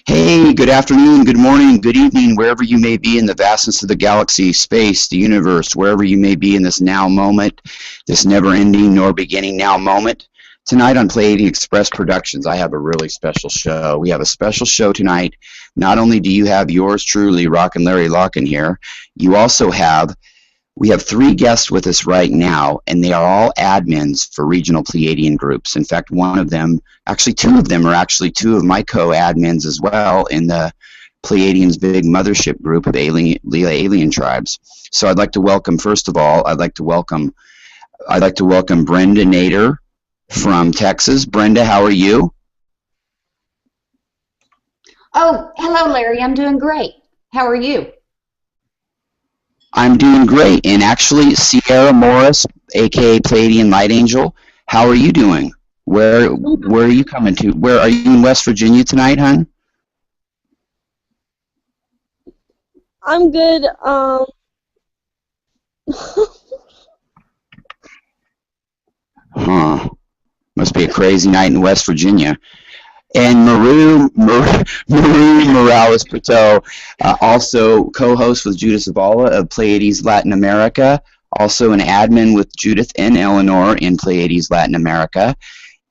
Hey, good afternoon, good morning, good evening, wherever you may be in the vastness of the galaxy, space, the universe, wherever you may be in this now moment, this never ending nor beginning now moment. Tonight on Pleiadian Express Productions, I have a really special show. We have a special show tonight. Not only do you have yours truly, Rocken Larry Locken here, you also have we have three guests with us right now, and they are all admins for regional Pleiadian groups. In fact, one of them, actually two of them, are actually two of my co-admins as well in the Pleiadians' big mothership group of alien tribes. So I'd like to welcome, first of all, I'd like to welcome Brenda Nader from Texas. Brenda, how are you? Oh, hello, Larry. I'm doing great. How are you? I'm doing great. And actually, Sierra Morris, aka Pleiadian Light Angel, how are you doing? Where are you coming to? Where are you in West Virginia tonight, hon? I'm good. Huh. Must be a crazy night in West Virginia. And Maru Morales Pato, also co-host with Judith Zavala of Pleiades Latin America, also an admin with Judith and Eleanor in Pleiades Latin America,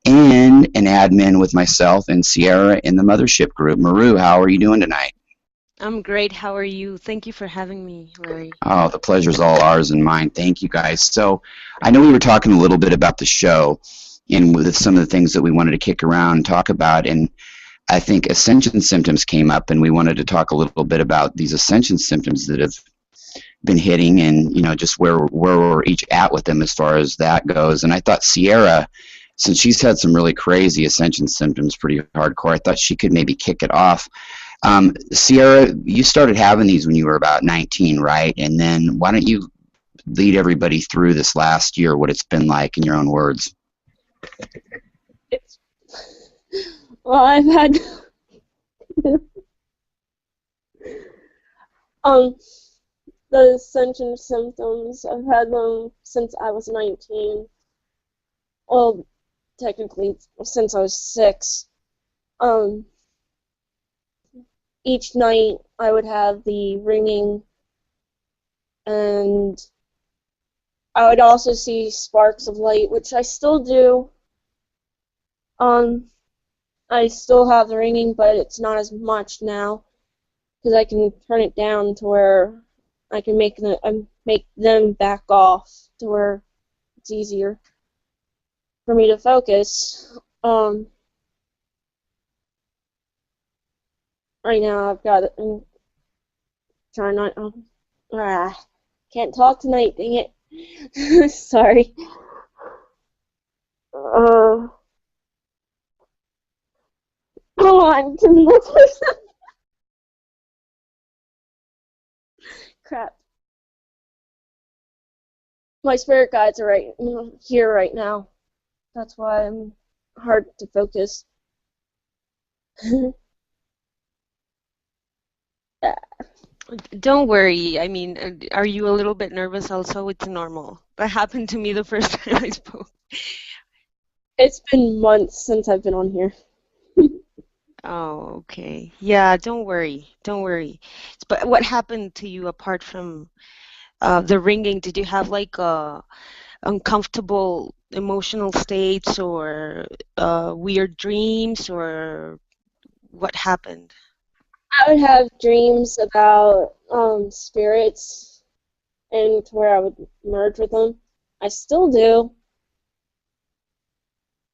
and an admin with myself and Sierra in the mothership group. Maru, how are you doing tonight? I'm great. How are you? Thank you for having me, Larry. Oh, the pleasure's all ours and mine. Thank you, guys. So I know we were talking a little bit about the show and with some of the things that we wanted to kick around and talk about. And I think ascension symptoms came up, and we wanted to talk a little bit about these ascension symptoms that have been hitting and, just where we're each at with them as far as that goes. And I thought Sierra, since she's had some really crazy ascension symptoms, pretty hardcore, I thought she could maybe kick it off. Sierra, you started having these when you were about 19, right? And then why don't you lead everybody through this last year, what it's been like in your own words? It's, well, I've had um the ascension symptoms. I've had them since I was 19. Well, technically since I was 6. Each night I would have the ringing, and I would also see sparks of light, which I still do. I still have the ringing, but it's not as much now because I can turn it down to where I can make them back off to where it's easier for me to focus. Right now I've got I'm trying not. Can't talk tonight. Dang it. Sorry. Hold on. Can you look for some? Crap. My spirit guides are right here right now. That's why I'm hard to focus. Don't worry. I mean, are you a little bit nervous also? It's normal. That happened to me the first time I spoke. It's been months since I've been on here. Oh, okay. Yeah, don't worry. Don't worry. But what happened to you apart from the ringing? Did you have like uncomfortable emotional states or weird dreams, or what happened? I would have dreams about spirits and to where I would merge with them. I still do,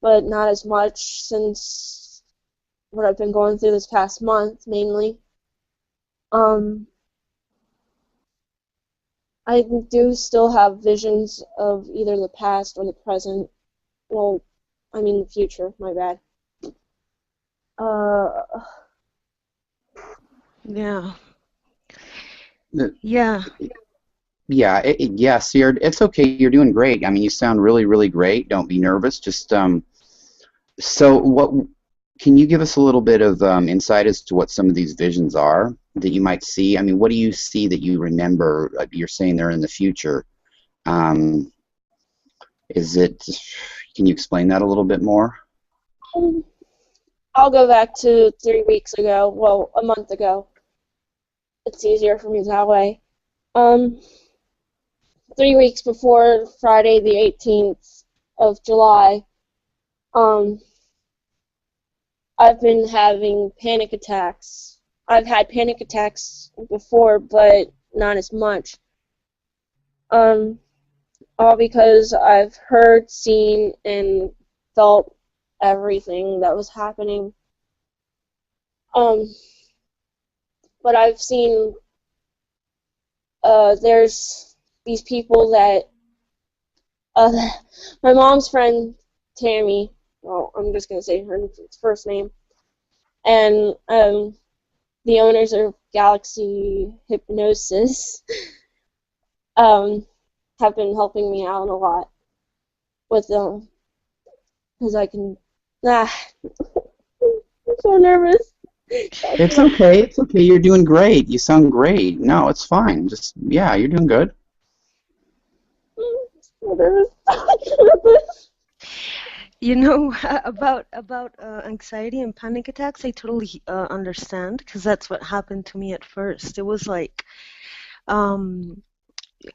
but not as much since what I've been going through this past month, mainly. I do still have visions of either the past or the present. Well, I mean the future, my bad. Uh, yeah. Yeah. Yeah, Sierra, it's okay. You're doing great. I mean, you sound really, really great. Don't be nervous. Just so what can you give us a little bit of insight as to what some of these visions are that you might see? I mean, what do you see that you remember? You're saying they're in the future. Is it? Can you explain that a little bit more? I'll go back to 3 weeks ago. Well, a month ago. It's easier for me that way. 3 weeks before Friday the 18th of July, I've been having panic attacks. I've had panic attacks before, but not as much. All because I've heard, seen, and felt everything that was happening. But I've seen there's these people that my mom's friend Tammy. Well, I'm just gonna say her first name, and the owners of Galaxy Hypnosis have been helping me out a lot with them because I can. I'm so nervous. It's okay. It's okay. You're doing great. You sound great. No, it's fine. Just, yeah, you're doing good. So nervous. You know, about anxiety and panic attacks, I totally understand because that's what happened to me at first. It was like, I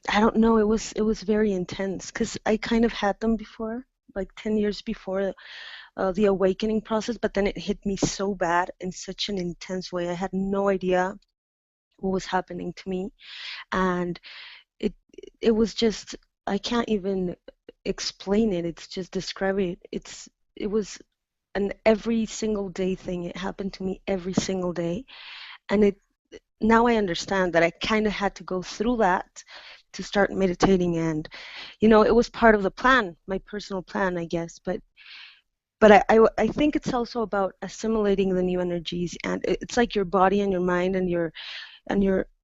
don't know, it was very intense because I kind of had them before, like 10 years before the awakening process, but then it hit me so bad in such an intense way. I had no idea what was happening to me, and it it was just, I can't even explain it. It's just describe it. It was an every single day thing. It happened to me every single day, and it now I understand that I kind of had to go through that to start meditating, and it was part of the plan, my personal plan, I guess. But I think it's also about assimilating the new energies, and it's like your body and your mind and your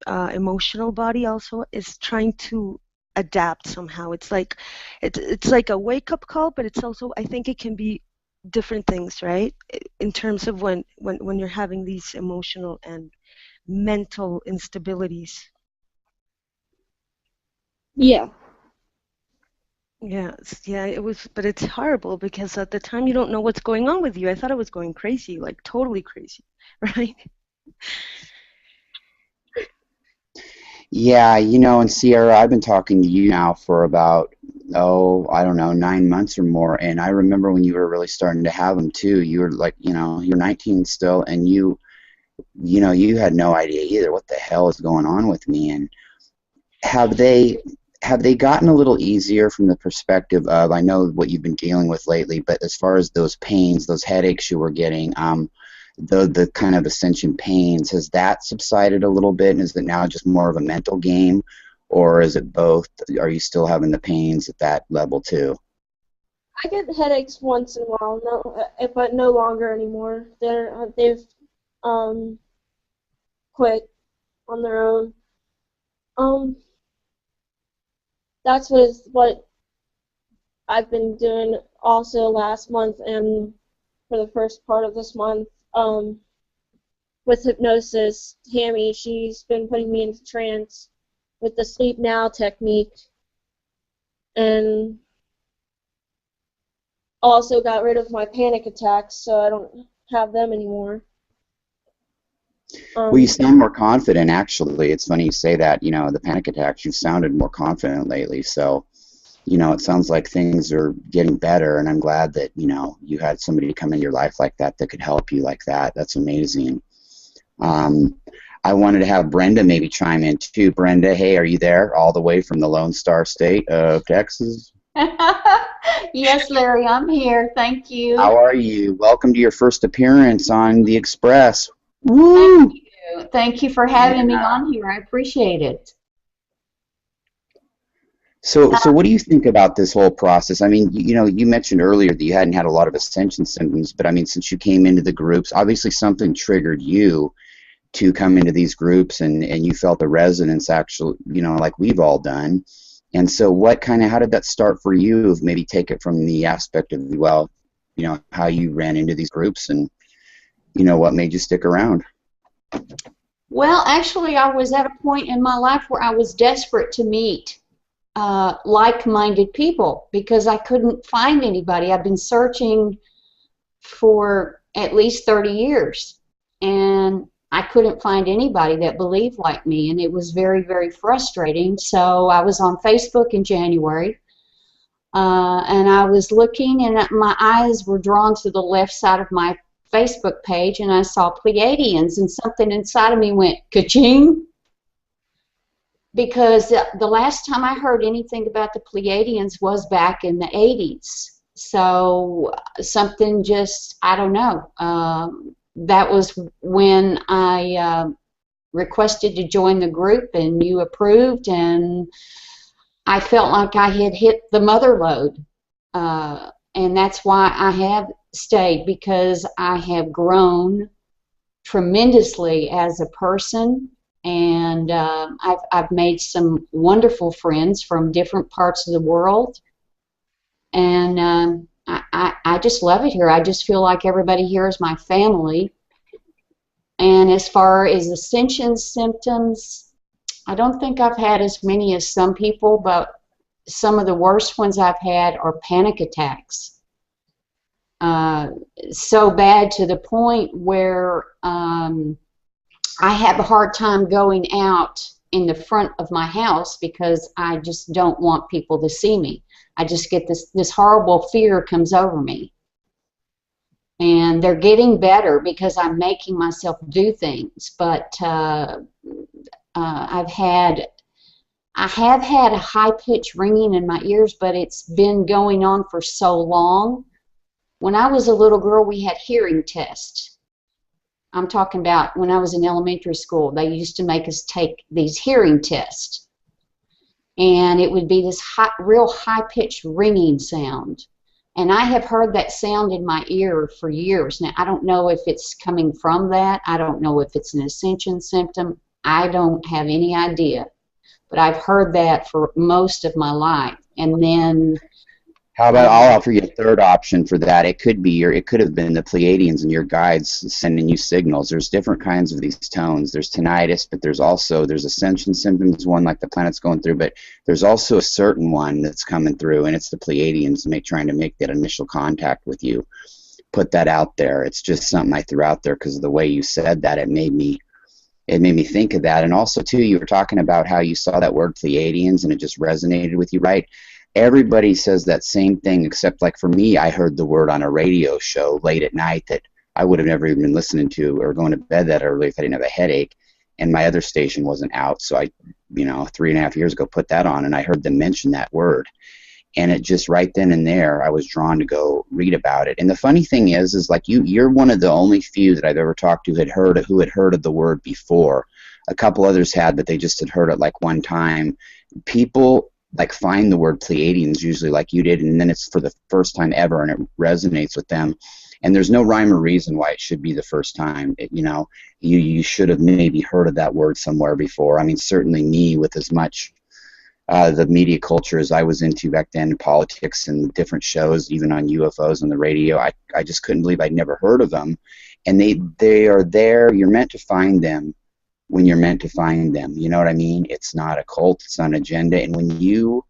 emotional body also is trying to adapt somehow. It's like a wake up call, but it's also, I think it can be different things, right? In terms of when you're having these emotional and mental instabilities. Yeah. Yeah, it was, but it's horrible because at the time you don't know what's going on with you. I thought I was going crazy, like totally crazy, right? Yeah, and Sierra, I've been talking to you now for about, I don't know, 9 months or more. And I remember when you were really starting to have them too. You were like, you're 19 still, and you had no idea either what the hell is going on with me. And have they gotten a little easier from the perspective of, I know what you've been dealing with lately, but as far as those pains, those headaches you were getting, the kind of ascension pains, has that subsided a little bit, and is it now just more of a mental game, or is it both? Are you still having the pains at that level too? I get headaches once in a while, but no longer anymore. They've quit on their own. That's what I've been doing also last month and for the first part of this month. With hypnosis, Tammy, she's been putting me into trance with the sleep now technique, and also got rid of my panic attacks, so I don't have them anymore. Well, you sound more confident, actually. It's funny you say that, the panic attacks, you've sounded more confident lately. So, it sounds like things are getting better, and I'm glad that, you had somebody come into your life like that that could help you like that. That's amazing. I wanted to have Brenda maybe chime in too. Brenda, hey, are you there? All the way from the Lone Star State of Texas? Yes, Larry, I'm here. Thank you. How are you? Welcome to your first appearance on the Express. Woo! Thank you. Thank you for having me on here. I appreciate it. So what do you think about this whole process? I mean, you mentioned earlier that you hadn't had a lot of ascension symptoms, but I mean, since you came into the groups, obviously something triggered you to come into these groups, and you felt the resonance, actually, like we've all done. And so how did that start for you? Maybe take it from the aspect of, well, how you ran into these groups, and what made you stick around? Well, actually, I was at a point in my life where I was desperate to meet like-minded people because I couldn't find anybody. I've been searching for at least 30 years. And I couldn't find anybody that believed like me, and it was very, very frustrating. So I was on Facebook in January, and I was looking, and my eyes were drawn to the left side of my Facebook page, and I saw Pleiadians, and something inside of me went ka-ching, because the last time I heard anything about the Pleiadians was back in the 80s. So something just, I don't know. That was when I requested to join the group, and you approved, and I felt like I had hit the mother lode. And that's why I have stayed, because I have grown tremendously as a person, and I've made some wonderful friends from different parts of the world, and I just love it here. I just feel like everybody here is my family. And as far as ascension symptoms, I don't think I've had as many as some people, but some of the worst ones I've had are panic attacks. So bad to the point where I have a hard time going out in the front of my house because I just don't want people to see me. I just get this horrible fear comes over me. And they're getting better because I'm making myself do things. But I have had a high-pitched ringing in my ears, but it's been going on for so long. When I was a little girl, we had hearing tests. I'm talking about when I was in elementary school. They used to make us take these hearing tests. And it would be this real high-pitched ringing sound. And I have heard that sound in my ear for years. Now, I don't know if it's coming from that. I don't know if it's an ascension symptom. I don't have any idea. But I've heard that for most of my life. And then... How about I'll offer you a third option for that. It could be it could have been the Pleiadians and your guides sending you signals. There's different kinds of these tones. There's tinnitus, but there's ascension symptoms, one like the planet's going through, but there's also a certain one that's coming through, and it's the Pleiadians trying to make that initial contact with you. Put that out there. It's just something I threw out there because of the way you said that. It made me think of that. And also, too, you were talking about how you saw that word Pleiadians and it just resonated with you, right? Everybody says that same thing, except like for me, I heard the word on a radio show late at night that I would have never even been listening to or going to bed that early if I didn't have a headache, and my other station wasn't out. So I, 3.5 years ago, put that on, and I heard them mention that word. And it just right then and there, I was drawn to go read about it. And the funny thing is like you're one of the only few that I've ever talked to who had heard of the word before. A couple others had, but they just had heard it like one time. People like find the word Pleiadians usually like you did, and then it's for the first time ever, and it resonates with them. And there's no rhyme or reason why it should be the first time. You should have maybe heard of that word somewhere before. I mean, certainly me, with as much the media culture as I was into back then, politics and different shows, even on UFOs on the radio, I just couldn't believe I'd never heard of them. And they are there. You're meant to find them when you're meant to find them. You know what I mean? It's not a cult. It's not an agenda. And when you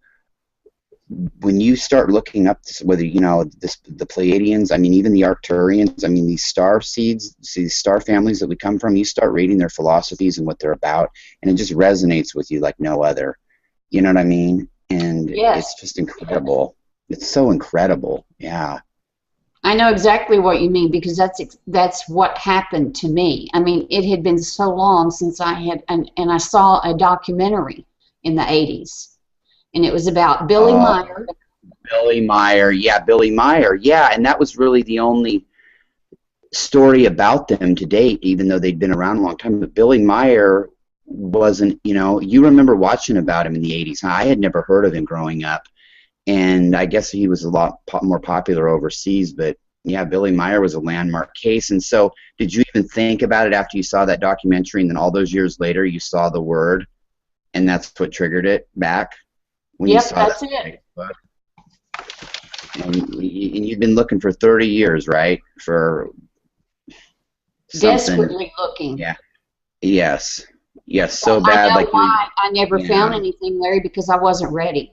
start looking up this, whether the Pleiadians, I mean, even the Arcturians, I mean, these star seeds, these star families that we come from, you start reading their philosophies and what they're about, and it just resonates with you like no other. You know what I mean? And It's just incredible. It's so incredible. Yeah. I know exactly what you mean, because that's what happened to me. I mean, it had been so long since I had, and I saw a documentary in the 80s, and it was about Billy Meyer. Billy Meyer, yeah, and that was really the only story about them to date, even though they'd been around a long time. But Billy Meyer wasn't, you remember watching about him in the 80s. I had never heard of him growing up. And I guess he was a lot more popular overseas, but yeah, Billy Meyer was a landmark case. And so did you even think about it after you saw that documentary, and then all those years later you saw the word, and that's what triggered it back? Yep, that's it. And you've been looking for 30 years, right? For something. Desperately looking. Yeah. Yes, so bad. I know why I never found anything, Larry, because I wasn't ready.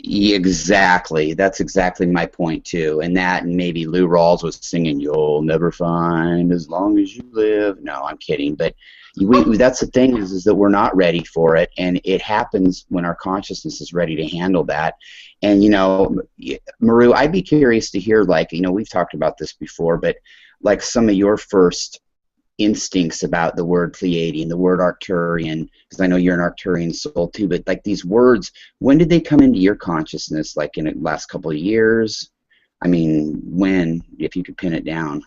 Exactly. That's exactly my point too. And that, and maybe Lou Rawls was singing "You'll Never Find as Long as You Live." No, I'm kidding. But that's the thing is that we're not ready for it, and it happens when our consciousness is ready to handle that. And Maru, I'd be curious to hear, like, we've talked about this before, but like some of your first instincts about the word Pleiadian, the word Arcturian, because I know you're an Arcturian soul too, but like these words, when did they come into your consciousness? Like in the last couple of years? I mean, when, if you could pin it down?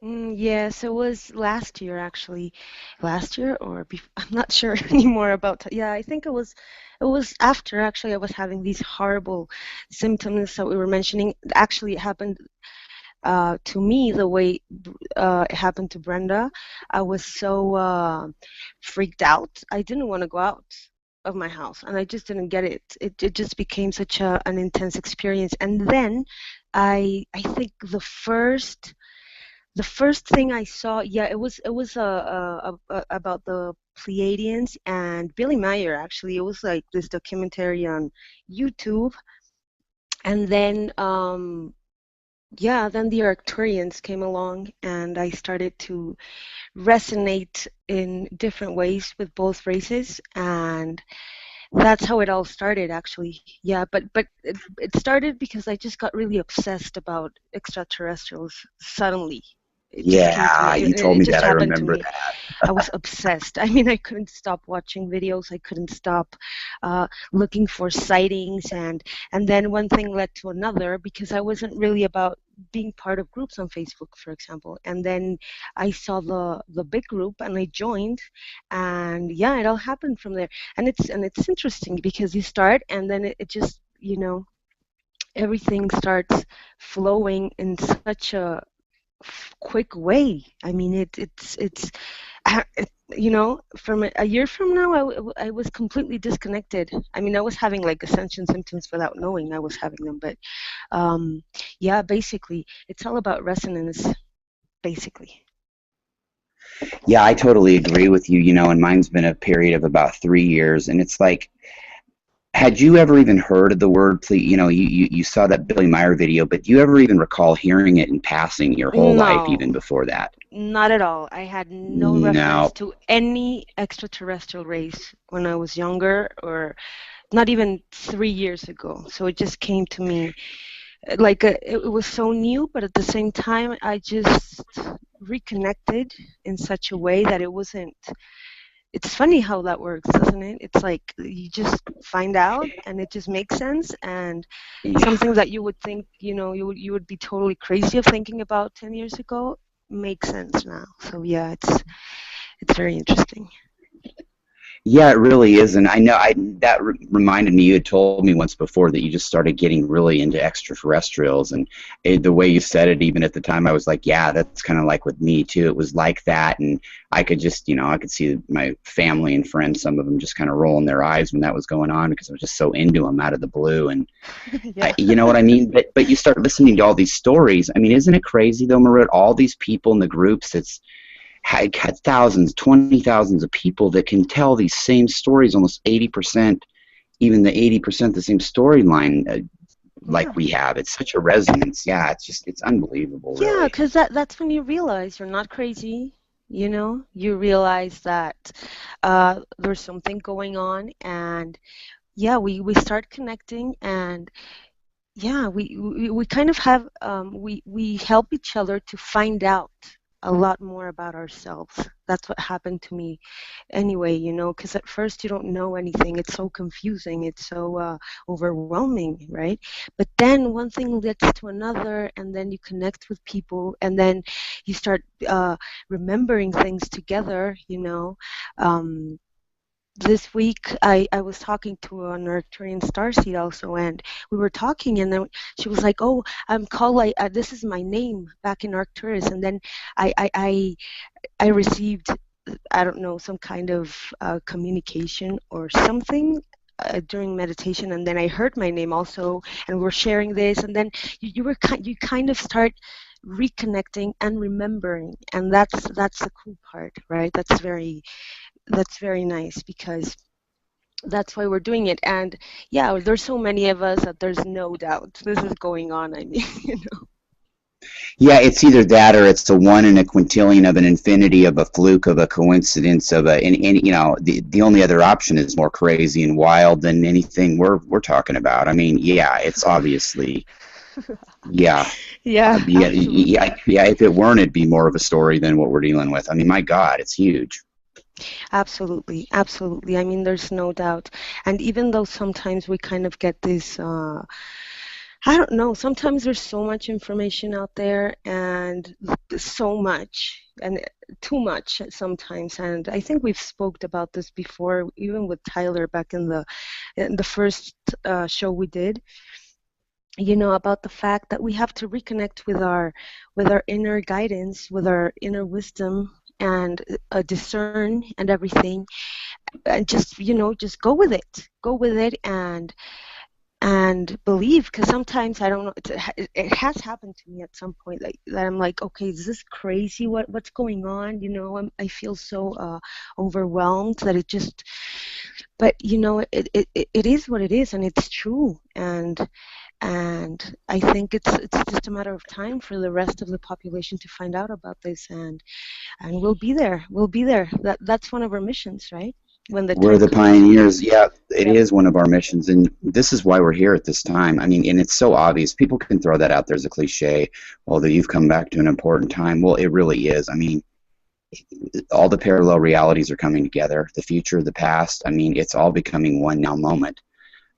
Yes, it was last year actually. Last year or I'm not sure anymore about. Yeah, I think it was after actually I was having these horrible symptoms that we were mentioning. Actually, it happened to me the way it happened to Brenda. I was so freaked out. I didn't want to go out of my house, and I just didn't get it. It just became such an intense experience. And then I think the first thing I saw, yeah, it was about the Pleiadians and Billy Meyer. Actually, it was like this documentary on YouTube, and then yeah, then the Arcturians came along, and I started to resonate in different ways with both races, and that's how it all started, actually. Yeah, but it started because I just got really obsessed about extraterrestrials suddenly. It just came to Yeah, me. you It, told it me just that. I happened to remember me. that. I was obsessed. I mean, I couldn't stop watching videos. I couldn't stop looking for sightings, and then one thing led to another because I wasn't really about being part of groups on Facebook, for example. And then I saw the big group, and I joined, and yeah, it all happened from there. And it's interesting because you start, and then it just everything starts flowing in such a quick way. I mean, it's from a year from now, I was completely disconnected. I mean, I was having like ascension symptoms without knowing I was having them. But yeah, basically, it's all about resonance, basically. Yeah, I totally agree with you, and mine's been a period of about 3 years, and it's like, had you ever even heard of the word ple? You saw that Billy Meyer video, but do you ever even recall hearing it in passing your whole life, No, even before that? not at all. I had no reference No. to any extraterrestrial race when I was younger, or not even 3 years ago. So it just came to me like it was so new, but at the same time, I just reconnected in such a way that it wasn't. It's funny how that works, doesn't it? It's like you just find out, and it just makes sense, and something that you would think, you would be totally crazy of thinking about 10 years ago makes sense now. So yeah, it's very interesting. Yeah, it really is, and I know that reminded me. You had told me once before that you just started getting really into extraterrestrials, and the way you said it, even at the time, I was like, yeah, that's kind of like with me too. It was like that, and I could just, I could see my family and friends, some of them just kind of rolling their eyes when that was going on because I was just so into them out of the blue, and Yeah. you know what I mean? But you start listening to all these stories. I mean, isn't it crazy though, Marit? All these people in the groups, it's had thousands, 20,000s of people that can tell these same stories, almost 80%, even the 80% the same storyline Yeah. like we have. It's such a resonance. Yeah, it's unbelievable, Yeah, really. because that's when you realize you're not crazy. You realize that there's something going on, and yeah, we start connecting, and yeah, we kind of have we help each other to find out a lot more about ourselves. That's what happened to me anyway, because at first you don't know anything. It's so confusing. It's so overwhelming, right? But then one thing leads to another, and then you connect with people, and then you start remembering things together. This week I was talking to an Arcturian starseed also, and we were talking, and then she was like, oh, I'm called, like, this is my name back in Arcturus. And then I received, I don't know, some kind of communication or something during meditation, and then I heard my name also, and we were sharing this, and then you kind of start reconnecting and remembering, and that's the cool part, right? That's very nice, because that's why we're doing it. And yeah, there's so many of us that there's no doubt this is going on. I mean, Yeah, it's either that or it's a one in a quintillion of an infinity of a fluke of a coincidence of a, and you know, the only other option is more crazy and wild than anything we're talking about. I mean, yeah, it's obviously, yeah, yeah, yeah, absolutely. yeah. If it weren't, it'd be more of a story than what we're dealing with. I mean, my God, it's huge. Absolutely, absolutely. I mean, there's no doubt. And even though sometimes we kind of get this, I don't know, sometimes there's so much information out there and so much and too much sometimes. And I think we've spoke about this before, even with Tyler back in the first show we did, you know, about the fact that we have to reconnect with our inner guidance, with our inner wisdom and discern and everything, and just, you know, just go with it and believe, because sometimes I don't know, it has happened to me at some point, like that I'm like, okay, is this crazy, what's going on, you know, I feel so overwhelmed that it just, but you know, it is what it is, and it's true. And I think it's just a matter of time for the rest of the population to find out about this, and we'll be there. We'll be there. That's one of our missions, right? When the We're time the comes. pioneers. Yeah, it Yep. is one of our missions, and this is why we're here at this time. I mean, and it's so obvious. People can throw that out there as a cliche, although you've come back to an important time. Well, it really is. I mean, all the parallel realities are coming together. The future, the past. I mean, it's all becoming one now moment.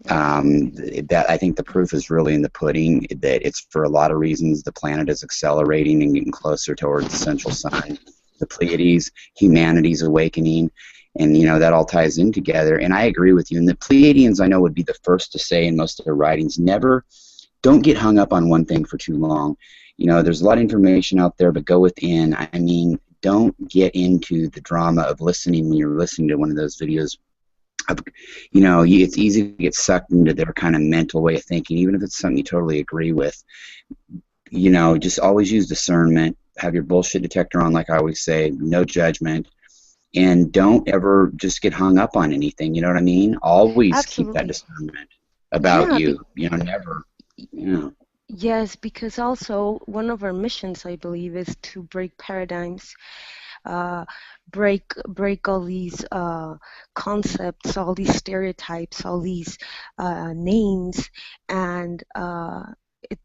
That I think the proof is really in the pudding. That it's for a lot of reasons. The planet is accelerating and getting closer towards the central sun. The Pleiades, humanity's awakening, and you know that all ties in together. And I agree with you. And the Pleiadians, I know, would be the first to say in most of their writings, never, don't get hung up on one thing for too long. You know, there's a lot of information out there, but go within. I mean, don't get into the drama of listening when you're listening to one of those videos. You know, it's easy to get sucked into their kind of mental way of thinking, even if it's something you totally agree with. You know, just always use discernment. Have your bullshit detector on, like I always say. No judgment, and don't ever just get hung up on anything. You know what I mean? Always keep that Absolutely. discernment about Yeah. you. You know, never. You know. Yes, because also one of our missions, I believe, is to break paradigms, uh, break all these concepts, all these stereotypes, all these names, and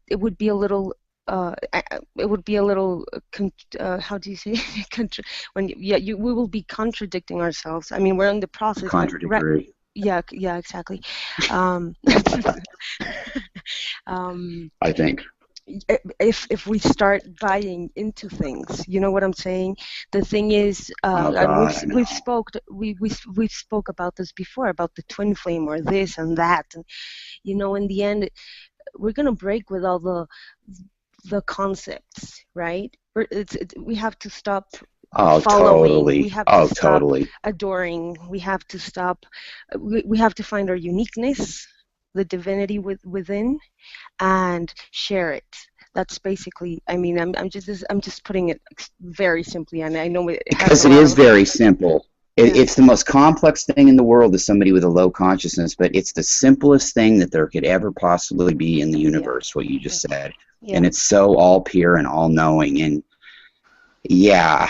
it would be a little. It would be a little, how do you say, when yeah, we will be contradicting ourselves. I mean, we're in the process, but right, Contradictory. yeah, yeah, exactly. Um, um, I think. if we start buying into things, you know what I'm saying? The thing is, Oh and God, I know. we've spoke about this before, about the twin flame or this and that, and you know, in the end, we're gonna break with all the concepts, right? We have to stop Oh, following. We totally. have to Oh, stop totally. adoring. We have to stop. We have to find our uniqueness, the divinity within, and share it. That's basically, I mean, I'm just putting it very simply, and I know it has a Because it lot is of, very simple. yeah, It's the most complex thing in the world is somebody with a low consciousness, but it's the simplest thing that there could ever possibly be in the yeah, universe, what you yeah, just said. yeah, And it's so all pure and all knowing. And yeah,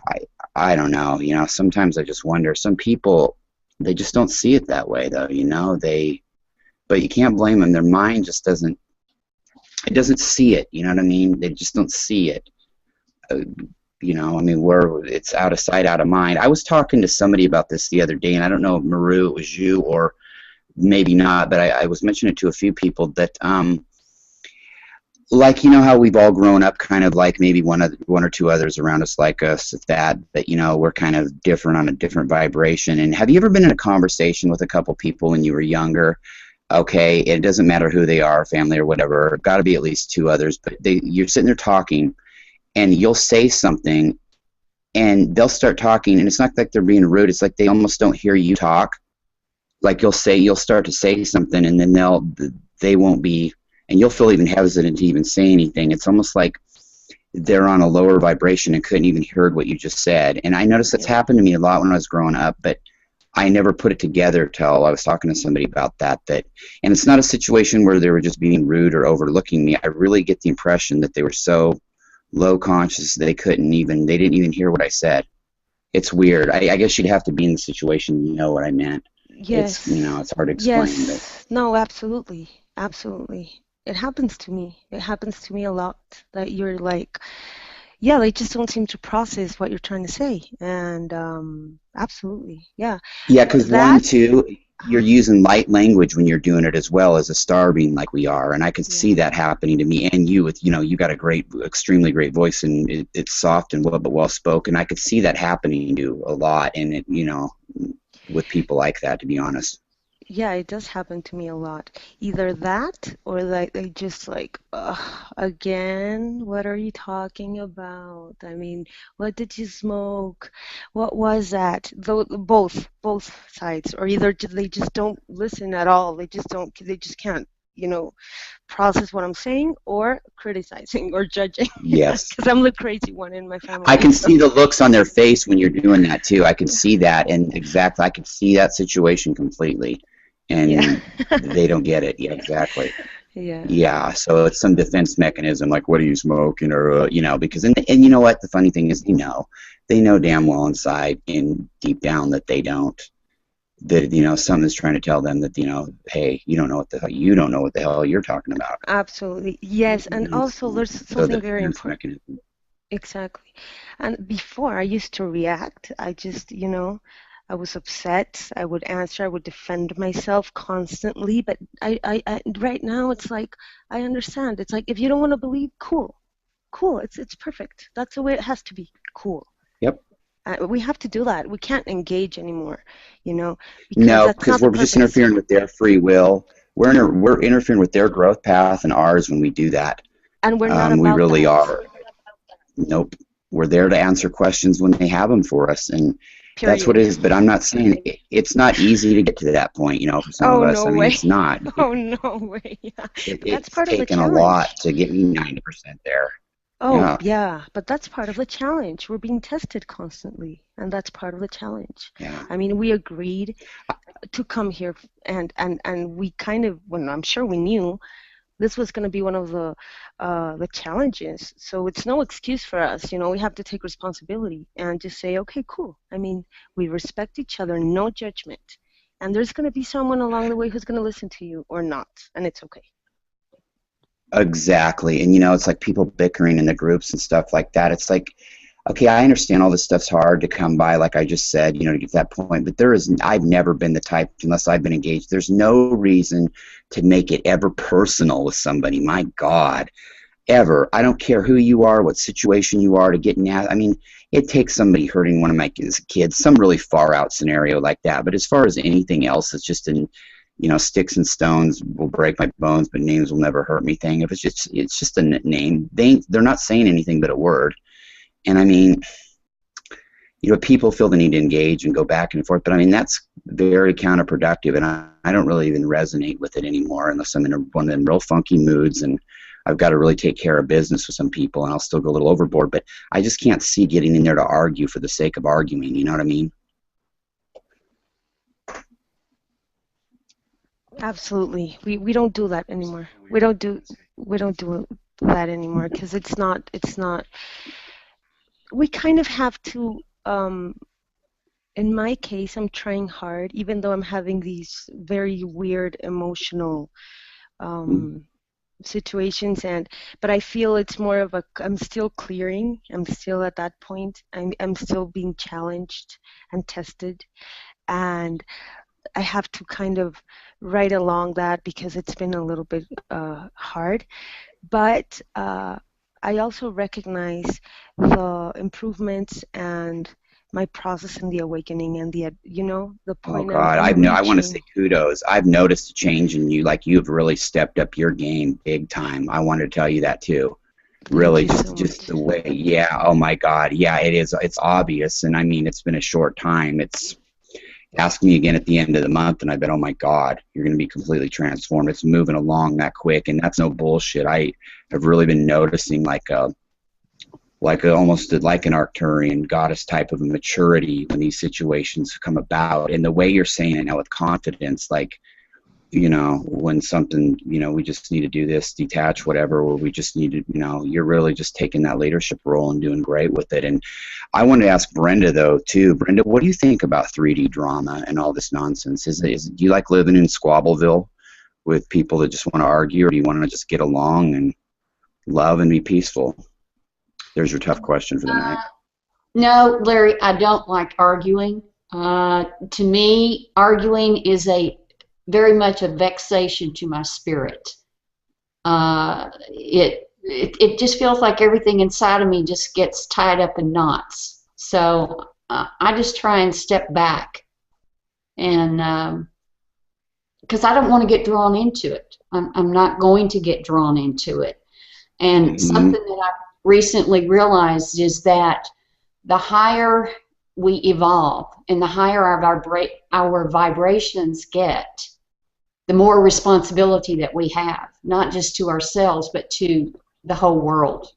I, I don't know. You know, sometimes I just wonder. Some people, they just don't see it that way, though. You know, but you can't blame them. Their mind just doesn't, it doesn't see it. You know what I mean? They just don't see it. Uh, you know, I mean, it's out of sight, out of mind. I was talking to somebody about this the other day, and I don't know if Maru, it was you or maybe not, but I was mentioning it to a few people that, like, you know how we've all grown up kind of like maybe one or two others around us like us, if that, but you know, we're kind of different on a different vibration. And have you ever been in a conversation with a couple people when you were younger? Okay, it doesn't matter who they are, family or whatever, got to be at least two others, but you're sitting there talking, and you'll say something and they'll start talking, and it's not like they're being rude, it's like they almost don't hear you talk. Like you'll start to say something, and then they won't be, and you'll feel even hesitant to even say anything. It's almost like they're on a lower vibration and couldn't even hear what you just said. And I noticed that's yeah, happened to me a lot when I was growing up, but I never put it together till I was talking to somebody about that, and it's not a situation where they were just being rude or overlooking me. I really get the impression that they were so low conscious they didn't even hear what I said. It's weird. I guess you'd have to be in the situation to know what I meant. Yes. It's hard to explain. Yes. No, absolutely. Absolutely. It happens to me. It happens to me a lot that you're like, yeah, they just don't seem to process what you're trying to say. And absolutely. Yeah. Yeah, because one, That, too, you're using light language when you're doing it as well as a star being like we are, and I could see that happening to me and you with, you got a great, extremely great voice, and it's soft and well spoken. I could see that happening to you a lot, and with people like that, to be honest. yeah, it does happen to me a lot. Either that or like they just like, ugh, again, what are you talking about? I mean, what did you smoke? What was that? Both sides. Or either they just don't listen at all. They just can't, process what I'm saying or criticizing or judging. Yes. Because I'm the crazy one in my family. I can see the looks on their face when you're doing that too. I can see that, and exactly, I can see that situation completely, and they don't get it. Yeah, exactly. Yeah. Yeah, so it's some defense mechanism, like, what are you smoking, or because, and you know what? The funny thing is, they know damn well inside and deep down that they don't. That something's trying to tell them that hey, you don't know what the hell you're talking about. Absolutely. Yes, and also there's something very important. Mechanism. Exactly. And before I used to react. I just, I was upset. I would answer. I would defend myself constantly. But I right now it's like I understand. It's like if you don't want to believe, cool. It's perfect. That's the way it has to be. Cool. Yep. We have to do that. We can't engage anymore, because no, because we're just interfering with their free will. We're interfering with their growth path and ours when we do that. And we're not about we really that. are. Nope. We're there to answer questions when they have them for us, and Period. That's what it is. But I'm not saying it's not easy to get to that point, for some of us. No way. It's not. Oh, no way. Yeah. It's part of the taken a lot to get me 90% there. Oh, yeah, but that's part of the challenge. We're being tested constantly, and that's part of the challenge. Yeah. I mean, we agreed to come here, and we kind of, well, I'm sure we knew this was going to be one of the challenges. So it's no excuse for us. We have to take responsibility and just say, okay, cool. I mean, we respect each other, no judgment. And there's going to be someone along the way who's going to listen to you or not, and it's okay. Exactly. And, it's like people bickering in the groups and stuff like that. It's like, okay, I understand all this stuff's hard to come by, like I just said, to get to that point. But I've never been the type, unless I've been engaged, there's no reason to make it ever personal with somebody. My God, ever. I don't care who you are, what situation you are, to get I mean, it takes somebody hurting one of my kids, some really far out scenario like that. But as far as anything else, it's just sticks and stones will break my bones, but names will never hurt me thing. If it's just a name, they're not saying anything but a word. And I mean, people feel the need to engage and go back and forth, but I mean, that's very counterproductive, and I don't really even resonate with it anymore unless I'm in one of them real funky moods and I've got to really take care of business with some people, and I'll still go a little overboard, but I just can't see getting in there to argue for the sake of arguing, you know what I mean? Absolutely. We don't do that anymore. We don't do that anymore because it's not we kind of have to in my case I'm trying hard even though I'm having these very weird emotional situations but I feel it's more of I'm still clearing. I'm still at that point. I'm still being challenged and tested, and I have to kind of ride along that because it's been a little bit hard. But I also recognize the improvements and my process in the awakening and the point. Oh God, I want to say kudos. I've noticed a change in you. Like you've really stepped up your game big time. I wanted to tell you that too. Really, just the way. Yeah. Oh my God. Yeah, it is. It's obvious, and I mean, it's been a short time. Ask me again at the end of the month, and I bet, oh my God, you're going to be completely transformed. It's moving along that quick, and that's no bullshit. I have really been noticing like like almost like an Arcturian goddess type of maturity when these situations come about. And the way you're saying it now with confidence, like, you know, when something, you know, we just need to do this, detach, whatever, or we just need to, you know, you're really just taking that leadership role and doing great with it. And I wanted to ask Brenda, though, too. Brenda, what do you think about 3D drama and all this nonsense? Do you like living in Squabbleville with people that just want to argue, or do you want to just get along and love and be peaceful? There's your tough question for the night. No, Larry, I don't like arguing. To me, arguing is very much a vexation to my spirit. It just feels like everything inside of me just gets tied up in knots. So I just try and step back, and because I don't want to get drawn into it. I'm not going to get drawn into it. And something that I recently realized is that the higher we evolve and the higher our vibrations get, the more responsibility that we have, not just to ourselves, but to the whole world.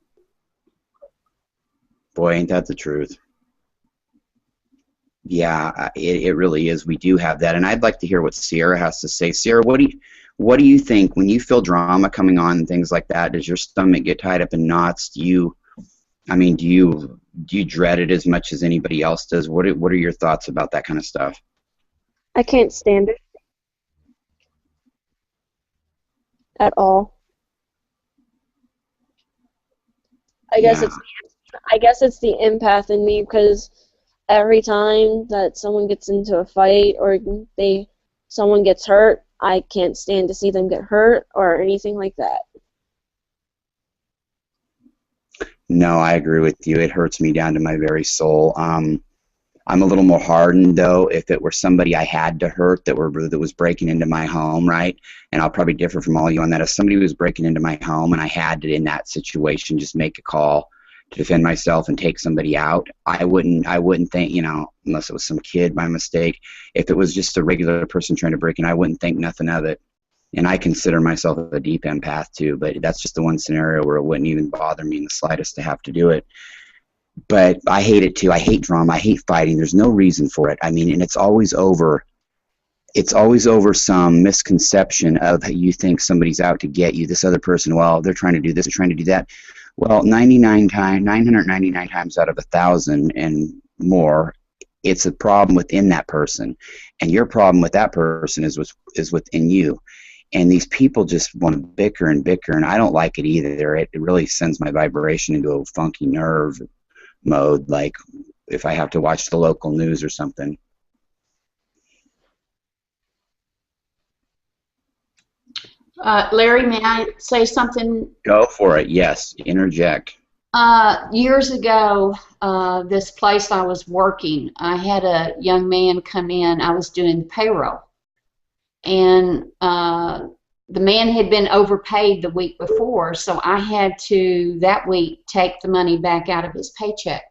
Boy, ain't that the truth. Yeah, it really is. We do have that. And I'd like to hear what Sierra has to say. Sierra, what do you think when you feel drama coming on and things like that? Does your stomach get tied up in knots? Do you dread it as much as anybody else does? What are your thoughts about that kind of stuff? I can't stand it at all. I guess it's the empath in me, because every time that someone gets into a fight or someone gets hurt, I can't stand to see them get hurt or anything like that. No, I agree with you. It hurts me down to my very soul. I'm a little more hardened, though, if it were somebody I had to hurt that was breaking into my home, right? And I'll probably differ from all you on that. If somebody was breaking into my home and I had to, in that situation, just make a call to defend myself and take somebody out, I wouldn't think, you know, unless it was some kid by mistake. If it was just a regular person trying to break in, I wouldn't think nothing of it. And I consider myself a deep empath too, but that's just the one scenario where it wouldn't even bother me in the slightest to have to do it. But I hate it too. I hate drama. I hate fighting. There's no reason for it. I mean, and it's always over some misconception of you think somebody's out to get you. This other person, well, they're trying to do this, they're trying to do that. Well, 999 times out of 1,000 and more, it's a problem within that person, and your problem with that person is within you. And these people just want to bicker and bicker, and I don't like it either. It really sends my vibration into a funky nerve mode, like if I have to watch the local news or something. Larry, may I say something? Go for it. Yes, interject. Years ago, this place I was working, I had a young man come in. I was doing the payroll, and the man had been overpaid the week before, so I had to, that week, take the money back out of his paycheck.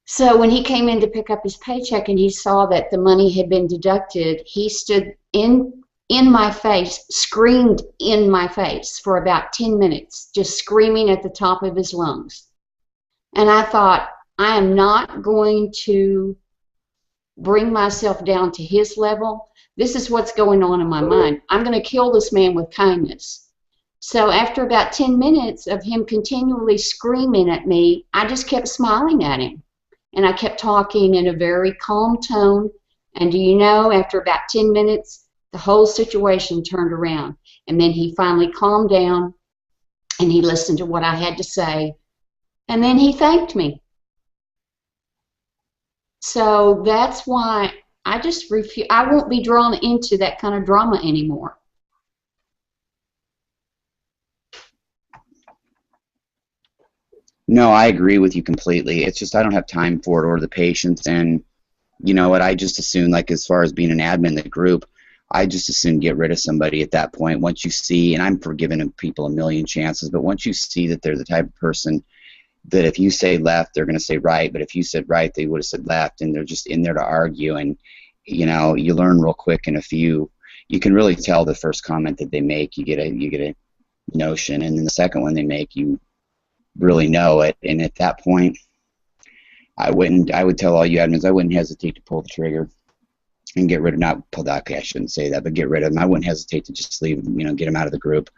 So when he came in to pick up his paycheck and he saw that the money had been deducted, he stood in my face, screamed in my face for about 10 minutes, just screaming at the top of his lungs. And I thought, I am not going to bring myself down to his level. This is what's going on in my mind. I'm going to kill this man with kindness. So after about 10 minutes of him continually screaming at me, I just kept smiling at him. And I kept talking in a very calm tone. And do you know, after about 10 minutes, the whole situation turned around. And then he finally calmed down, and he listened to what I had to say. And then he thanked me. So that's why I just refuse. I won't be drawn into that kind of drama anymore. No, I agree with you completely. It's just I don't have time for it or the patience. And you know what? I just assume, like, as far as being an admin in the group, I just assume get rid of somebody at that point. Once you see, and I'm for giving people a million chances, but once you see that they're the type of person that if you say left, they're going to say right, but if you said right, they would have said left, and they're just in there to argue. And you know, you learn real quick, and you can really tell the first comment that they make, you get a notion, and then the second one they make, you really know it. And at that point, I would tell all you admins, I wouldn't hesitate to pull the trigger and get rid of, not pull that, okay, I shouldn't say that, but get rid of them. I wouldn't hesitate to just leave, get them out of the group,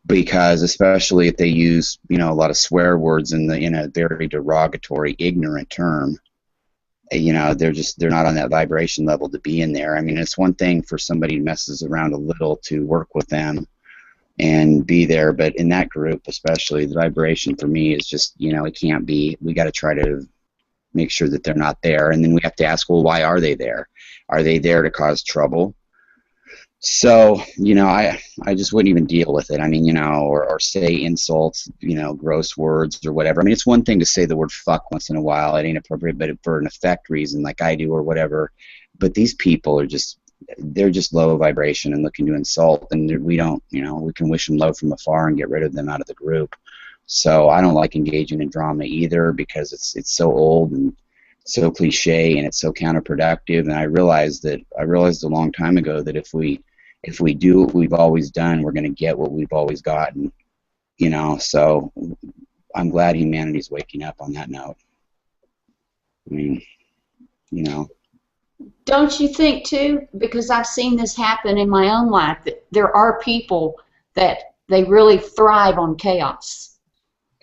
because especially if they use, a lot of swear words in a very derogatory, ignorant term, they're not on that vibration level to be in there. I mean, it's one thing for somebody who messes around a little to work with them and be there, but in that group especially, the vibration for me is just, it can't be. We got to try to make sure that they're not there, and then we have to ask, well, why are they there? Are they there to cause trouble? So, I just wouldn't even deal with it. I mean, or say insults, gross words or whatever. I mean, it's one thing to say the word fuck once in a while. It ain't appropriate, but for an effect reason like I do or whatever. But these people are they're just low vibration and looking to insult, and we don't, we can wish them low from afar and get rid of them out of the group. So I don't like engaging in drama either, because it's so old and so cliche, and it's so counterproductive. And I realized a long time ago that if we do what we've always done, we're going to get what we've always gotten. So I'm glad humanity's waking up on that note. I mean, Don't you think too? Because I've seen this happen in my own life, that there are people that they really thrive on chaos.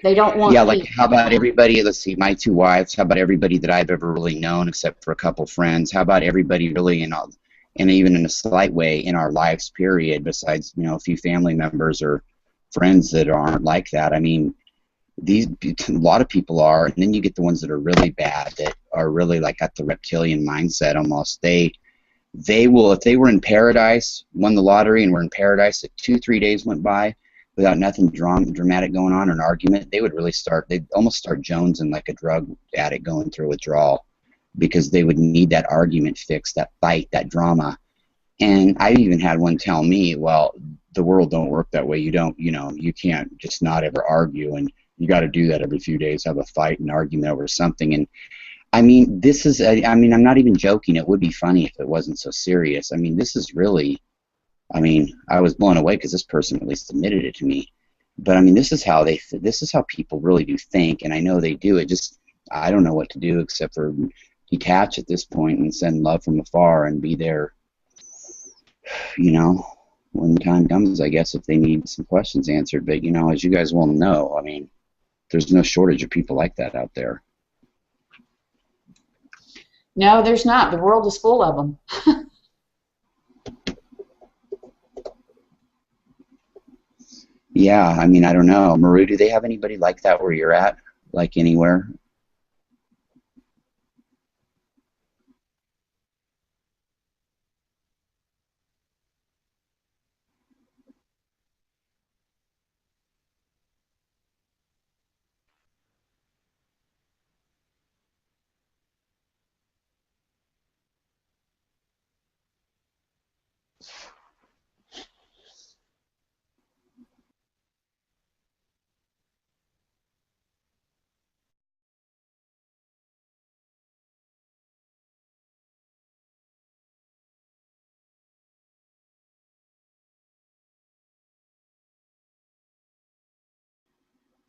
They don't want. Yeah, like how about everybody? Let's see, my two wives. How about everybody that I've ever really known, except for a couple friends? How about everybody really and even in a slight way in our lives, period, besides, a few family members or friends that aren't like that? I mean, a lot of people are, and then you get the ones that are really bad, that are really like got the reptilian mindset almost. They will, if they were in paradise, won the lottery and were in paradise, if 2-3 days went by without nothing dramatic going on or an argument, they'd almost start jonesing like a drug addict going through withdrawal, because they would need that argument fix, that fight, that drama. And I even had one tell me, well, the world don't work that way. You don't, you can't just not ever argue, and you got to do that every few days, have a fight and argument over something. And I mean, I'm not even joking. It would be funny if it wasn't so serious. I mean, this is really, I was blown away because this person at least admitted it to me. But I mean, this is how people really do think, and I know they do. It just, I don't know what to do except for detach at this point and send love from afar and be there, when the time comes, I guess, if they need some questions answered. But, as you guys well know, I mean, there's no shortage of people like that out there. No, there's not. The world is full of them. Yeah, I mean, I don't know. Maru, do they have anybody like that where you're at? Like anywhere?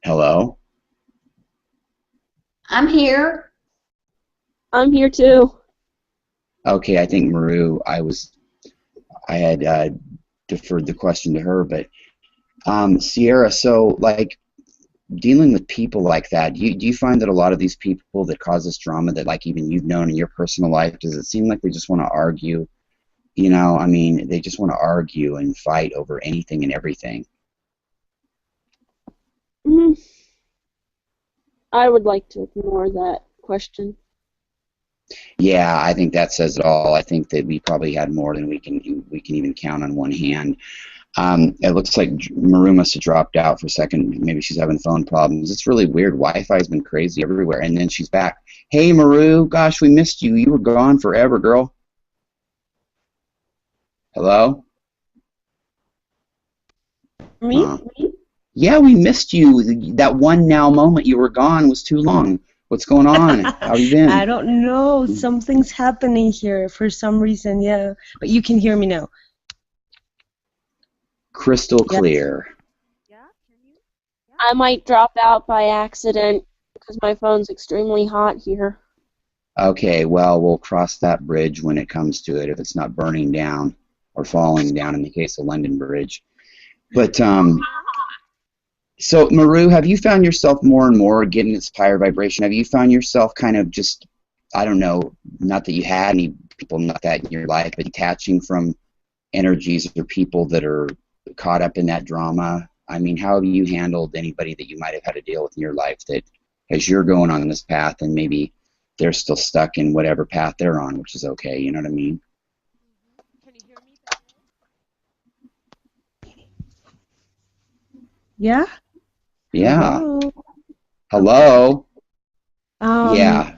Hello? I'm here. I'm here too. Okay, I think Maru, I had deferred the question to her, but Sierra, so like dealing with people like that, do you find that a lot of these people that cause this drama that like even you've known in your personal life, does it seem like they just want to argue? I mean, they just want to argue and fight over anything and everything. I would like to ignore that question. Yeah, I think that says it all. I think that we probably had more than we can even count on one hand. It looks like Maru must have dropped out for a second. Maybe she's having phone problems. It's really weird. Wi-Fi's been crazy everywhere, and then she's back. Hey, Maru, gosh, we missed you. You were gone forever, girl. Hello? Me? Yeah, we missed you. That one now moment you were gone was too long. What's going on? How have you been? I don't know. Something's happening here for some reason, yeah. But you can hear me now. Crystal clear. Yeah? Can you? Yeah? I might drop out by accident because my phone's extremely hot here. Okay, well, we'll cross that bridge when it comes to it, if it's not burning down or falling down in the case of London Bridge. But so, Maru, have you found yourself more and more getting this higher vibration? Have you found yourself kind of just, I don't know, not that you had any people like that in your life, but detaching from energies or people that are caught up in that drama? I mean, how have you handled anybody that you might have had to deal with in your life that, as you're going on this path, and maybe they're still stuck in whatever path they're on, which is okay, you know what I mean? Can you hear me? Yeah. Yeah. Hello. Hello? Um, Yeah.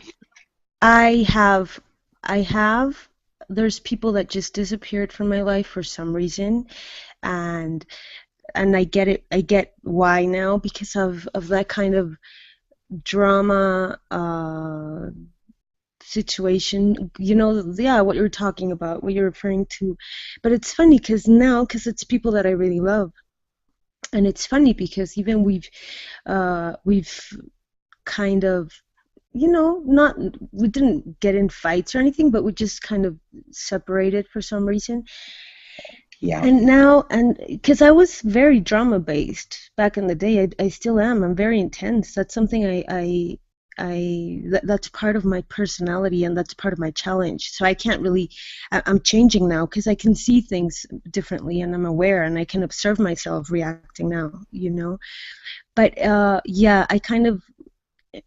I have. There's people that just disappeared from my life for some reason, and I get it. I get why now because of that kind of drama situation. You know, yeah, what you're talking about, what you're referring to. But it's funny because it's people that I really love, and it's funny because even we've kind of, you know, not, we didn't get in fights or anything, but we just kind of separated for some reason. Yeah. And now, and because I was very drama based back in the day, I still am. I'm very intense. That's something that's part of my personality, and that's part of my challenge. So I can't really, I'm changing now because I can see things differently, and I'm aware, and I can observe myself reacting now, you know. But yeah, I kind of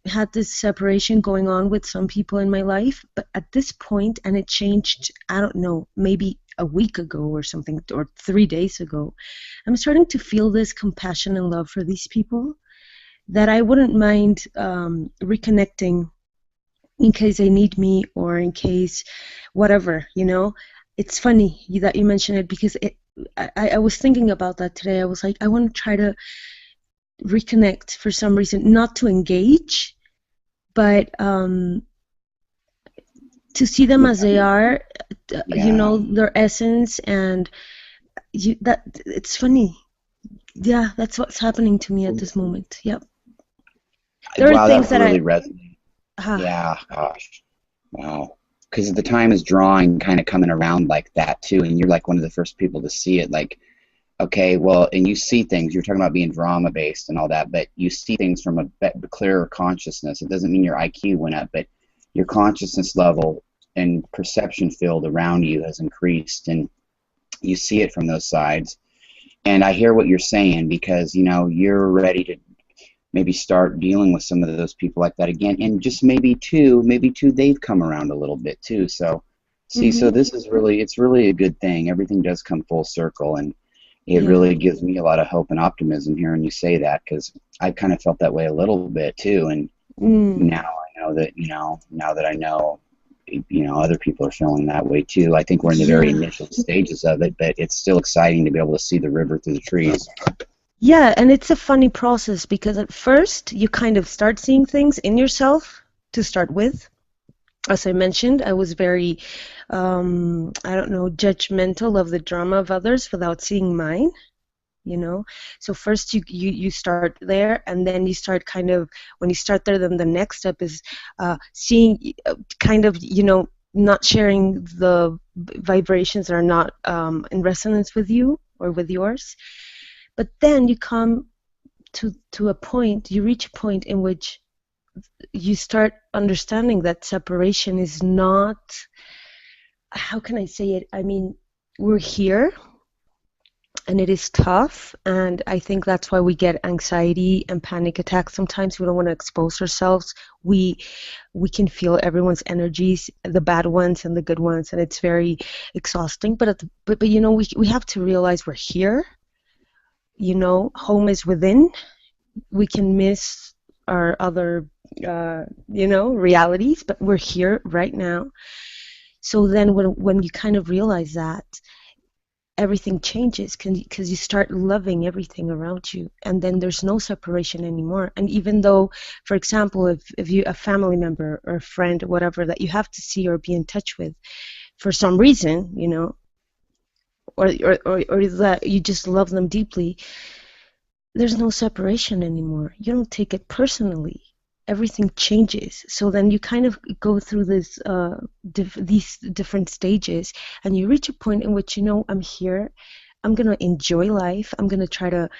had this separation going on with some people in my life, but at this point, and it changed, I don't know, maybe a week ago or something, or 3 days ago, I'm starting to feel this compassion and love for these people that I wouldn't mind reconnecting in case they need me, or in case whatever, you know. It's funny that you mentioned it because I was thinking about that today. I was like, I want to try to reconnect for some reason, not to engage, but to see them as they are, you know, their essence, and that it's funny. Yeah, that's what's happening to me at this moment. Yep. There are Wow, things that that really resonates. ah, Yeah, gosh. Wow. Because the time is drawing, kind of coming around like that too, and you're like one of the first people to see it. Like, okay, well, and you see things. You're talking about being drama based and all that, but you see things from a clearer consciousness. It doesn't mean your IQ went up, but your consciousness level and perception field around you has increased, and you see it from those sides. And I hear what you're saying, because, you know, you're ready to maybe start dealing with some of those people like that again, and just maybe too they've come around a little bit too. So see, so mm-hmm. this is really, it's really a good thing. Everything does come full circle, and it Yeah. really gives me a lot of hope and optimism hearing you say that, because I kind of felt that way a little bit too, and now I know that, you know, now that I know, you know, other people are feeling that way too. I think we're in the very Yeah. initial stages of it, but it's still exciting to be able to see the river through the trees. Yeah, and it's a funny process because at first you kind of start seeing things in yourself to start with. As I mentioned, I was very, I don't know, judgmental of the drama of others without seeing mine, you know. So first you start there, and then you start kind of, when you start there, then the next step is seeing, kind of, you know, not sharing the vibrations that are not in resonance with you or with yours. But then you come to a point, you reach a point in which you start understanding that separation is not, how can I say it? I mean, we're here, and it is tough, and I think that's why we get anxiety and panic attacks sometimes. We don't want to expose ourselves. We can feel everyone's energies, the bad ones and the good ones, and it's very exhausting. But you know, we have to realize we're here. You know, home is within. We can miss our other, you know, realities, but we're here right now. So then when you kind of realize that, everything changes because you start loving everything around you, and then there's no separation anymore. And even though, for example, if you, a family member or a friend or whatever that you have to see or be in touch with for some reason, you know, or that you just love them deeply, there's no separation anymore. You don't take it personally. Everything changes. So then you kind of go through this these different stages, and you reach a point in which, I'm here. I'm gonna enjoy life. I'm gonna try to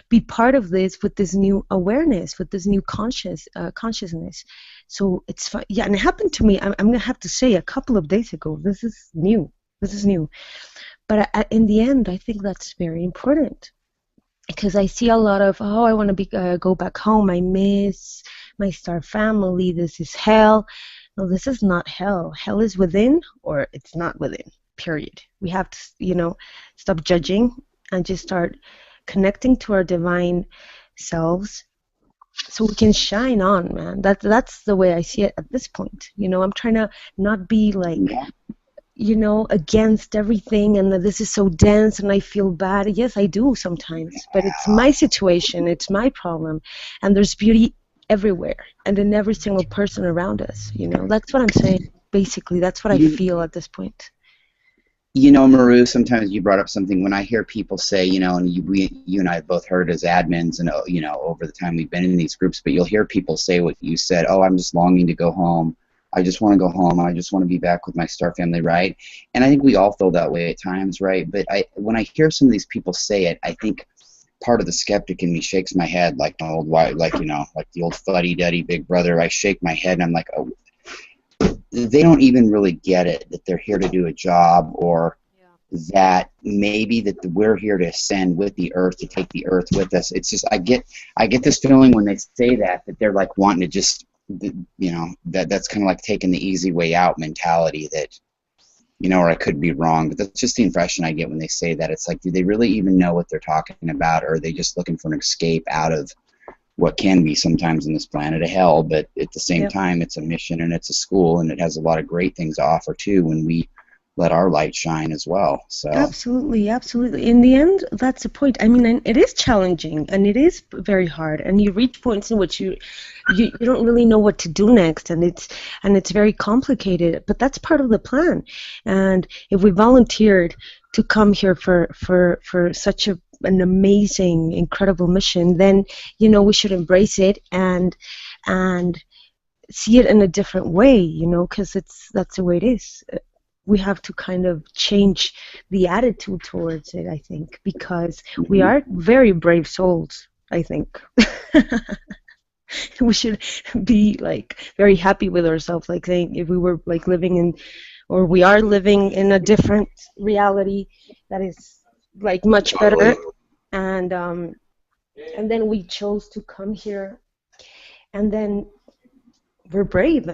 be part of this with this new awareness, with this new consciousness. So it's fun. Yeah, and it happened to me. I'm gonna have to say a couple of days ago. This is new. This is new. But in the end, I think that's very important, because I see a lot of, I want to go back home. I miss my star family. This is hell. No, this is not hell. Hell is within, or it's not within. Period. We have to, stop judging and just start connecting to our divine selves, so we can shine on, man. That's the way I see it at this point. I'm trying to not be like, against everything, and that this is so dense and I feel bad. Yes, I do sometimes, but it's my situation, it's my problem, and there's beauty everywhere and in every single person around us. That's what I'm saying. Basically, that's what I feel at this point. Maru, sometimes you brought up something when I hear people say, and you and I have both heard as admins and, over the time we've been in these groups, but you'll hear people say what you said, I'm just longing to go home. I just want to go home. I just want to be back with my star family, right? And I think we all feel that way at times, right? But when I hear some of these people say it, I think part of the skeptic in me shakes my head like an old, like the old fuddy-duddy big brother. I shake my head and I'm like, oh, they don't even really get it, that they're here to do a job, or that maybe that we're here to ascend with the earth, to take the earth with us. It's just I get this feeling when they say that they're like wanting to just, that's kind of like taking the easy way out mentality, that, or I could be wrong, but that's just the impression I get when they say that. It's like, do they really even know what they're talking about, or are they just looking for an escape out of what can be sometimes in this planet of hell? But at the same time, it's a mission and it's a school, and it has a lot of great things to offer too when we let our light shine as well. So absolutely. In the end, that's the point. I mean, it is challenging and it is very hard, and you reach points in which you don't really know what to do next, and it's very complicated. But that's part of the plan. And if we volunteered to come here for such an amazing, incredible mission, then we should embrace it and see it in a different way, because that's the way it is. We have to kind of change the attitude towards it, I think, because we are very brave souls, I think. We should be like very happy with ourselves, like saying if we were like living in, or we are living in a different reality that is like much better, and then we chose to come here, and then we're brave.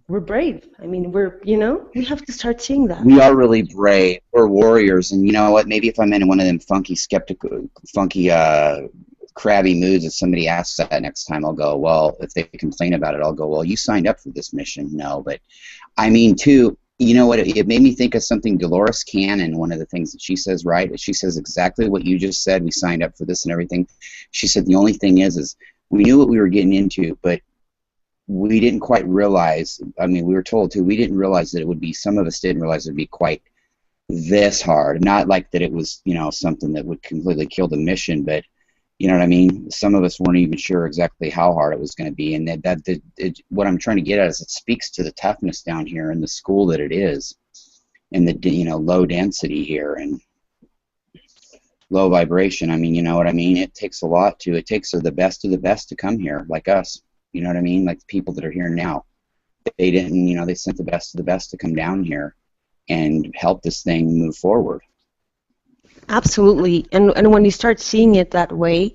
We're brave. I mean, we have to start seeing that. We are really brave. We're warriors, and you know what? Maybe if I'm in one of them funky, skeptical, crabby moods, if somebody asks that next time, I'll go, well, if they complain about it, I'll go, well, you signed up for this mission. No, but I mean, too, you know what? It made me think of something Dolores Cannon, one of the things that she says, right? She says exactly what you just said. We signed up for this and everything. She said the only thing is we knew what we were getting into, but we didn't quite realize, I mean, we were told to, we didn't realize that it would be, some of us didn't realize it would be quite this hard. Not like that it was, something that would completely kill the mission, but, you know what I mean? Some of us weren't even sure exactly how hard it was going to be. And what I'm trying to get at is it speaks to the toughness down here in the school that it is, and the, low density here and low vibration. I mean, you know what I mean? It takes a lot to, it takes the best of the best to come here, like us. You know what I mean? Like the people that are here now. They didn't, they sent the best of the best to come down here and help this thing move forward. Absolutely. And when you start seeing it that way,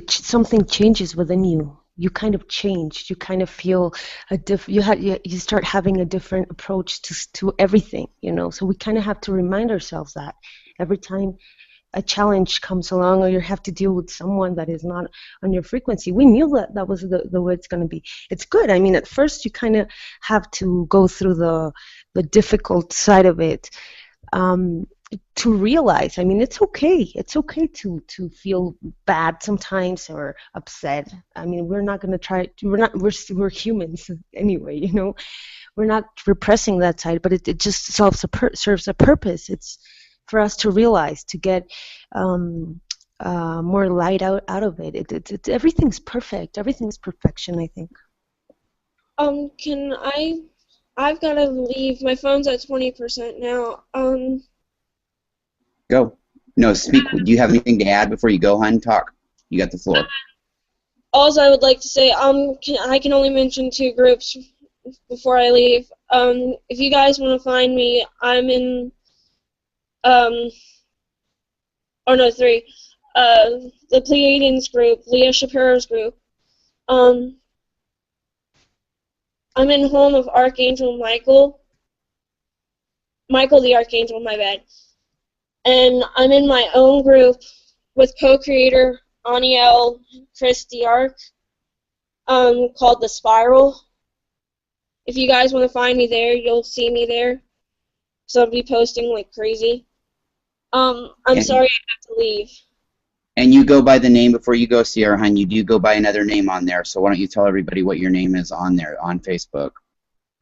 something changes within you. You kind of change. You kind of feel you start having a different approach to everything, So we kind of have to remind ourselves that every time a challenge comes along, or you have to deal with someone that is not on your frequency. We knew that was the way it's going to be. It's good. I mean, at first you kind of have to go through the difficult side of it to realize. I mean, it's okay. It's okay to feel bad sometimes or upset. I mean, we're not going to try. We're humans anyway. We're not repressing that side, but it just serves a purpose. It's for us to realize, to get more light out of it. Everything's perfect. Everything's perfection, I think. Can I've got to leave. My phone's at 20% now. Go. No, speak. Do you have anything to add before you go, hon? Talk. You got the floor. Also, I would like to say, I can only mention 2 groups before I leave. If you guys want to find me, I'm in, 3. The Pleiadians group, Leah Shapiro's group. I'm in home of Archangel Michael. Michael the Archangel, my bad. And I'm in my own group with co-creator Aniel Chris Diarc, called The Spiral. If you guys want to find me there, you'll see me there. So I'll be posting like crazy. I'm sorry I have to leave. And you go by the name before you go, Sierra, hon. You do go by another name on there. So why don't you tell everybody what your name is on there on Facebook?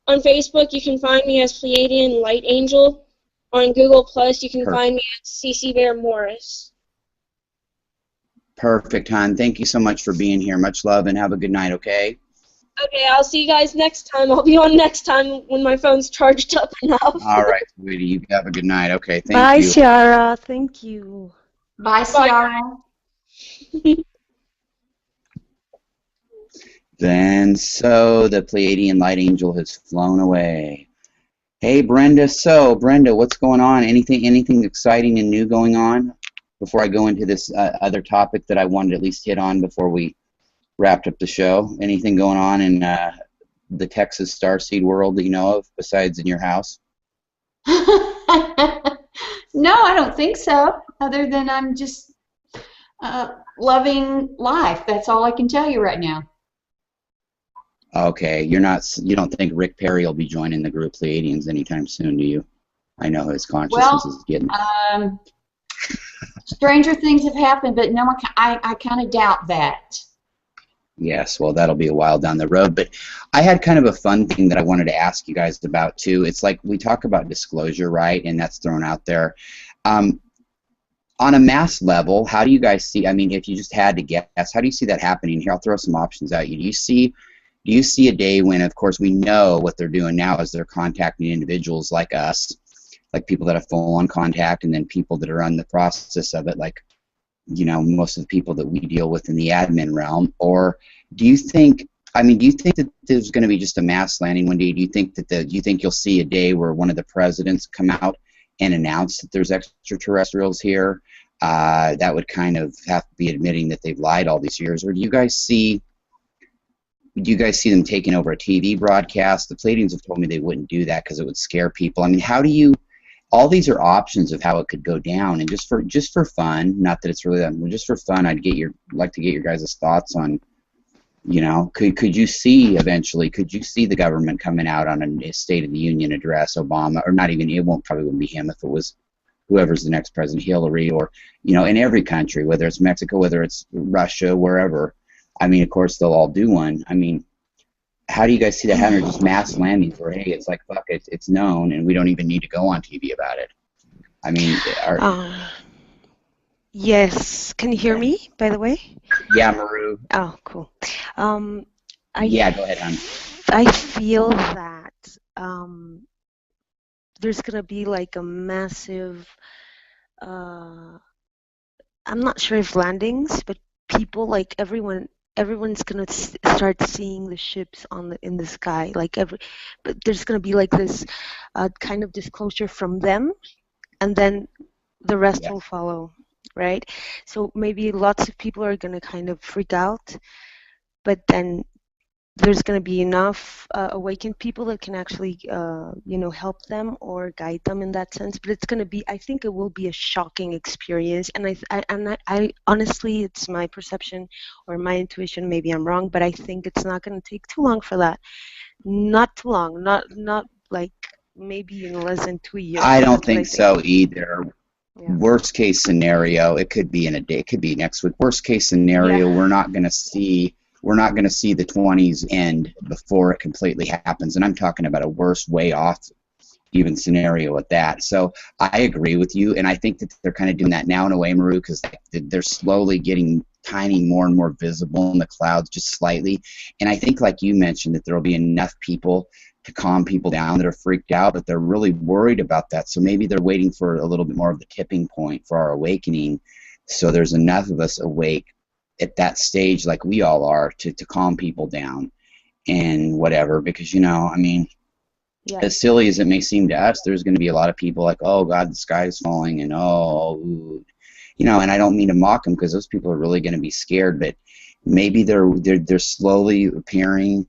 On Facebook, you can find me as Pleiadian Light Angel. On Google Plus, you can find me as CC Bear Morris. Perfect, hon. Thank you so much for being here. Much love and have a good night, okay? Okay, I'll see you guys next time. I'll be on next time when my phone's charged up enough. All right, sweetie. You have a good night. Okay, thank Bye, you. Bye, Ciara. Thank you. Bye, Ciara. Then so the Pleiadian Light Angel has flown away. Hey, Brenda. So, Brenda, what's going on? Anything exciting and new going on? Before I go into this other topic that I wanted to at least hit on before we wrapped up the show. Anything going on in the Texas Starseed world that you know of, besides in your house? No, I don't think so. Other than I'm just loving life. That's all I can tell you right now. Okay, you don't think Rick Perry will be joining the group Pleiadians anytime soon, do you? I know his consciousness is getting. Stranger things have happened, but no, I kind of doubt that. Yes, well, that'll be a while down the road. But I had kind of a fun thing that I wanted to ask you guys about, too. It's like we talk about disclosure, right? And that's thrown out there. On a mass level, how do you guys see, I mean, if you just had to guess, how do you see that happening? Here, I'll throw some options at you. Do you see a day when, of course, we know what they're doing now is they're contacting individuals like us, like people that have full-on contact, and then people that are on the process of it, like, you know, most of the people that we deal with in the admin realm? Or do you think that there's going to be just a mass landing one day? Do you think you'll see a day where one of the presidents come out and announce that there's extraterrestrials here? That would kind of have to be admitting that they've lied all these years. Or do you guys see them taking over a TV broadcast? The Pleiadians have told me they wouldn't do that because it would scare people. I mean, how do you? All these are options of how it could go down, and just for fun, not that it's really that, just for fun, like to get your guys' thoughts on, you know, could you see eventually? Could you see the government coming out on a State of the Union address, Obama, or not even? It probably wouldn't be him if it was whoever's the next president, Hillary, or, you know, in every country, whether it's Mexico, whether it's Russia, wherever. I mean, of course, they'll all do one. I mean, how do you guys see that happening? Just mass landings where, hey, it's like, fuck, it's known, and we don't even need to go on TV about it. I mean, yes. Can you hear me, by the way? Yeah, Maru. Oh, cool. Yeah, go ahead, hon. I feel that there's going to be like a massive, I'm not sure if landings, but people, like everyone's gonna start seeing the ships in the sky, but there's gonna be like this kind of disclosure from them, and then the rest will follow, right? So maybe lots of people are gonna kind of freak out, but then there's going to be enough awakened people that can actually, you know, help them or guide them in that sense. But it's going to be, I think it will be a shocking experience. And I honestly, it's my perception or my intuition. Maybe I'm wrong, but I think it's not going to take too long for that. Not too long. Not like maybe in less than 2 years. I don't think so either. Yeah. Worst case scenario, it could be in a day. It could be next week. Worst case scenario, we're not going to see the 20s end before it completely happens. And I'm talking about a worse way off even scenario at that. So I agree with you, and I think that they're kind of doing that now in a way, Maru, because they're slowly getting tiny, more and more visible in the clouds, just slightly. And I think, like you mentioned, that there will be enough people to calm people down that are freaked out, but they're really worried about that. So maybe they're waiting for a little bit more of the tipping point for our awakening, so there's enough of us awake at that stage, like we all are, to calm people down and whatever. Because, I mean, Yeah. as silly as it may seem to us, there's going to be a lot of people like, oh God, the sky is falling, and ooh. And I don't mean to mock them, because those people are really going to be scared, but maybe they're slowly appearing,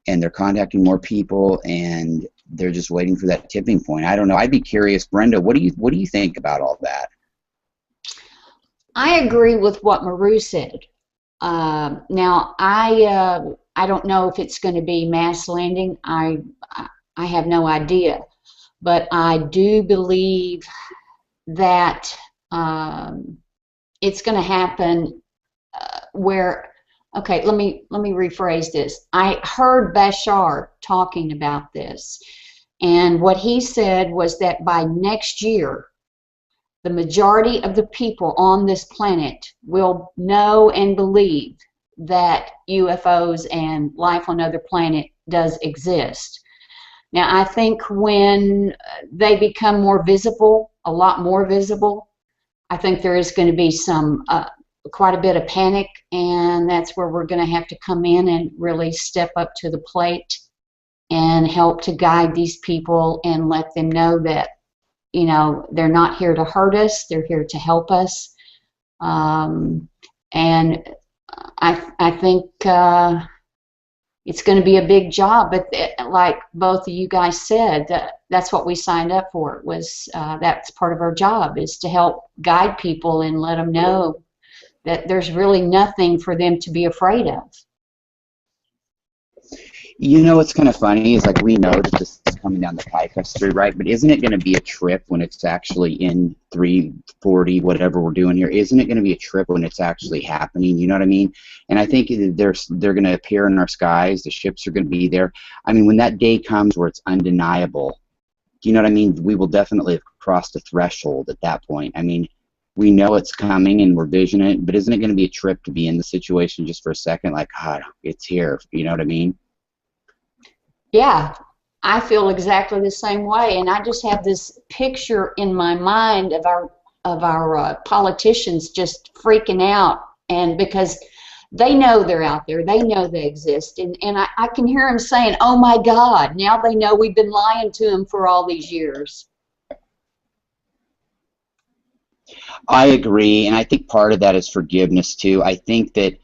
and they're contacting more people, and they're just waiting for that tipping point. I don't know. I'd be curious, Brenda, what do you think about all that? I agree with what Maru said. Now, I don't know if it's going to be mass landing. I have no idea, but I do believe that it's going to happen where. Okay, let me rephrase this. I heard Bashar talking about this, and what he said was that by next year, the majority of the people on this planet will know and believe that UFOs and life on other planet does exist. Now, I think when they become more visible, a lot more visible, I think there is going to be some quite a bit of panic, and that's where we're going to have to come in and really step up to the plate and help to guide these people and let them know that, they're not here to hurt us, they're here to help us. And I think it's going to be a big job, but like both of you guys said, that's what we signed up for. That's part of our job, is to help guide people and let them know that there's really nothing for them to be afraid of. What's kind of funny is, like, we know that this is coming down the pike, right? But isn't it going to be a trip when it's actually in 340, whatever we're doing here? Isn't it going to be a trip when it's actually happening? You know what I mean? And I think they're going to appear in our skies. The ships are going to be there. I mean, when that day comes where it's undeniable, do you know what I mean? We will definitely have crossed a threshold at that point. I mean, we know it's coming and we're visioning it, but isn't it going to be a trip to be in the situation just for a second? Like, God, it's here. You know what I mean? Yeah, I feel exactly the same way, and I just have this picture in my mind of our politicians just freaking out, and because they know they're out there, they know they exist, and I can hear them saying, "Oh my God!" Now they know we've been lying to them for all these years. I agree, and I think part of that is forgiveness too. I think that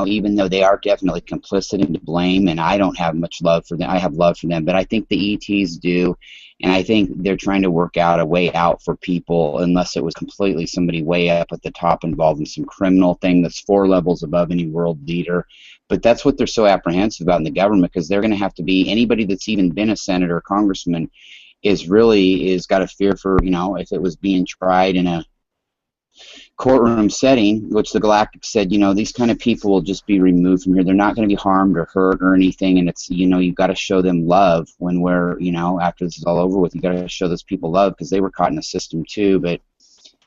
even though they are definitely complicit and to blame, and I don't have much love for them, I have love for them, but I think the ETs do, and I think they're trying to work out a way out for people, unless it was completely somebody way up at the top involved in some criminal thing that's 4 levels above any world leader. But that's what they're so apprehensive about in the government, because they're going to have to be, anybody that's even been a senator or congressman is got a fear for, if it was being tried in a courtroom setting, which the Galactic said, these kind of people will just be removed from here. They're not going to be harmed or hurt or anything, and it's, you've got to show them love when we're, after this is all over with, you've got to show those people love, because they were caught in the system too. But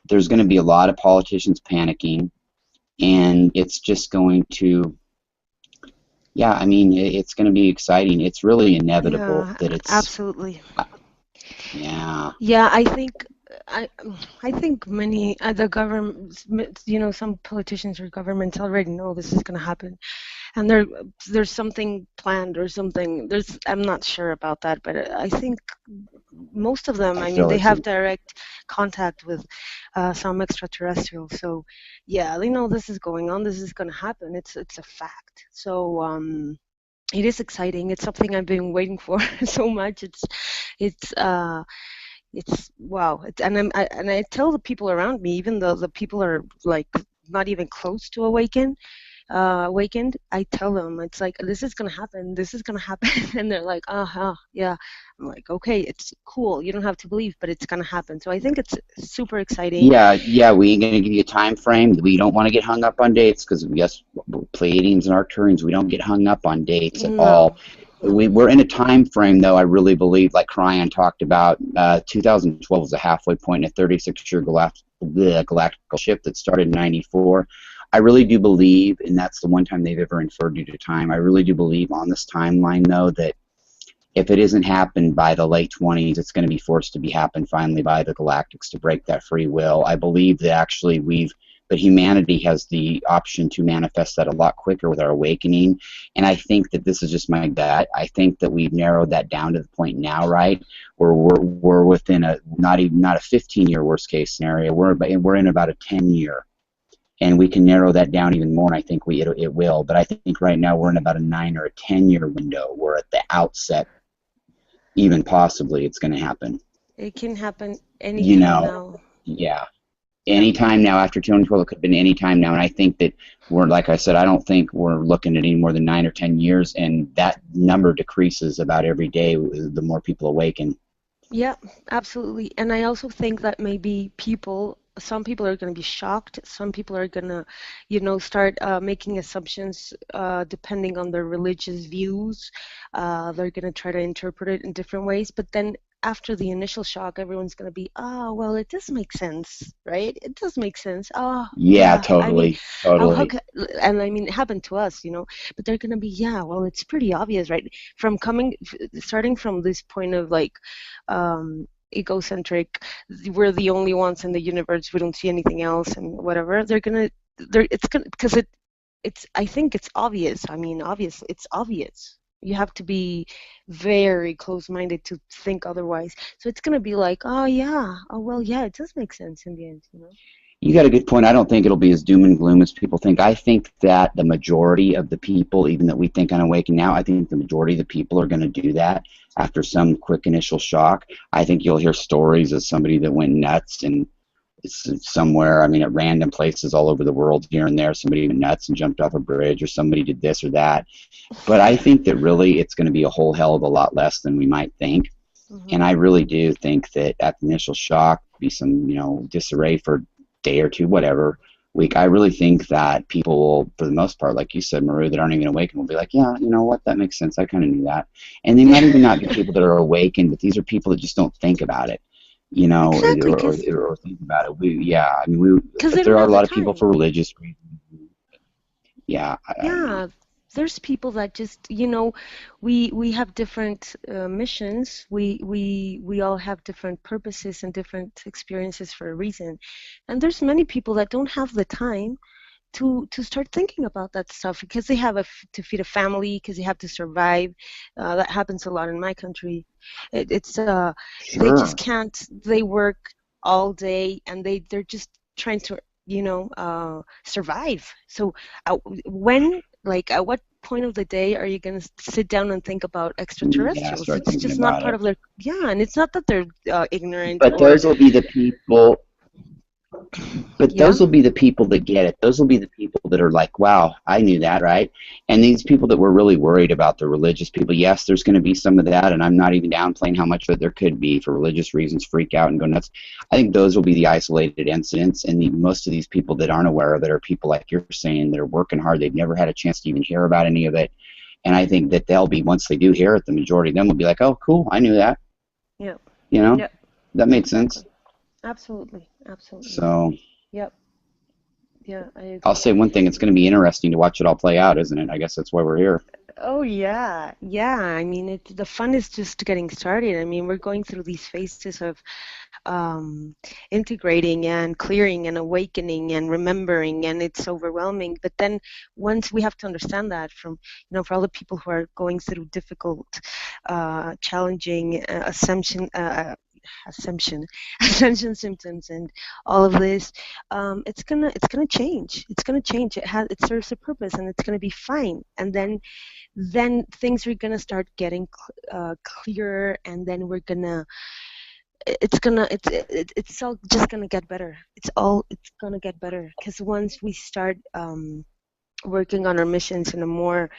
there's going to be a lot of politicians panicking, and it's just going to, it's going to be exciting. It's really inevitable that it's... Absolutely. Yeah. Yeah, I think many the government, some politicians or governments already know this is going to happen, and there's something planned or something. I'm not sure about that, but I think most of them, they have direct contact with some extraterrestrials. So yeah, they know this is going on. This is going to happen. It's a fact. So it is exciting. It's something I've been waiting for so much. It's wow. And I tell the people around me, even though the people are like not even close to awakened, I tell them, it's like, this is gonna happen, and they're like, yeah. I'm like, okay, it's cool, you don't have to believe, but it's gonna happen. So I think it's super exciting. Yeah, we ain't gonna give you a time frame. We don't want to get hung up on dates, because yes, Pleiadians and Arcturians, we don't get hung up on dates at all. we're in a time frame, though, I really believe, like Cryan talked about, 2012 was a halfway point in a 36-year galactical shift that started in 94. I really do believe, and that's the one time they've ever inferred due to time, I really do believe on this timeline, though, that if it isn't happened by the late 20s, it's going to be forced to be happened finally by the galactics to break that free will. I believe that actually but humanity has the option to manifest that a lot quicker with our awakening. And I think that this is just my gut. I think that we've narrowed that down to the point now, right, where we're within not a 15-year worst case scenario. We're in about a 10-year. And we can narrow that down even more, and I think it will. But I think right now we're in about a 9 or a 10-year window where at the outset, even possibly, it's going to happen. It can happen anytime now. Yeah. Anytime now. After 2012, it could have been any time now. And I think that like I said, I don't think we're looking at any more than 9 or 10 years, and that number decreases about every day the more people awaken. Yeah, absolutely. And I also think that maybe some people are going to be shocked. Some people are going to, start making assumptions depending on their religious views. They're going to try to interpret it in different ways. But then after the initial shock, everyone's going to be, oh, well, it does make sense, right? It does make sense. Oh, yeah, yeah. totally. And I mean, it happened to us, but they're going to be, yeah, well, it's pretty obvious, right? Starting from this point of like, egocentric, we're the only ones in the universe, we don't see anything else, and whatever, because I think it's obvious. I mean, obviously it's obvious. You have to be very close-minded to think otherwise. So it's gonna be like, oh yeah, oh well, yeah, it does make sense in the end. You got a good point. I don't think it'll be as doom and gloom as people think. I think that the majority of the people, even that we think on Awaken now, I think the majority of the people are going to do that after some quick initial shock. I think you'll hear stories of somebody that went nuts and somewhere, I mean, at random places all over the world here and there, somebody went nuts and jumped off a bridge, or somebody did this or that. But I think that really it's going to be a whole hell of a lot less than we might think. Mm-hmm. And I really do think that at the initial shock, be some, disarray for day or two, whatever, week, I really think that people will, for the most part, like you said, Maru, that aren't even awakened will be like, yeah, you know what, that makes sense. I kind of knew that. And they might even not be people that are awakened, but these are people that just don't think about it, exactly, or think about it. There are a lot of people for religious reasons. Yeah. There's people that just, we have different missions. We all have different purposes and different experiences for a reason. And there's many people that don't have the time to start thinking about that stuff because they have to feed a family, because they have to survive. That happens a lot in my country. Sure. They just can't. They work all day and they're just trying to, survive. So at what point of the day are you going to sit down and think about extraterrestrials? Yeah, it's just not part of their, and it's not that they're ignorant. But those will be the people. But those will be the people that get it. Those will be the people that are like, wow, I knew that, right? And these people that were really worried about the religious people, yes, there's going to be some of that, and I'm not even downplaying how much of it there could be for religious reasons, freak out and go nuts. I think those will be the isolated incidents, and most of these people that aren't aware of it are people like you're saying that are working hard. They've never had a chance to even hear about any of it. And I think that they'll be, once they do hear it, the majority of them will be like, oh, cool, I knew that. Yeah. That makes sense. Absolutely. So. Yep. Yeah, I agree. I'll say one thing, it's going to be interesting to watch it all play out, isn't it? I guess that's why we're here. Oh, yeah. Yeah, I mean, the fun is just getting started. I mean, we're going through these phases of integrating and clearing and awakening and remembering, and it's overwhelming. But then once we have to understand that from, for all the people who are going through difficult, challenging ascension symptoms and all of this, it's gonna change. It serves a purpose, and it's gonna be fine. And then things are gonna start getting clearer, and then it's all just gonna get better. It's gonna get better, because once we start working on our missions in a more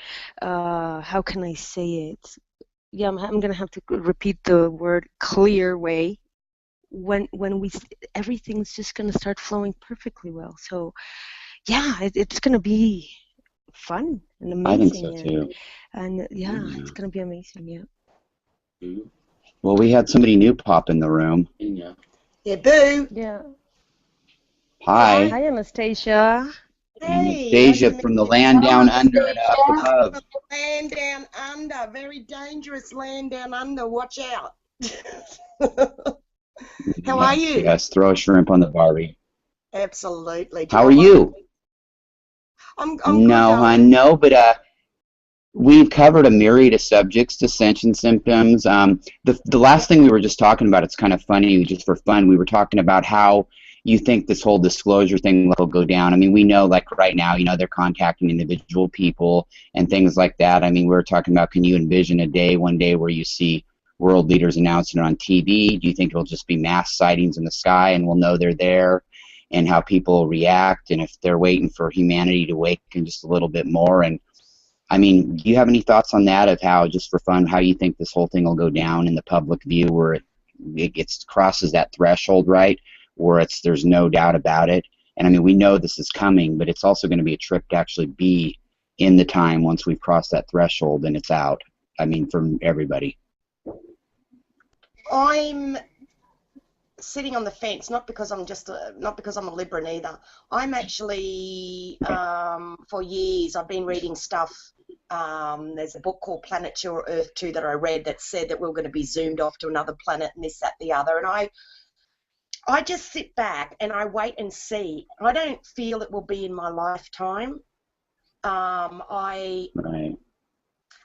how can I say it? Yeah, I'm gonna have to repeat the word clear way. When everything's just gonna start flowing perfectly well. So, yeah, it's gonna be fun and I think so amazing, too. and yeah, Yeah. it's gonna be amazing. Yeah. Well, we had somebody new pop in the room. Yeah, Boo. Yeah. Hi, Hi, Anastasia. Hey, nice to Anastasia meet from the you. land Hello, down under and up Anastasia. above. From the land down under, very dangerous land down under. Watch out. How are you? Yes, throw a shrimp on the Barbie. Absolutely. Do you How are want one? you? I'm good, No, darling. hon, no, but we've covered a myriad of subjects, dissension symptoms. The last thing we were just talking about, it's kind of funny, just for fun, we were talking about how you think this whole disclosure thing will go down. I mean, we know, like right now, they're contacting individual people and things like that. I mean, we were talking about, can you envision one day where you see world leaders announcing it on TV? Do you think it'll just be mass sightings in the sky and we'll know they're there? And how people react, and if they're waiting for humanity to awaken just a little bit more. And I mean, do you have any thoughts on that, of how, just for fun, how you think this whole thing will go down in the public view, where it gets crosses that threshold, right, where there's no doubt about it? And I mean, we know this is coming, but it's also going to be a trip to actually be in the time once we've crossed that threshold and it's out. I mean, from everybody. I'm sitting on the fence, not because I'm a Libran either. I'm actually, for years, I've been reading stuff. There's a book called Planet 2 or Earth 2 that I read that said that we're going to be zoomed off to another planet and this, that, the other. And I just sit back and I wait and see. I don't feel it will be in my lifetime. Right.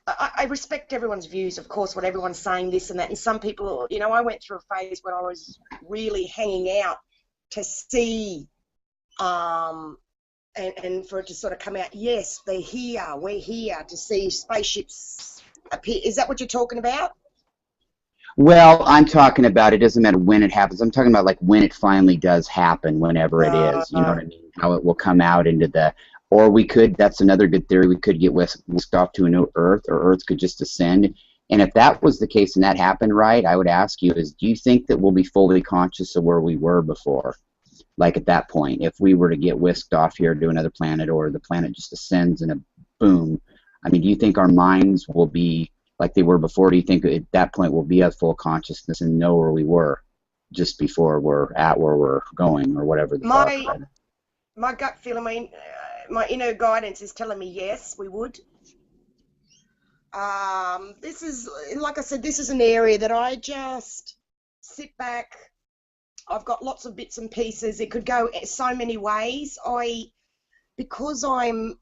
I respect everyone's views, of course, what everyone's saying, this and that. And some people, I went through a phase when I was really hanging out to see, and for it to sort of come out, yes, they're here, we're here, to see spaceships appear. Is that what you're talking about? Well, I'm talking about, it doesn't matter when it happens. I'm talking about like when it finally does happen, whenever it is. You know what I mean? How it will come out into the, or we could, that's another good theory, we could get whisked off to a new Earth, or Earth could just ascend. And if that was the case and that happened, right, I would ask you is, do you think that we'll be fully conscious of where we were before? Like at that point, if we were to get whisked off here to another planet, or the planet just ascends in a boom, I mean, do you think our minds will be like they were before? Do you think at that point we'll be at full consciousness and know where we were just before we're at where we're going, or whatever the thought? My gut feeling, my inner guidance is telling me yes, we would. This is, like I said, this is an area that I just sit back. I've got lots of bits and pieces. It could go so many ways. Because I'm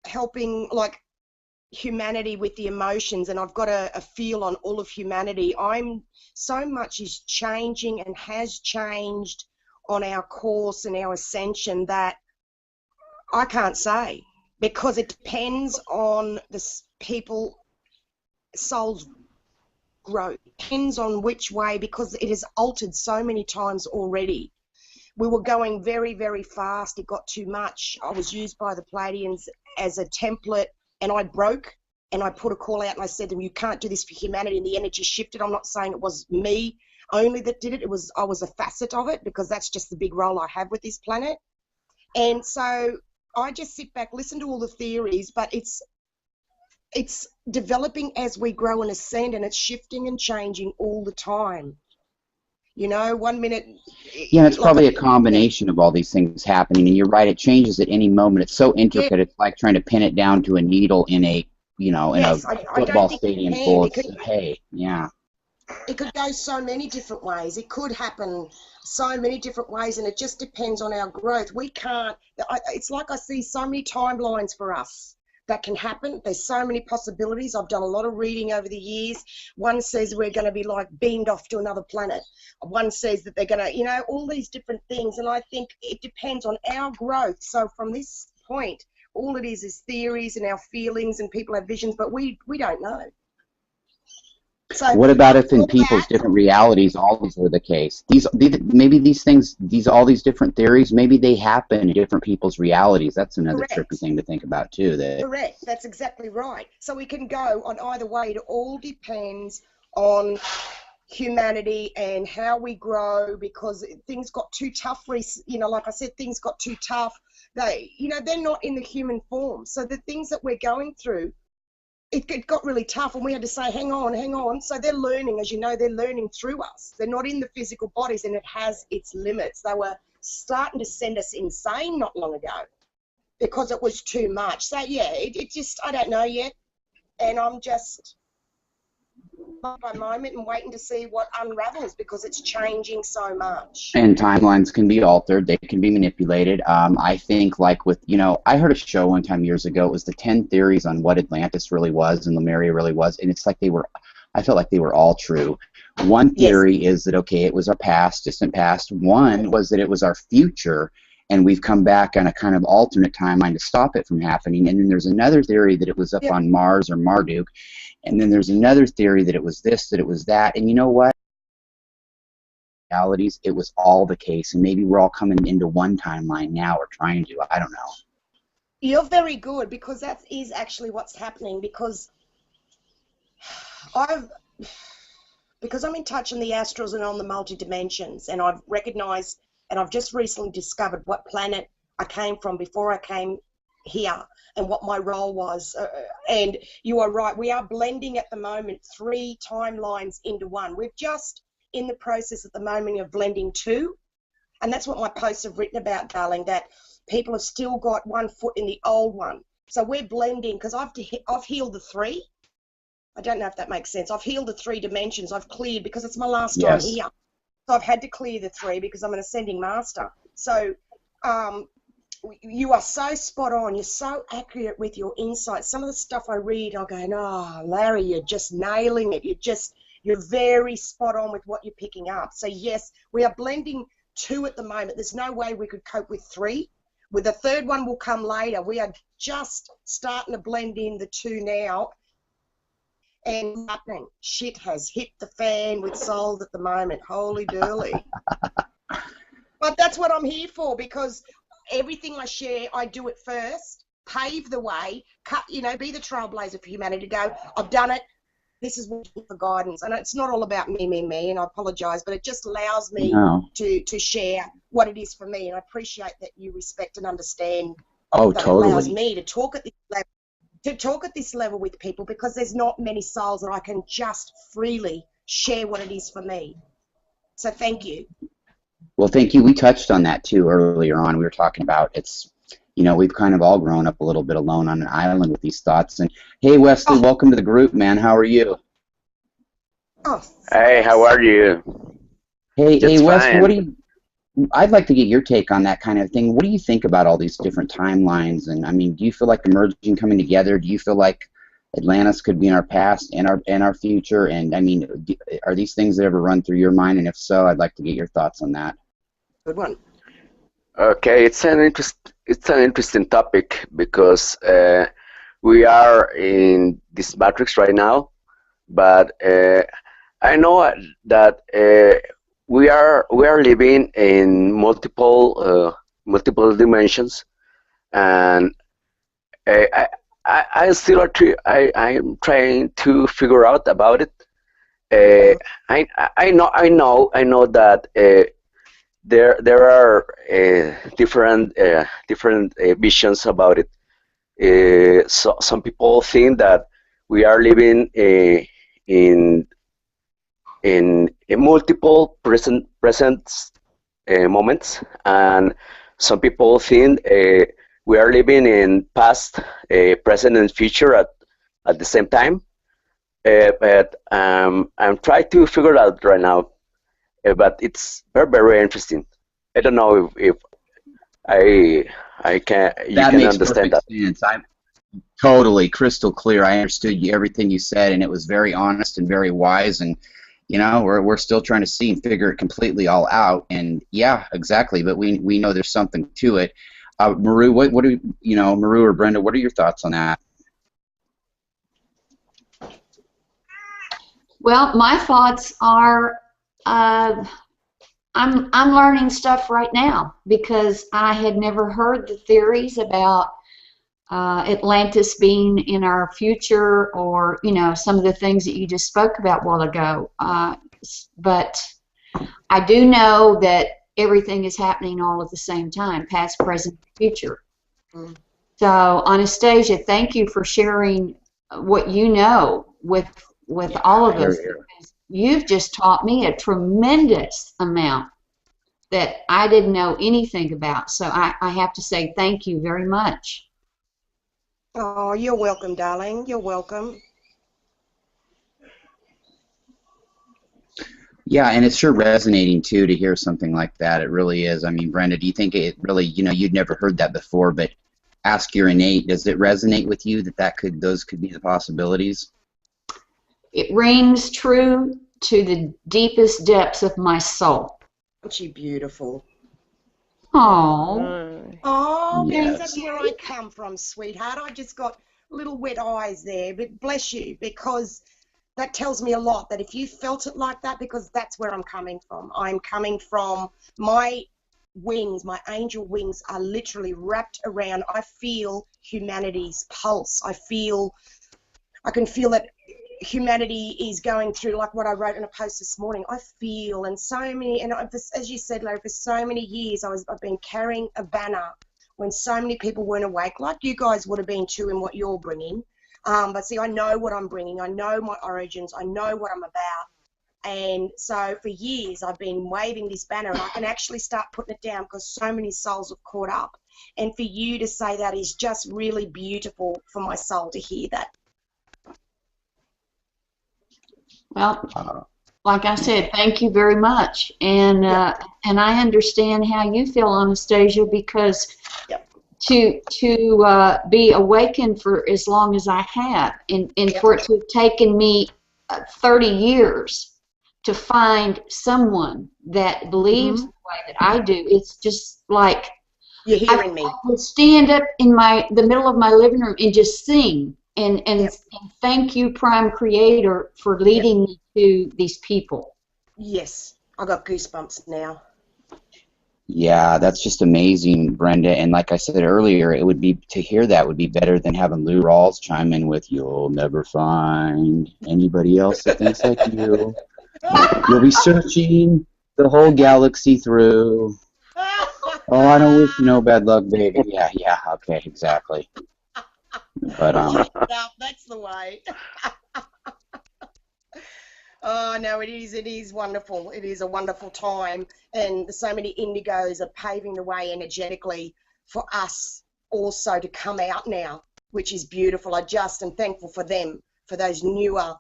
helping like humanity with the emotions, and I've got a feel on all of humanity, so much is changing and has changed on our course and our ascension that I can't say, because it depends on the people, souls growth, depends on which way, because it has altered so many times already. We were going very, very fast. It got too much. I was used by the Pleiadians as a template, and I broke, and I put a call out and I said to them, you can't do this for humanity, and the energy shifted. I'm not saying it was me only that did it. I was a facet of it, because that's just the big role I have with this planet. And so I just sit back, listen to all the theories, but it's developing as we grow and ascend, and it's shifting and changing all the time. 1 minute. Yeah, it's probably a combination of all these things happening, and you're right, it changes at any moment. It's so intricate. It's like trying to pin it down to a needle in a football stadium full of hay. Yeah. It could go so many different ways. It could happen so many different ways, and it just depends on our growth. We can't. It's like I see so many timelines for us that can happen. There's so many possibilities. I've done a lot of reading over the years. One says we're going to be like beamed off to another planet. One says that they're going to, all these different things. And I think it depends on our growth. So from this point, all it is theories and our feelings, and people have visions, but we don't know. So what about if in people's different realities all these were the case? Maybe these things, all these different theories, maybe they happen in different people's realities. That's another trippy thing to think about too. Correct. That's exactly right. So we can go on either way. It all depends on humanity and how we grow, because things got too tough. Like I said, things got too tough. they're not in the human form. So the things that we're going through, it got really tough, and we had to say, hang on. So they're learning, as you know, they're learning through us. They're not in the physical bodies, and it has its limits. They were starting to send us insane not long ago because it was too much. So, yeah, it just, I don't know yet. And I'm just by moment and waiting to see what unravels because it's changing so much. And timelines can be altered. They can be manipulated. I think, like with, I heard a show one time years ago. It was the 10 theories on what Atlantis really was and Lemuria really was. And it's like I felt like they were all true. One theory is that, okay, it was our past, distant past. One was that it was our future, and we've come back on a kind of alternate timeline to stop it from happening. And then there's another theory that it was up on Mars or Marduk. And then there's another theory that it was this, that it was that. And you know what? Realities, it was all the case. And maybe we're all coming into one timeline now, or trying to. I don't know. You're very good, because that is actually what's happening. Because I'm in touch in the astrals and on the multi-dimensions, and I've recognized, and I've just recently discovered what planet I came from before I came here and what my role was. And you are right, we are blending at the moment 3 timelines into one. We're just in the process at the moment of blending 2, and that's what my posts have written about, darling, that people have still got one foot in the old one. So we're blending, because I've healed the 3. I don't know if that makes sense. I've healed the 3 dimensions. I've cleared, because it's my last time here. So I've had to clear the 3 because I'm an ascending master. So you are so spot on. You're so accurate with your insights. Some of the stuff I read, I'll go, oh, Larry, you're just nailing it. You're very spot on with what you're picking up. So yes, we are blending 2 at the moment. There's no way we could cope with 3. With the 3rd one will come later. We are just starting to blend in the 2 now. And nothing. Shit has hit the fan with souls at the moment. Holy dooly. But that's what I'm here for, because everything I share, I do it first, pave the way, be the trailblazer for humanity, to go, I've done it, this is what for guidance. And it's not all about me, and I apologise, but it just allows me to share what it is for me. And I appreciate that you respect and understand that totally. It allows me to talk at this level with people, because there's not many souls that I can just freely share what it is for me. So thank you. Well, thank you. We touched on that too earlier on. We were talking about we've kind of all grown up a little bit alone on an island with these thoughts. And hey, Wesley, welcome to the group, man. How are you? Oh. Hey, how are you? Hey, Wes, I'd like to get your take on that kind of thing. What do you think about all these different timelines? And I mean, do you feel like the merging coming together? Do you feel like Atlantis could be in our past and our future? And I mean, are these things that ever run through your mind? And if so, I'd like to get your thoughts on that. Good one. Okay, it's an interesting topic, because we are in this matrix right now, but I know that we are living in multiple dimensions, and I still I'm trying to figure out about it. I know that there are different visions about it. So some people think that we are living in multiple present moments, and some people think we are living in past, present, and future at the same time. But I'm trying to figure it out right now. But it's very, very interesting. I don't know if you can understand that. That makes perfect sense. I'm totally crystal clear. I understood everything you said, and it was very honest and very wise. And we're still trying to see and figure it completely all out. And yeah, exactly. But we know there's something to it. Maru, what do Maru or Brenda? What are your thoughts on that? Well, my thoughts are, I'm learning stuff right now, because I had never heard the theories about Atlantis being in our future, or some of the things that you just spoke about a while ago. But I do know that everything is happening all at the same time, past, present, future. Mm. So, Anastasia, thank you for sharing what you know with all of us. You've just taught me a tremendous amount that I didn't know anything about. So I have to say thank you very much. Oh, you're welcome, darling. You're welcome. Yeah, and it's sure resonating too to hear something like that. It really is. I mean, Brenda, do you think it really, you'd never heard that before, but ask your innate, does it resonate with you that those could be the possibilities? It rings true to the deepest depths of my soul. Aren't you beautiful? Oh. Oh, Yes. that's where I come from, sweetheart. I just got little wet eyes there, but bless you, because that tells me a lot, that if you felt it like that, because that's where I'm coming from. I'm coming from my wings, my angel wings are literally wrapped around. I feel humanity's pulse. I can feel that humanity is going through, like what I wrote in a post this morning. I feel, and so many, and as you said, Larry, for so many years I've been carrying a banner when so many people weren't awake, like you guys would have been too in what you're bringing. But see, I know what I'm bringing. I know my origins. I know what I'm about. And so for years I've been waving this banner, and I can actually start putting it down because so many souls have caught up. And for you to say that is just really beautiful for my soul to hear that. Well, like I said, thank you very much. And and I understand how you feel, Anastasia, because to be awakened for as long as I have, and for it to have taken me 30 years to find someone that believes the way that I do, it's just like you're hearing me. I would stand up in the middle of my living room and just sing and thank you, Prime Creator, for leading me to these people. Yes, I got goosebumps now. Yeah, that's just amazing, Brenda. And like I said earlier, to hear that would be better than having Lou Rawls chime in with, "You'll never find anybody else that thinks like you. You'll be searching the whole galaxy through. Oh, I don't wish you no bad luck, baby." Yeah, okay, exactly. But that's the way. Oh, no, it is wonderful. It is a wonderful time, and so many indigos are paving the way energetically for us also to come out now, which is beautiful. I just am thankful for them, for those newer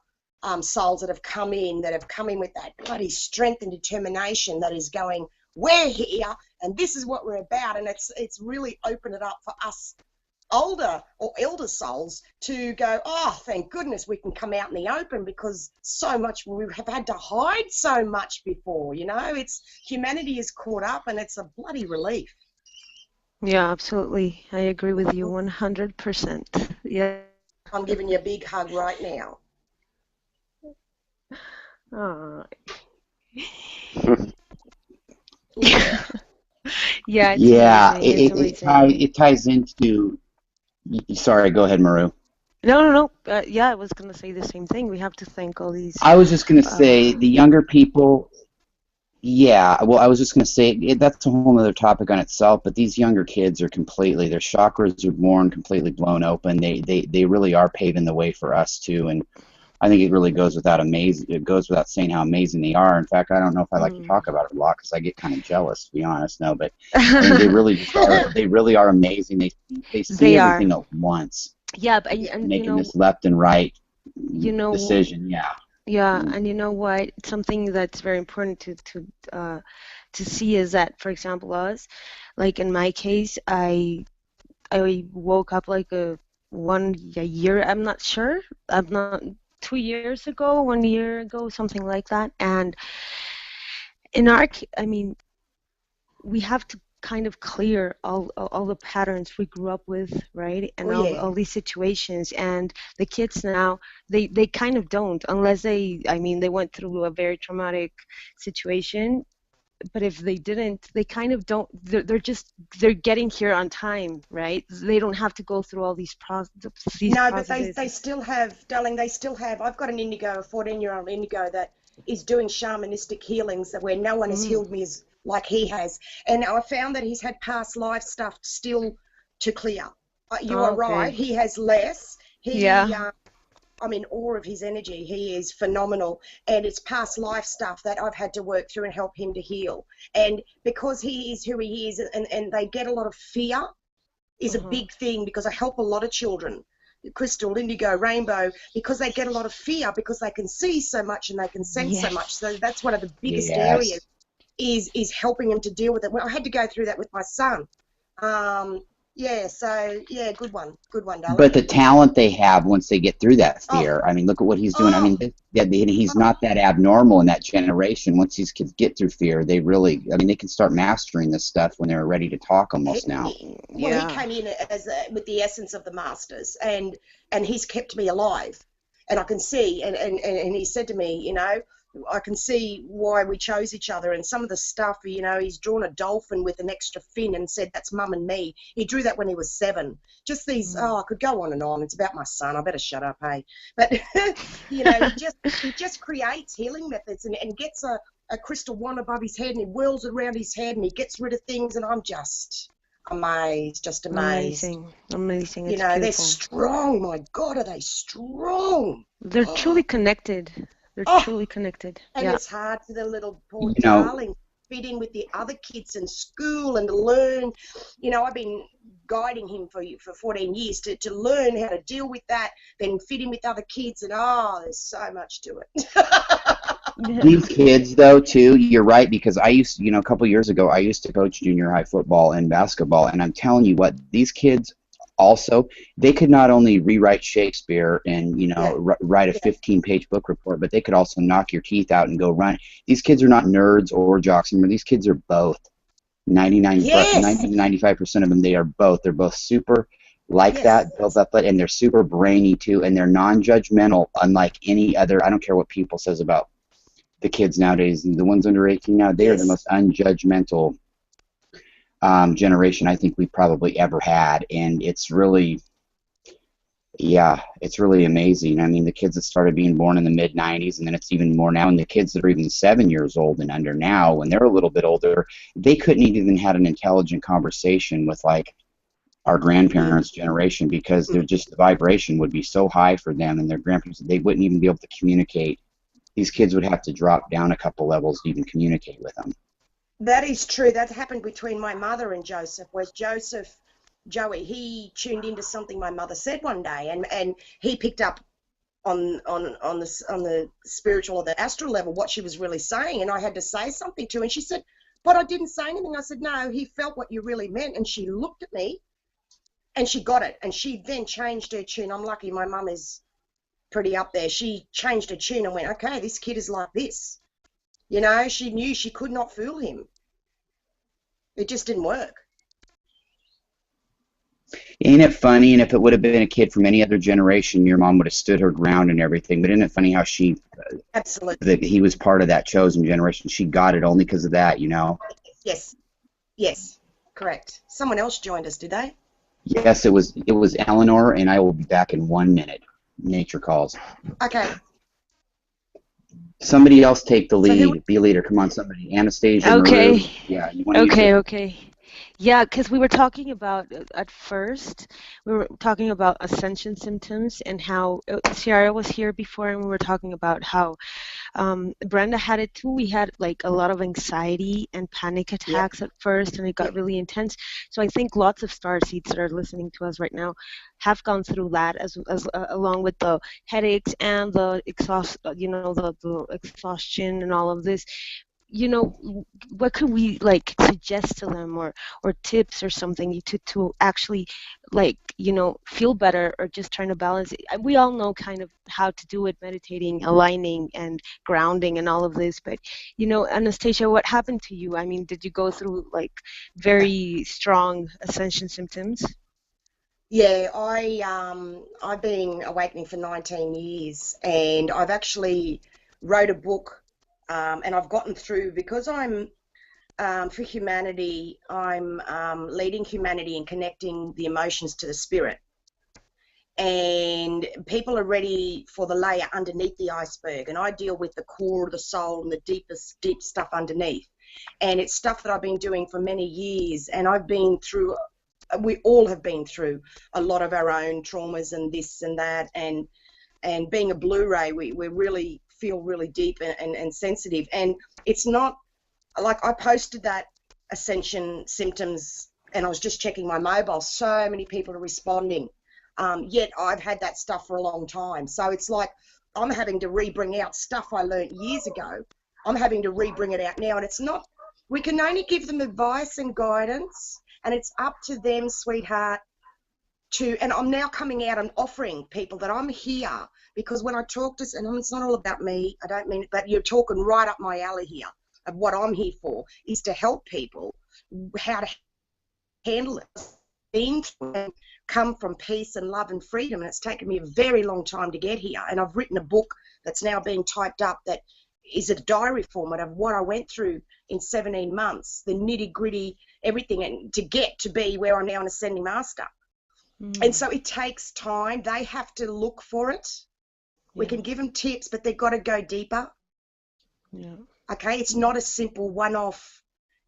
souls that have come in with that bloody strength and determination that is going, we're here, and this is what we're about, and it's really opened it up for us older or elder souls to go, oh, thank goodness we can come out in the open, because so much we have had to hide so much before, it's humanity is caught up, and it's a bloody relief. Yeah, absolutely. I agree with you 100%. Yeah. I'm giving you a big hug right now. Yeah, it's amazing. It ties into. Sorry, go ahead, Maru. No. Yeah, I was going to say the same thing. We have to thank all these. I was just going to say the younger people. Yeah, well, I was just going to say that's a whole other topic on itself. But these younger kids are their chakras are born completely blown open. They really are paving the way for us too. And I think it really goes without saying how amazing they are. In fact, I don't know if I like to talk about it a lot because I get kind of jealous, to be honest. No, but I mean, they really are amazing. They see everything at once. Yeah, and making this left and right decision. Yeah. Yeah, and you know what? Something that's very important to see is that, for example, like in my case, I woke up like a year. I'm not sure. I'm not 2 years ago, 1 year ago, something like that. And I mean, we have to kind of clear all the patterns we grew up with, right? And all these situations. And the kids now, they kind of don't, unless they went through a very traumatic situation. But if they didn't, they kind of don't. They're getting here on time, right? They don't have to go through all these processes. No, but they still have, darling. They still have. I've got a 14-year-old indigo that is doing shamanistic healings where no one has healed me like he has. And I found that he's had past life stuff still to clear. You are right. He has less. I'm in awe of his energy. He is phenomenal. And it's past life stuff that I've had to work through and help him to heal. And because he is who he is, and they get a lot of fear is a big thing, because I help a lot of children, Crystal, Indigo, Rainbow, because they get a lot of fear because they can see so much and they can sense so much. So that's one of the biggest areas is helping them to deal with it. Well, I had to go through that with my son. Good one, darling. But the talent they have once they get through that fear, I mean, look at what he's doing. I mean, he's not that abnormal in that generation. Once these kids get through fear, they really, I mean, they can start mastering this stuff when they're ready to talk almost now. Well, he came in with the essence of the masters, and he's kept me alive. And I can see, and he said to me, you know, I can see why we chose each other. And some of the stuff, you know, he's drawn a dolphin with an extra fin and said, that's mum and me. He drew that when he was 7. Just these, I could go on and on. It's about my son. I better shut up, hey. But, you know, he just creates healing methods and gets a crystal wand above his head, and he whirls it around his head, and he gets rid of things, and I'm just amazed, Amazing. It's you know, beautiful. they're strong. My God, are they strong? They're truly connected. They're truly connected. And it's hard for the little poor darling to fit in with the other kids in school and to learn. You know, I've been guiding him for 14 years to learn how to deal with that, then fit in with other kids, and there's so much to it. These kids, though, too, you're right, because I used, you know, a couple years ago, I used to coach junior high football and basketball, and I'm telling you what, these kids also, they could not only rewrite Shakespeare and, you know, write a 15-page book report, but they could also knock your teeth out and go run. These kids are not nerds or jocks anymore. These kids are both. 90 to 95% of them, they are both. They're both super like that, built up, and they're super brainy, too, and they're non-judgmental, unlike any other. I don't care what people says about the kids nowadays. The ones under 18 now, they are the most unjudgmental generation I think we probably ever had, and it's really, it's really amazing. I mean, the kids that started being born in the mid-90s, and then it's even more now, and the kids that are even 7 years old and under now, when they're a little bit older, they couldn't even had an intelligent conversation with, like, our grandparents' generation, because they're just, the vibration would be so high for them, and their grandparents, they wouldn't even be able to communicate. These kids would have to drop down a couple levels to even communicate with them. That is true. That happened between my mother and Joseph, where Joey, he tuned into something my mother said one day, and he picked up on the spiritual or the astral level what she was really saying, and I had to say something to her, and she said, but I didn't say anything. I said, no, he felt what you really meant, and she looked at me, and she got it, and she then changed her tune. I'm lucky my mum is pretty up there. She changed her tune and went, okay, this kid is like this. You know, she knew she could not fool him. It just didn't work. Ain't it funny? And if it would have been a kid from any other generation, your mom would have stood her ground and everything. But isn't it funny how she, absolutely, that he was part of that chosen generation? She got it only because of that, you know? Yes, correct. Someone else joined us, did they? Yes, it was Eleanor, and I will be back in 1 minute. Nature calls. Okay. Somebody else take the lead. Be a leader. Come on, somebody. Anastasia. Okay. Maru. Yeah. You want to Okay. Yeah, because we were talking about, at first, we were talking about ascension symptoms and how Ciara was here before, and we were talking about how Brenda had it too. We had like a lot of anxiety and panic attacks at first, and it got really intense. So I think lots of starseeds that are listening to us right now have gone through that, as along with the headaches and the the exhaustion and all of this. You know, what could we like suggest to them, or tips or something to actually, like, you know, feel better, or just trying to balance it? We all know kind of how to do it, meditating, aligning, and grounding, and all of this. But, you know, Anastasia, what happened to you? I mean, did you go through like very strong ascension symptoms? Yeah, I've been awakening for 19 years, and I've actually wrote a book. And I've gotten through, because I'm, for humanity, I'm leading humanity and connecting the emotions to the spirit. And people are ready for the layer underneath the iceberg. And I deal with the core of the soul and the deep stuff underneath. And it's stuff that I've been doing for many years, and I've been through, we all have been through a lot of our own traumas and this and that, and being a Blu-ray, we really feel really deep and sensitive. And it's not, like I posted that Ascension symptoms, and I was just checking my mobile, so many people are responding. Yet I've had that stuff for a long time. So it's like I'm having to re-bring out stuff I learned years ago. I'm having to re-bring it out now. And it's not, we can only give them advice and guidance, and it's up to them, sweetheart, to, and I'm now coming out and offering people that I'm here, because when I talk to, and it's not all about me, I don't mean it, but you're talking right up my alley here, of what I'm here for, is to help people how to handle it, being through, come from peace and love and freedom. And it's taken me a very long time to get here, and I've written a book that's now being typed up that is a diary format of what I went through in 17 months, the nitty-gritty, everything, and to get to be where I'm now an ascending master. And so it takes time. They have to look for it. We can give them tips, but they've got to go deeper. Okay, it's not a simple one-off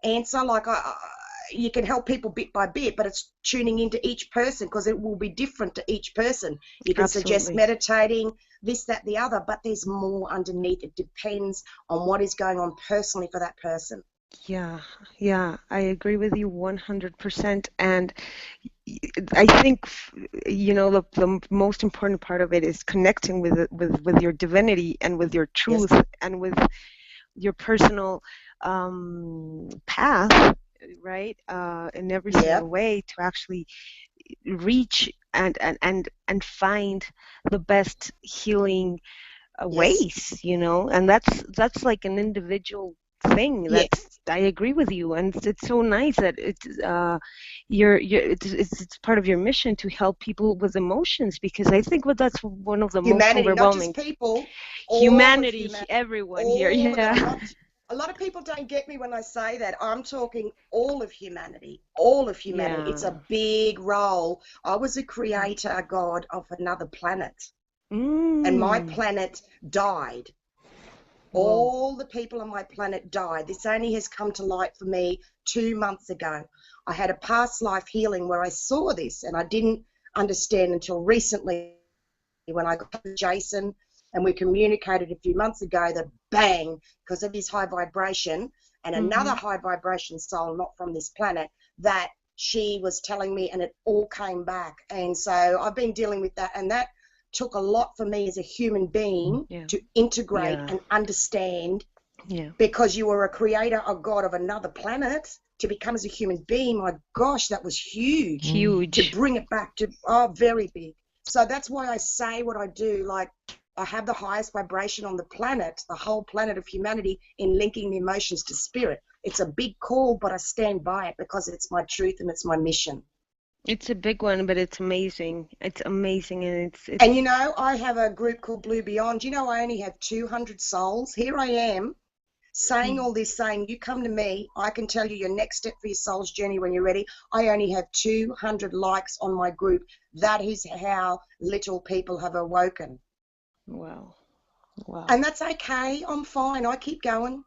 answer. Like you can help people bit by bit, but it's tuning into each person, because it will be different to each person. You can suggest meditating, this, that, the other, but there's more underneath. It depends on what is going on personally for that person. Yeah, I agree with you 100%. And I think, you know, the most important part of it is connecting with your divinity and with your truth, and with your personal path, right? In every single way, to actually reach and find the best healing ways, you know. And that's like an individual thing. I agree with you, and it's so nice that it's part of your mission to help people with emotions, because I think that's one of the most overwhelming. Not just people, humanity, everyone here. A lot of people don't get me when I say that. I'm talking all of humanity, all of humanity. It's a big role. I was a creator, God, of another planet, and my planet died. All the people on my planet died. This only has come to light for me 2 months ago. I had a past life healing where I saw this, and I didn't understand until recently when I got to Jason, and we communicated a few months ago that bang, because of his high vibration and another high vibration soul, not from this planet, that she was telling me, and it all came back. And so I've been dealing with that, and that took a lot for me as a human being to integrate and understand, because you were a creator, a God of another planet, to become as a human being. My gosh, that was huge to bring it back to, very big. So that's why I say what I do. Like, I have the highest vibration on the planet, the whole planet of humanity, in linking the emotions to spirit. It's a big call, but I stand by it because it's my truth and it's my mission. It's a big one, but it's amazing. It's amazing, and it's... And you know, I have a group called Blue Beyond. You know, I only have 200 souls. Here I am saying all this, saying, you come to me, I can tell you your next step for your soul's journey when you're ready. I only have 200 likes on my group. That is how little people have awoken. Wow. And that's okay. I'm fine. I keep going.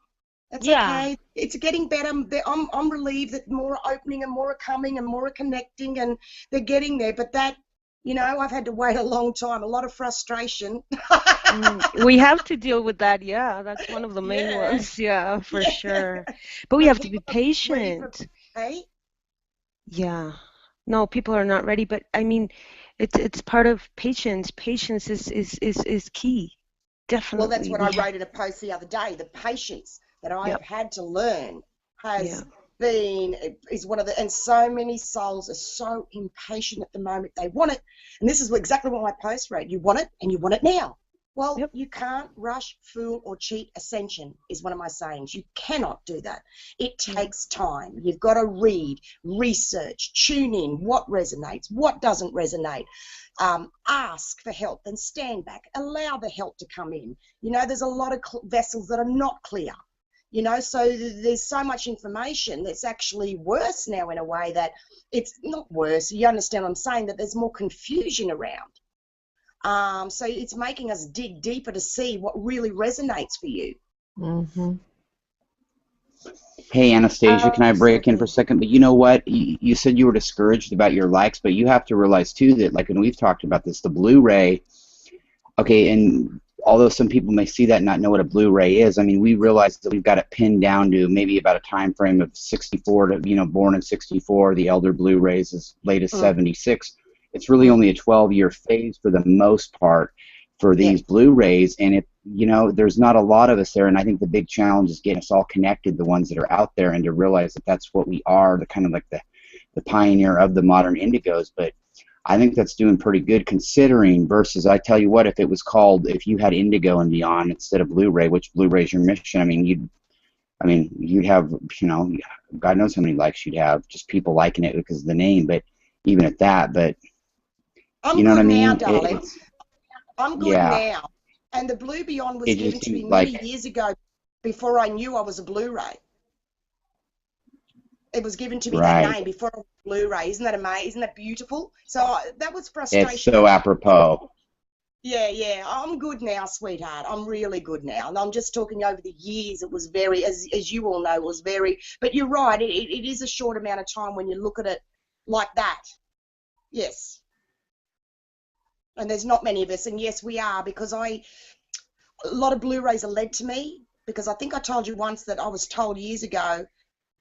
That's okay. It's getting better. I'm relieved that more are opening and more are coming and more are connecting, and they're getting there. But that, you know, I've had to wait a long time, a lot of frustration. We have to deal with that. Yeah, that's one of the main ones. Yeah, for sure. But we have to be patient. Yeah. No, people are not ready. But I mean, it's part of patience. Patience is key. Definitely. Well, that's what I wrote in a post the other day. The patience that I have had to learn has been, is one of the, and so many souls are so impatient at the moment. They want it, and this is exactly what my post wrote. You want it, and you want it now. Well, you can't rush, fool, or cheat ascension is one of my sayings. You cannot do that. It takes time. You've got to read, research, tune in what resonates, what doesn't resonate. Ask for help and stand back. Allow the help to come in. You know, there's a lot of vessels that are not clear. You know, so there's so much information that's actually worse now in a way that it's not worse. You understand what I'm saying, that there's more confusion around. So it's making us dig deeper to see what really resonates for you. Hey, Anastasia, can I break in for a second? But you know what? You said you were discouraged about your likes, but you have to realize, too, that, like, and we've talked about this, the Blu-ray, okay, and although some people may see that and not know what a Blu-ray is, I mean, we realize that we've got it pinned down to maybe about a time frame of 64 to, born in 64, the elder Blu-rays as late as 76. It's really only a 12-year phase for the most part for these Blu-rays, and there's not a lot of us there, and I think the big challenge is getting us all connected, the ones that are out there, and to realize that that's what we are, the kind of like the pioneer of the modern indigos. But I think that's doing pretty good considering, versus, I tell you what, if it was called, if you had Indigo and Beyond instead of Blu-ray, which Blu-ray is your mission, you'd have, God knows how many likes you'd have, just people liking it because of the name, but even at that, but you know what I mean? Now, darling. I'm good now. And the Blue Beyond was given to me many years ago before I knew I was a Blu-ray. It was given to me that name before I was a Blu-ray. Isn't that amazing? Isn't that beautiful? So that was frustration. It's so apropos. Yeah. I'm good now, sweetheart. I'm really good now. And I'm just talking over the years. It was very, as you all know, it was very, but you're right. It is a short amount of time when you look at it like that. Yes. And there's not many of us, and yes, we are, because a lot of Blu-rays are led to me, because I think I told you once that I was told years ago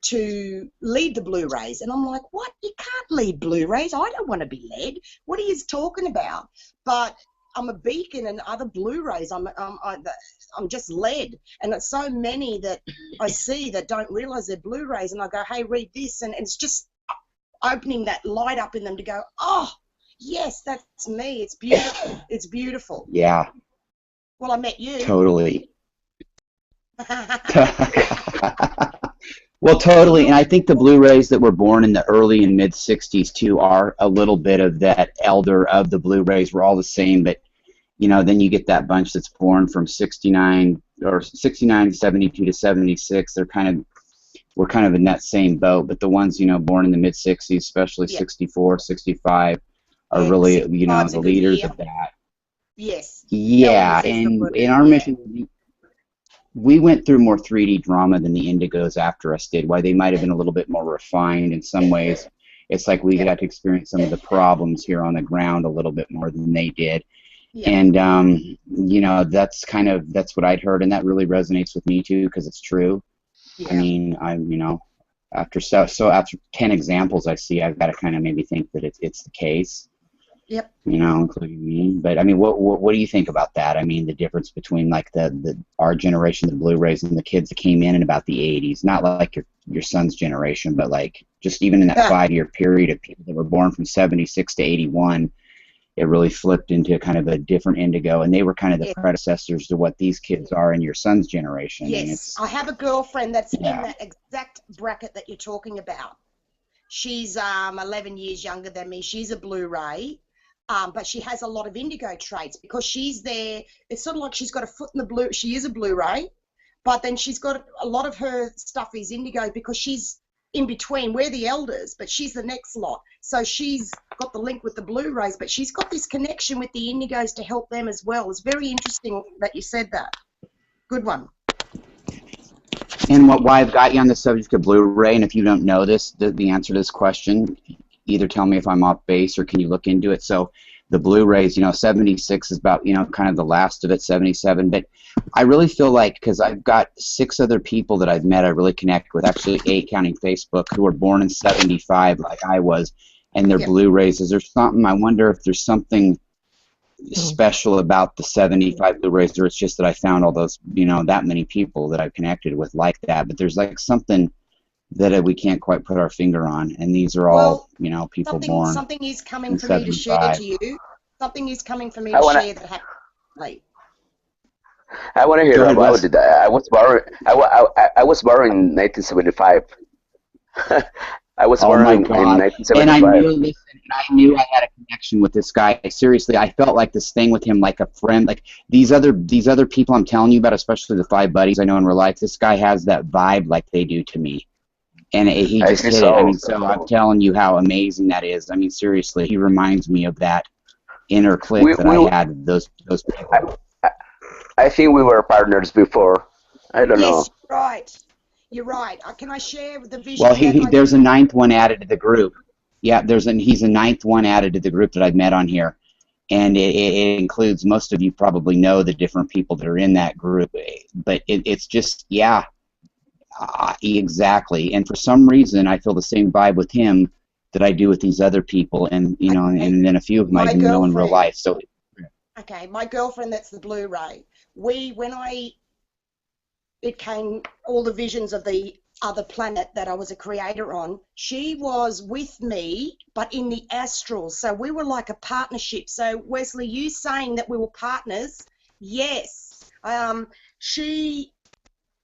to lead the Blu-rays, and I'm like, what? You can't lead Blu-rays. I don't want to be led. What are you talking about? But I'm a beacon, and other Blu-rays, I'm just led, and it's so many that I see that don't realize they're Blu-rays, and I go, hey, read this, and it's just opening that light up in them to go, oh, yes, that's me. It's beautiful. It's beautiful. Yeah. Well, I met you. Totally. Well, totally. And I think the Blu-rays that were born in the early and mid 60s too are a little bit of that elder of the Blu-rays. We're all the same, but then you get that bunch that's born from 69 or 69, 72 to 76. We're kind of in that same boat. But the ones born in the mid 60s, especially 64, 65. Are really, the leaders of that. Yes. Yeah, and in our mission, we went through more 3D drama than the Indigos after us did. Why they might have been a little bit more refined in some ways. It's like we got to experience some of the problems here on the ground a little bit more than they did. Yeah. And, that's what I'd heard, and that really resonates with me too, because it's true. Yeah. I mean, after 10 examples I see, I've got to kind of maybe think that it's the case. Yep. Including me. But I mean, what do you think about that? I mean, the difference between like our generation, the Blu-rays, and the kids that came in about the 80s. Not like your son's generation, but like just even in that 5-year period of people that were born from 76 to 81, it really flipped into kind of a different Indigo, and they were kind of the predecessors to what these kids are in your son's generation. Yes, I have a girlfriend that's in that exact bracket that you're talking about. She's 11 years younger than me. She's a Blu-ray. But she has a lot of Indigo traits because she's there. It's sort of like she's got a foot in the blue. She is a Blu-ray, but then she's got a lot of her stuff is Indigo because she's in between. We're the elders, but she's the next lot. So she's got the link with the Blu-rays, but she's got this connection with the Indigos to help them as well. It's very interesting that you said that. Good one. And why I've got you on the subject of Blu-ray, and if you don't know this, the answer to this question, either tell me if I'm off base or can you look into it. So the Blu-rays, 76 is about, kind of the last of it, 77. But I really feel like, because I've got 6 other people that I've met I really connect with, actually 8 counting Facebook, who were born in 75 like I was, and they're Blu-rays. Is there something, I wonder if there's something special about the 75 Blu-rays, or it's just that I found all those, that many people that I've connected with like that. But there's like something that we can't quite put our finger on, and these are all, people born. Something is coming for me to share to you. Something is coming for me to share that happened late. I want to hear about it. I was born. I was born in 1975. I was born in 1975. And I knew I had a connection with this guy. Seriously, I felt like this thing with him, like a friend. Like these other people I'm telling you about, especially the 5 buddies I know in real life. This guy has that vibe like they do to me. And he just did it. I mean, so I'm telling you how amazing that is. I mean, seriously, he reminds me of that inner clique that I had with those people. I think we were partners before. I don't know. Yes, right. You're right. Can I share the vision? Well, there's a ninth one added to the group. Yeah, he's a ninth one added to the group that I've met on here. And it includes, most of you probably know the different people that are in that group. But it's just, yeah, exactly. And for some reason, I feel the same vibe with him that I do with these other people. And, you know, and then a few of them I even know in real life. So. Okay, my girlfriend, that's the Blu-ray. It came, all the visions of the other planet that I was a creator on, she was with me, but in the astral. So we were like a partnership. So Wesley, you saying that we were partners, yes.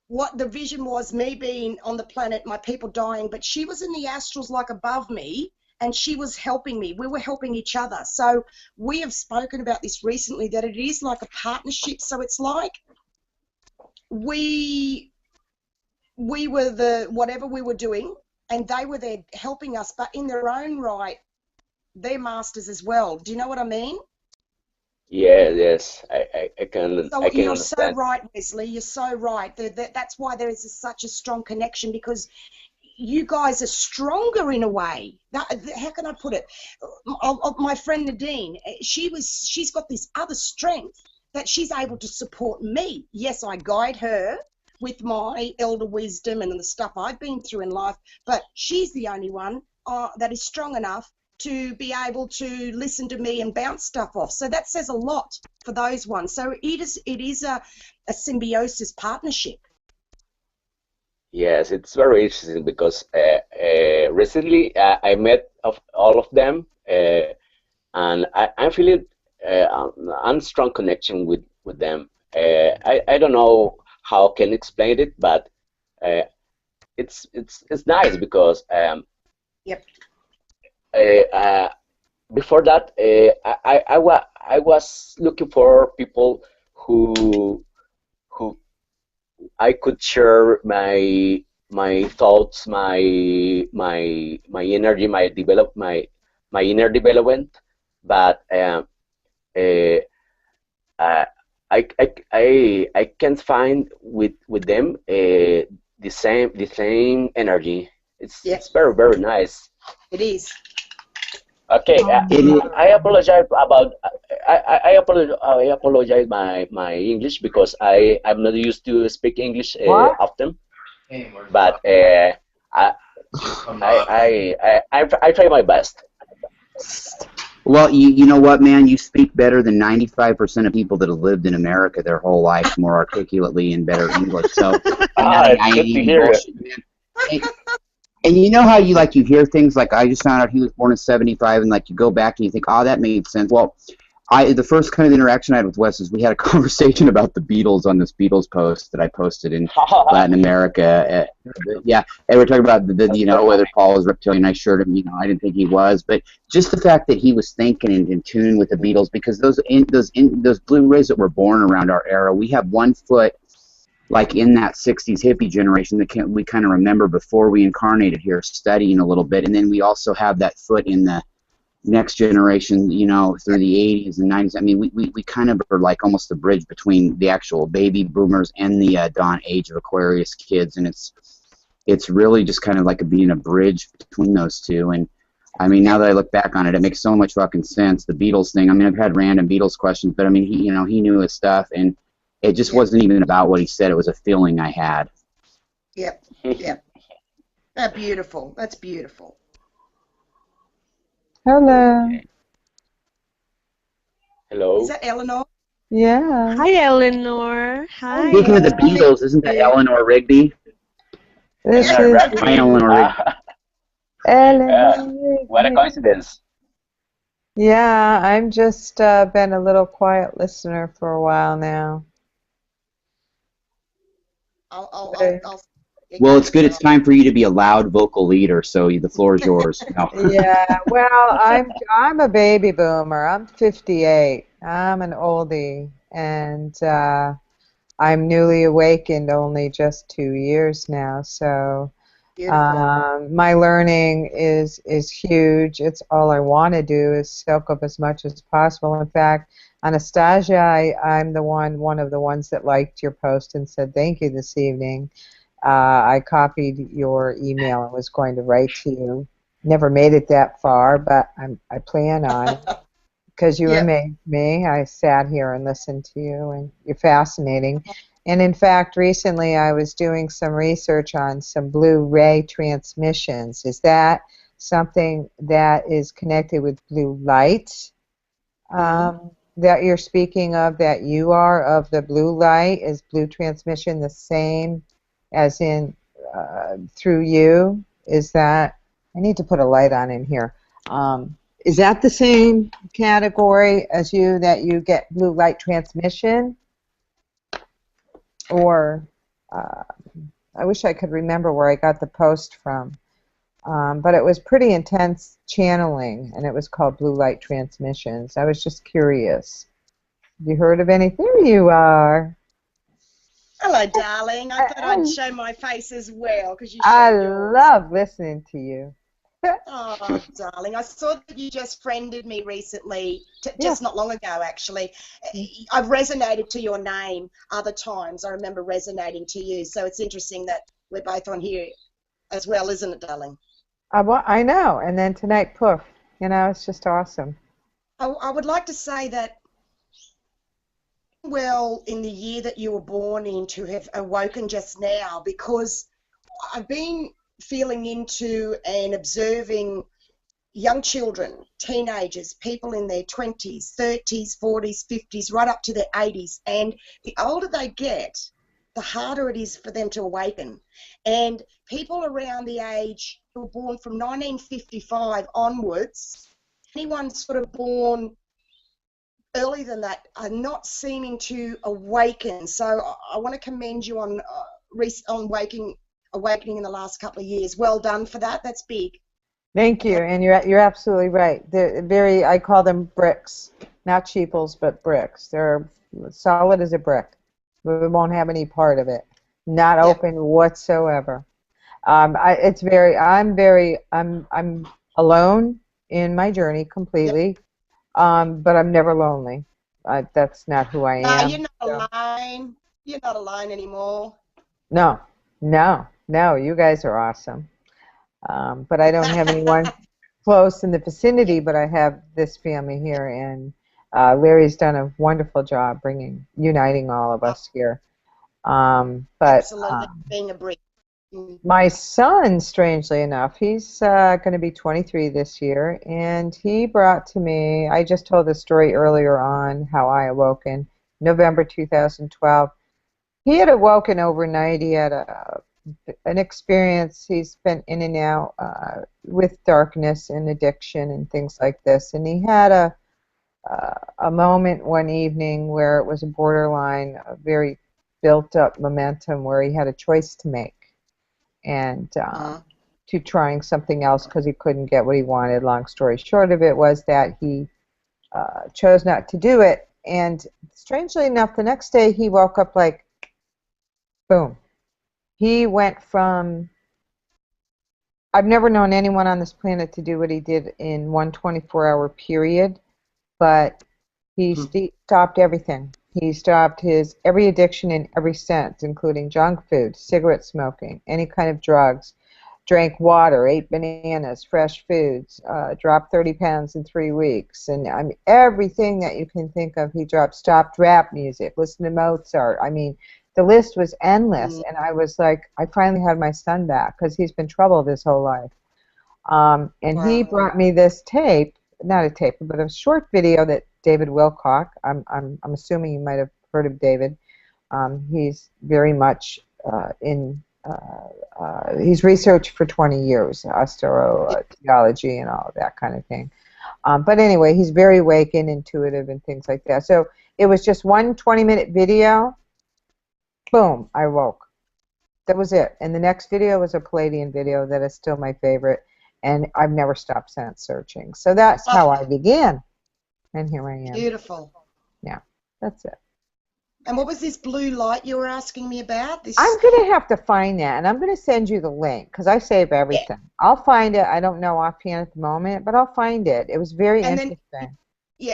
What the vision was, me being on the planet, my people dying, but she was in the astrals like above me, and she was helping me. We were helping each other. So we have spoken about this recently, that it is like a partnership. So it's like we were the whatever we were doing, and they were there helping us, but in their own right, they're masters as well. Do you know what I mean? Yeah, yes, I can. So I can you're understand. so right, Wesley. You're so right. That's why there is such a strong connection, because you guys are stronger in a way. How can I put it? My friend Nadine, she's got this other strength that she's able to support me. Yes, I guide her with my elder wisdom and the stuff I've been through in life, but she's the only one that is strong enough to be able to listen to me and bounce stuff off. So that says a lot for those ones. So it is a symbiosis partnership. Yes, it's very interesting because recently I met all of them, and I'm feeling a strong connection with them. I don't know how I can explain it, but uh, it's nice because Yep. uh, before that I was looking for people who I could share my thoughts, my energy, my inner development, but uh, uh, I can't find with them the same energy. Yep. It's very nice. It is. Okay, I apologize about I apologize my English because I'm not used to speak English often, but I try my best. Well, you know what, man? You speak better than 95% of people that have lived in America their whole life, more articulately and better English. So, It's good to hear it. bullshit, man. And you know how you hear things like, I just found out he was born in 75, and like you go back and you think, oh, that made sense. Well, the first kind of interaction I had with Wes is we had a conversation about the Beatles on this Beatles post that I posted in Latin America. Yeah, and we're talking about whether Paul was reptilian. I assured him, I didn't think he was, but just the fact that he was thinking and in tune with the Beatles, because those Blu-rays that were born around our era, we have one foot like in that 60s hippie generation that we kind of remember before we incarnated here, studying a little bit, and then we also have that foot in the next generation, through the 80s and 90s. I mean, we kind of are like almost the bridge between the actual baby boomers and the dawn age of Aquarius kids, and it's really just kind of like being a bridge between those two. And I mean, now that I look back on it, it makes so much fucking sense. The Beatles thing. I mean, I've had random Beatles questions, but I mean, he knew his stuff, and it just wasn't even about what he said. It was a feeling I had. Yep. Yep. That's beautiful. That's beautiful. Hello. Okay. Hello. Is that Eleanor? Yeah. Hi, Eleanor. Hi. Speaking of the Beatles, isn't that Eleanor Rigby? This Yeah, is right. Hi, Eleanor Rigby. Eleanor. What a coincidence. Yeah, I'm just been a little quiet listener for a while now. Well, it's good. It's time for you to be a loud vocal leader, so the floor is yours. No. Yeah, well, I'm a baby boomer. I'm 58. I'm an oldie, and I'm newly awakened only just 2 years now. So my learning is huge. It's all I want to do is soak up as much as possible. In fact, Anastasia, I'm one of the ones that liked your post and said thank you this evening. I copied your email and was going to write to you. Never made it that far, but I plan on it because you amazed me. I sat here and listened to you, and you're fascinating. And in fact, recently I was doing some research on some blue ray transmissions. Is that something that is connected with blue light that you're speaking of, that you are of the blue light? Is blue transmission the same as in through you? Is that, I need to put a light on in here. Is that the same category as you, that you get blue light transmission? Or I wish I could remember where I got the post from. But it was pretty intense channeling, and it was called Blue Light Transmissions. I was just curious. Have you heard of anything? There you are. Hello, darling. I thought I'd show my face as well because you I showed yours. love listening to you. Oh, darling. I saw that you just friended me recently, just not long ago, actually. I've resonated to your name other times. I remember resonating to you. So it's interesting that we're both on here as well, isn't it, darling? I know. And then tonight, poof. You know, it's just awesome. I would like to say that, well, in the year that you were born in, to have awoken just now, because I've been feeling into and observing young children, teenagers, people in their 20s, 30s, 40s, 50s, right up to their 80s. And the older they get, the harder it is for them to awaken. And people around the age who were born from 1955 onwards, anyone sort of born earlier than that, are not seeming to awaken. So I want to commend you on awakening in the last couple of years. Well done for that. That's big. Thank you, and you're absolutely right. They're very, I call them bricks, not sheeples, but bricks. They're solid as a brick. We won't have any part of it, not open whatsoever. I'm alone in my journey completely, but I'm never lonely. That's not who I am. No, you're not alone. You're not alone anymore. No, you guys are awesome. But I don't have anyone close in the vicinity, but I have this family here, and Larry's done a wonderful job uniting all of us here. Absolutely, being a brick. My son, strangely enough, he's going to be 23 this year, and he brought to me, I just told the story earlier on how I awoke in November 2012. He had awoken overnight. He had an experience. He's been in and out with darkness and addiction and things like this, and he had a moment one evening where it was a borderline, a very built-up momentum where he had a choice to make, and to trying something else because he couldn't get what he wanted. Long story short of it was that he chose not to do it, and strangely enough, the next day he woke up like, boom. He went from, I've never known anyone on this planet to do what he did in one 24-hour period, but he stopped everything. He stopped his every addiction in every sense, including junk food, cigarette smoking, any kind of drugs, drank water, ate bananas, fresh foods, dropped 30 pounds in 3 weeks, and I mean, everything that you can think of he dropped. Stopped rap music, listened to Mozart. I mean, the list was endless, and I was like, I finally had my son back because he's been troubled his whole life. And he brought me this tape, not a tape, but a short video that David Wilcock, I'm assuming you might have heard of David. He's very much he's researched for 20 years, osteotheology and all of that kind of thing. But anyway, he's very awake and intuitive and things like that. So it was just one 20-minute video. Boom, I woke. That was it. And the next video was a Pleiadian video that is still my favorite, and I've never stopped since searching. So that's how I began. And here I am. Beautiful. Yeah, that's it. And what was this blue light you were asking me about? I'm going to have to find that, and I'm going to send you the link, because I save everything. Yeah. I'll find it. I don't know offhand at the moment, but I'll find it. It was very interesting.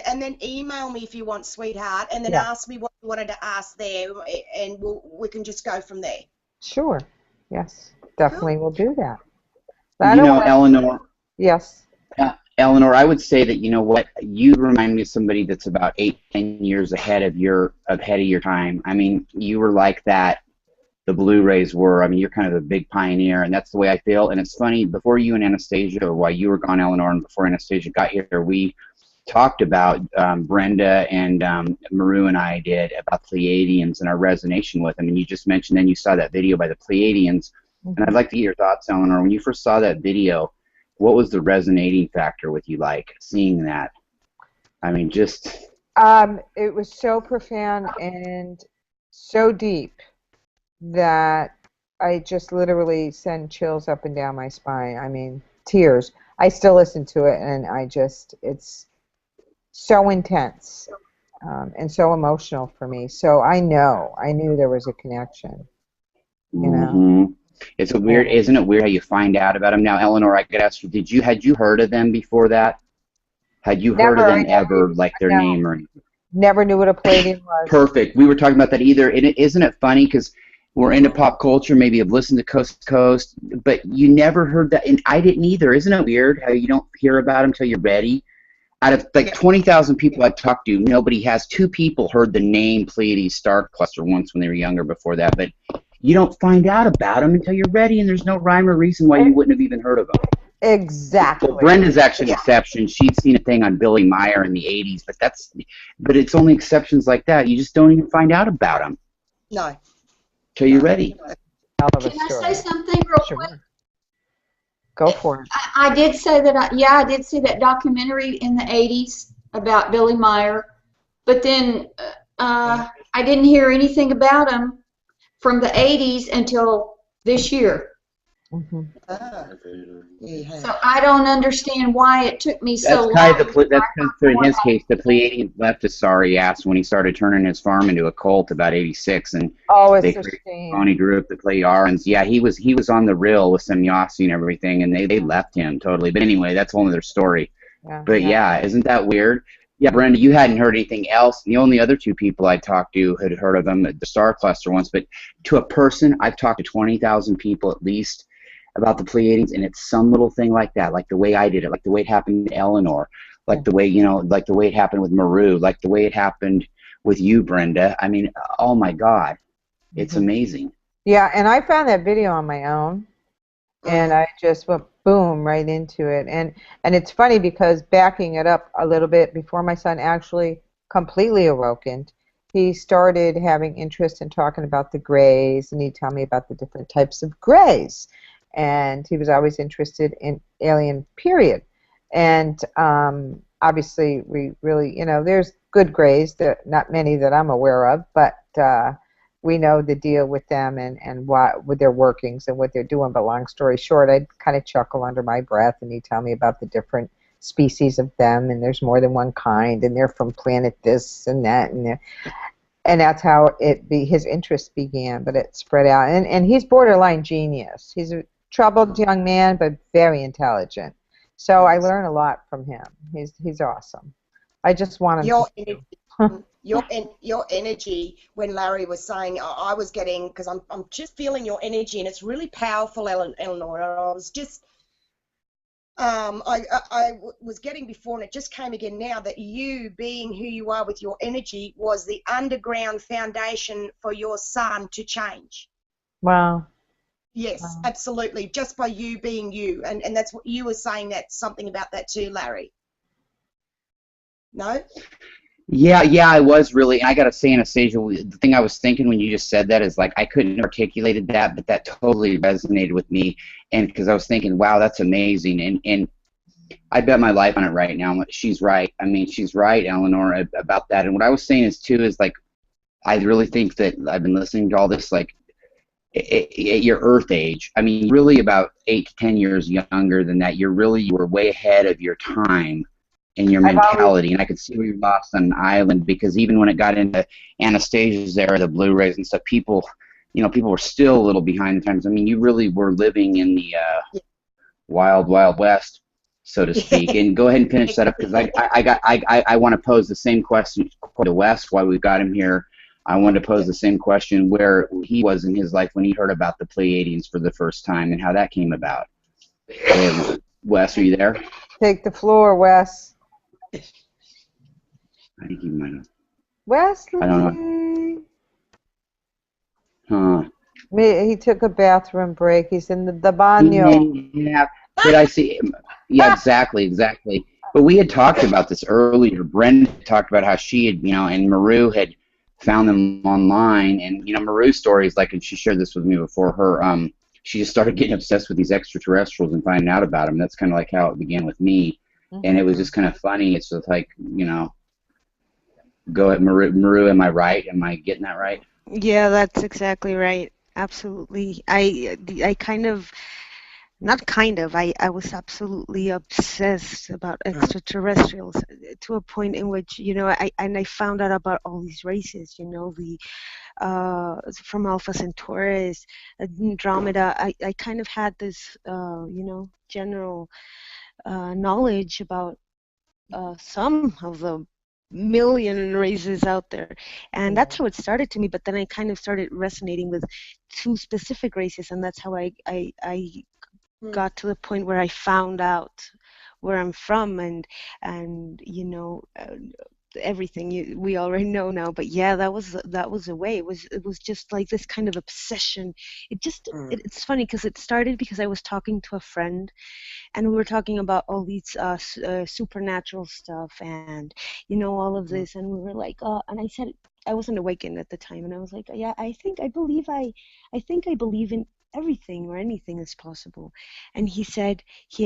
And then email me if you want, sweetheart, and then ask me what you wanted to ask there, and we can just go from there. Sure. Yes, definitely will do that. You know, Eleanor. Yes. Eleanor, I would say that, you know what, you remind me of somebody that's about 8-10 years ahead of your time. I mean, you were like that. The Blu-rays were. I mean, you're kind of a big pioneer, and that's the way I feel. And it's funny, before you and Anastasia, or while you were gone, Eleanor, and before Anastasia got here, we talked about Brenda and Maru and I did about Pleiadians and our resonation with them. And you just mentioned then you saw that video by the Pleiadians. And I'd like to get your thoughts, Eleanor. When you first saw that video, what was the resonating factor with you like seeing that? I mean, just... It was so profound and so deep that I just literally send chills up and down my spine. I mean, tears. I still listen to it, and it's so intense and so emotional for me. So I knew there was a connection. You know. It's a weird, isn't it weird how you find out about them? Now, Eleanor, I could ask you, had you heard of them before that? Had you heard of them ever, like their name or anything? Never knew what a Pleiadian was. Perfect. We were talking about that either. And isn't it funny because we're into pop culture, maybe have listened to Coast to Coast, but you never heard that, and I didn't either. Isn't it weird how you don't hear about them until you're ready? Out of like 20,000 people I've talked to, nobody has. 2 people heard the name Pleiades star cluster once when they were younger before that, but you don't find out about them until you're ready, and there's no rhyme or reason why you wouldn't have even heard of them. Exactly. Well, Brenda's actually an exception. She'd seen a thing on Billy Meyer in the 80s, but it's only exceptions like that. You just don't even find out about them. No. Till you're ready. Can I say something real quick? Go for it. I did say that, I did see that documentary in the 80s about Billy Meyer, but then I didn't hear anything about him from the 80s until this year. So I don't understand why it took me so long. That's in his case, the Pleiadians left his sorry ass when he started turning his farm into a cult about '86, and they created a phony group, the Pleiadians. Yeah, he was on the rill with some Yossi and everything, and they left him totally. But anyway, that's a whole other story. But yeah, isn't that weird? Yeah, Brenda, you hadn't heard anything else. The only other 2 people I talked to had heard of them at the Star Cluster once, but to a person, I've talked to 20,000 people at least about the Pleiadians, and it's some little thing like that, like the way I did it, like the way it happened to Eleanor, like the way, like the way it happened with Maru, like the way it happened with you, Brenda. I mean, oh my God, it's amazing. Yeah, and I found that video on my own, and I just went boom right into it. And it's funny because backing it up a little bit, before my son actually completely awakened, he started having interest in talking about the grays, and he'd tell me about the different types of grays. And he was always interested in alien, period. And obviously we really, there's good grays, not many that I'm aware of, but we know the deal with them and what with their workings and what they're doing. But long story short, I'd kind of chuckle under my breath, and he'd tell me about the different species of them, and there's more than one kind, and they're from planet this and that, and that's how his interest began. But it spread out, and he's borderline genius. He's a troubled young man, but very intelligent. So I learn a lot from him. He's awesome. I just want him your energy, when Larry was saying, I was getting, because I'm just feeling your energy, and it's really powerful, Eleanor. I was just, I was getting before, and it just came again now, that you being who you are with your energy was the underground foundation for your son to change. Wow. Yes, absolutely. Just by you being you. And that's what you were saying, that something about that too, Larry. No? Yeah, I was really, I got to say, Anastasia, the thing I was thinking when you just said that is like I couldn't have articulated that, but that totally resonated with me. And because I was thinking, wow, that's amazing. And I bet my life on it right now. She's right. I mean, she's right, Eleanor, about that. And what I was saying is, too, is like I really think that I've been listening to all this, like, at your Earth age, I mean, really about 8 to 10 years younger than that. You were way ahead of your time in your mentality, and I could see where you're lost on an island, because even when it got into Anastasia's era, the Blu-rays and stuff, people were still a little behind the times. I mean, you really were living in the wild, wild west, so to speak. And go ahead and finish that up, because I want to pose the same question to Wes while we've got him here. I wanted to pose the same question where he was in his life when he heard about the Pleiadians for the first time and how that came about. Wes, are you there? Take the floor, Wes. I think he might have. Wesley. I don't know. Huh. He took a bathroom break. He's in the He baño. may have. Did I see him? Yeah, exactly. But we had talked about this earlier. Brenda talked about how she had, and Maru had found them online. And, Maru's story is like, and she shared this with me before she just started getting obsessed with these extraterrestrials and finding out about them. That's kind of like how it began with me. And it was just kind of funny. It's just like, go ahead, Maru, am I right? Am I getting that right? Yeah, that's exactly right. Absolutely. I kind of, not kind of, I was absolutely obsessed about extraterrestrials to a point in which, I found out about all these races, from Alpha Centaurus, Andromeda. I kind of had this, general knowledge about some of the million races out there, and that's how it started to me. But then I kind of started resonating with two specific races, and that's how I got to the point where I found out where I'm from, and everything we already know now. But yeah, that was a way. It was just like this kind of obsession. It's funny because it started because I was talking to a friend, and we were talking about all these supernatural stuff and all of this, and we were like, and I said I wasn't awakened at the time, and I was like, yeah, I think I believe in everything, or anything is possible. And he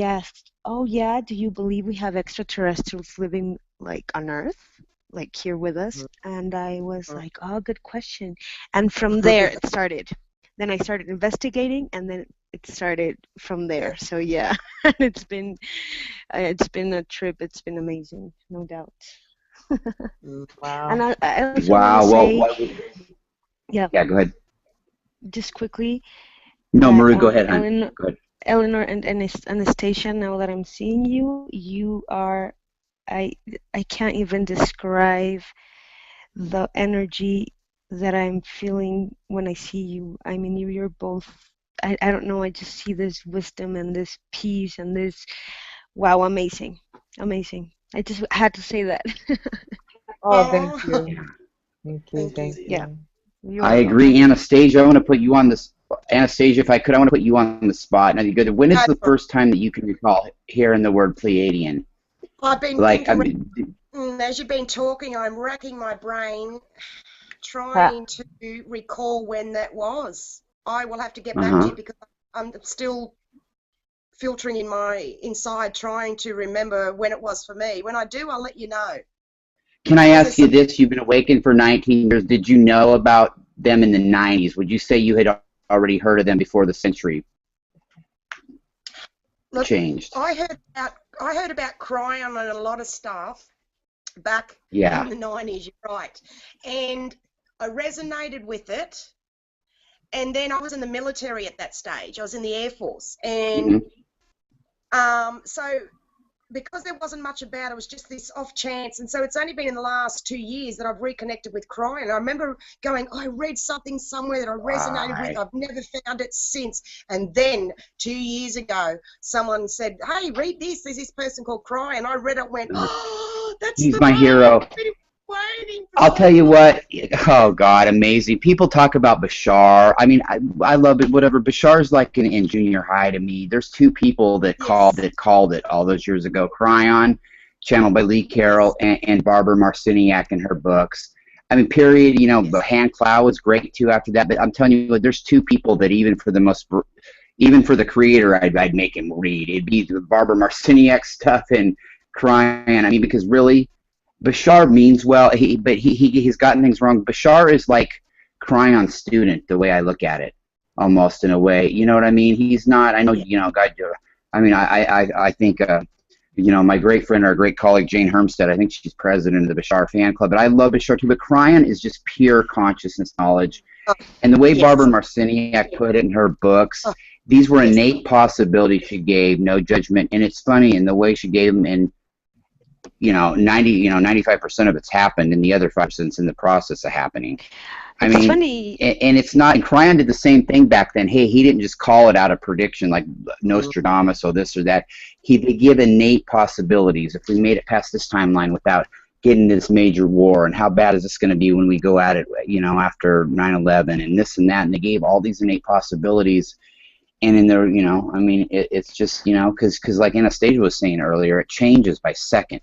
asked, oh yeah, do you believe we have extraterrestrials living like on Earth, like here with us? And I was like, oh, good question. And from there it started. Then I started investigating, and then it started from there. So yeah, it's been a trip. It's been amazing, no doubt. Wow. And I also Wow. want to say, Yeah, go ahead. just quickly. No, Maru, go ahead. Go ahead. Eleanor and Anastasia, now that I'm seeing you, you are, I can't even describe the energy that I'm feeling when I see you. I mean, you're both, I don't know, I just see this wisdom and this peace and this, wow, amazing. I just had to say that. Oh, thank you. Thank you. Yeah. I agree, Anastasia. I want to put you on this. Anastasia, if I could, I want to put you on the spot. Now, when is the first time that you can recall hearing the word Pleiadian? I've been thinking, as you've been talking, I'm racking my brain, trying to recall when that was. I will have to get back to you because I'm still filtering in my inside, trying to remember when it was for me. When I do, I'll let you know. Can I ask you this? You've been awakened for 19 years. Did you know about them in the 90s? Would you say you had already heard of them before the century changed? I heard about Cryon and a lot of stuff back in the 90s, you're right. And I resonated with it. And then I was in the military at that stage. I was in the Air Force. And so because there wasn't much about it, it was just this off chance. And so it's only been in the last 2 years that I've reconnected with Cryon. I remember going, I read something somewhere that I resonated with. I've never found it since. And then 2 years ago, someone said, hey, read this. There's this person called Cryon. I read it and went, oh, he's my hero. I'll tell you what, oh God, amazing. People talk about Bashar. I mean, I love it, whatever. Bashar's like in junior high to me. There's two people that called it all those years ago. Cryon, channeled by Lee Carroll, and Barbara Marciniak in her books. I mean, period, Hand Cloud was great too after that. But I'm telling you, there's two people that even for the creator, I'd make him read. It'd be the Barbara Marciniak stuff and Cryon. I mean, because really, Bashar means well, but he's gotten things wrong. Bashar is like Cryon's student, the way I look at it, almost in a way. You know what I mean? He's not. I know, God. I mean, I think, my great friend, our great colleague Jane Hermstead. I think she's president of the Bashar fan club. But I love Bashar too. But Cryon is just pure consciousness knowledge, and the way Barbara Marciniak put it in her books, these were innate possibilities she gave, no judgment. And it's funny in the way she gave them, and 95% of it's happened, and the other 5%'s in the process of happening. I It's mean, funny. and it's not. And Cryon did the same thing back then. Hey, he didn't just call it out of prediction like Nostradamus or this or that. They give innate possibilities. If we made it past this timeline without getting this major war, and how bad is this going to be when we go at it, after 9/11 and this and that, and they gave all these innate possibilities. And in there, I mean, it's just, because like Anastasia was saying earlier, it changes by second.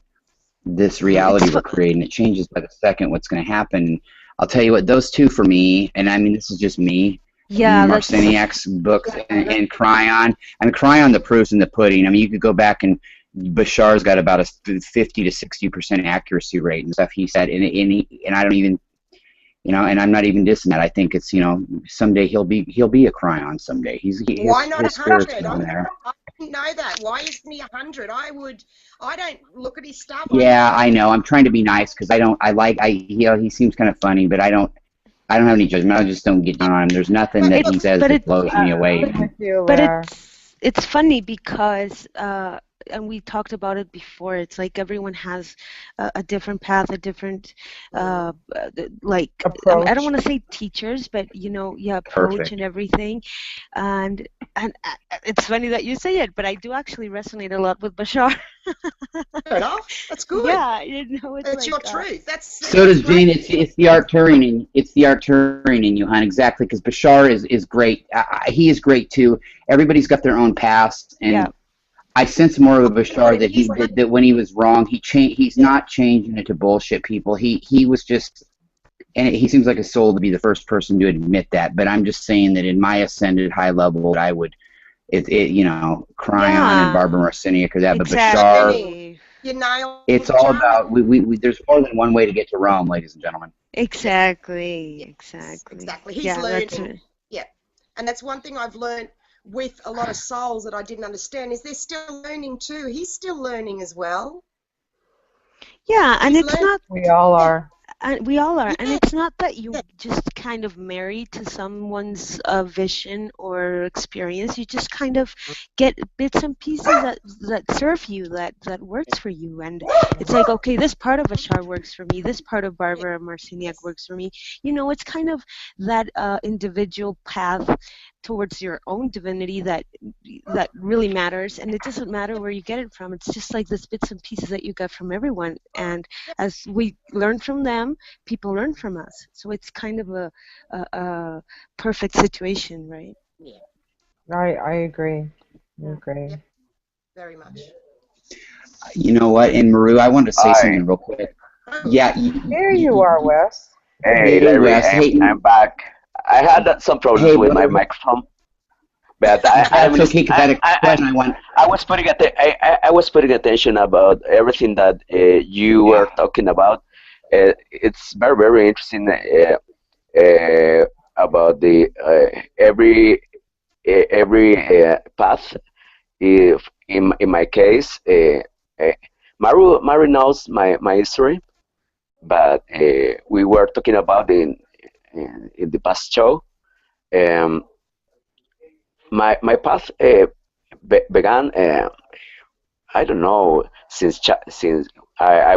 This reality we're creating, it changes by the second what's going to happen. I'll tell you what, those two for me, and I mean, this is just me, Marciniak's books and Cryon. I mean, Cryon, the proof's in the pudding. I mean, you could go back and Bashar's got about a 50 to 60% accuracy rate and stuff he said, and I don't even, and I'm not even dissing that. I think it's, someday he'll be a Cryon someday. Why not 100? I didn't know that. Why isn't he 100? I don't look at his stuff. Yeah, I know. I'm trying to be nice because he seems kind of funny, but I don't have any judgment. I just don't get down on him. There's nothing that he says that blows me away. But it's funny because and we talked about it before. It's like everyone has a different path, a different approach. I don't want to say teachers, but approach Perfect. and everything. And it's funny that you say it, but I do actually resonate a lot with Bashar. Fair enough. That's good. Yeah, it's your truth. So does Jane. It's the Arcturian in you, hon. Exactly, because Bashar is great. He is great too. Everybody's got their own past, and yeah. I sense more of a Bashar that when he was wrong, he's not changing it to bullshit people. He was just, and he seems like a soul to be the first person to admit that. But I'm just saying that in my ascended high level, I would, Cryon and Barbara Marciniak or that, exactly. but Bashar, it's all about there's more than one way to get to Rome, ladies and gentlemen. Exactly. He's learning. Yeah, and that's one thing I've learned with a lot of souls that I didn't understand is they're still learning too. He's still learning as well. Yeah, and it's not. We all are. We all are, and it's not that you just kind of marry to someone's vision or experience. You just kind of get bits and pieces that serve you, that works for you, and it's like, okay, this part of Bashar works for me, this part of Barbara Marciniak works for me. It's kind of that individual path towards your own divinity that really matters, and it doesn't matter where you get it from. It's just like this bits and pieces that you get from everyone, and as we learn from them, people learn from us. So it's kind of a perfect situation, right? Yeah. I agree. I agree. Yeah. Very much. You know what? And Maru, I wanted to say something real quick. Yeah. Here you are, Wes. Hey, Larry, Wes. I'm back. I had some problems with my microphone, but that's okay. Because I had a question. I was putting attention about everything that you were talking about. It's very, very interesting about the every path. If in my case, Maru knows my history, but we were talking about in the past show. My path began. I don't know, since I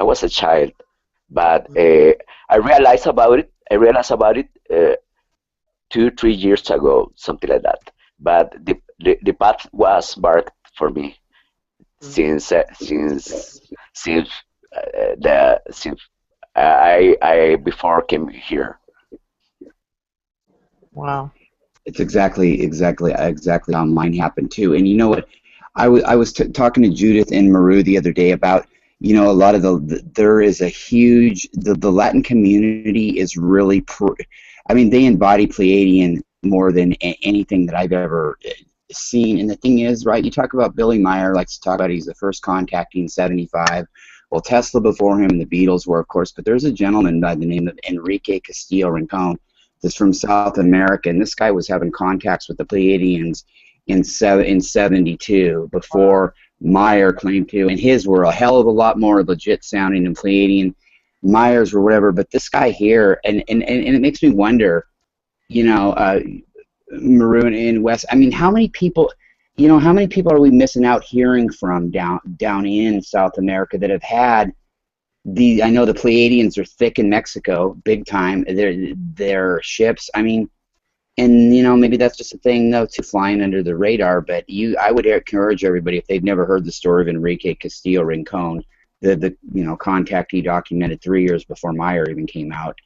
was a child, but I realized about it 2-3 years ago, something like that. But the path was marked for me since I before came here. Wow. It's exactly how mine happened too. And you know what? I was talking to Judith and Maru the other day about, a lot of there is a huge, the Latin community is really, they embody Pleiadian more than anything that I've ever seen. And the thing is, right, you talk about Billy Meyer, likes to talk about he's the first contactee in 75. Well, Tesla before him and the Beatles were, of course, but there's a gentleman by the name of Enrique Castillo Rincon that's from South America, and this guy was having contacts with the Pleiadians in 72 before Meyer claimed to, and his were a hell of a lot more legit sounding than Pleiadian. Meyer's or whatever, but this guy here, and it makes me wonder, Maroon and West, how many people, you know, how many people are we missing out hearing from down in South America that have had I know the Pleiadians are thick in Mexico, big time. Their ships, I mean, and you know, maybe that's just a thing though, too, flying under the radar. But I would encourage everybody, if they've never heard the story of Enrique Castillo Rincon, the you know, contact he documented 3 years before Meyer even came out.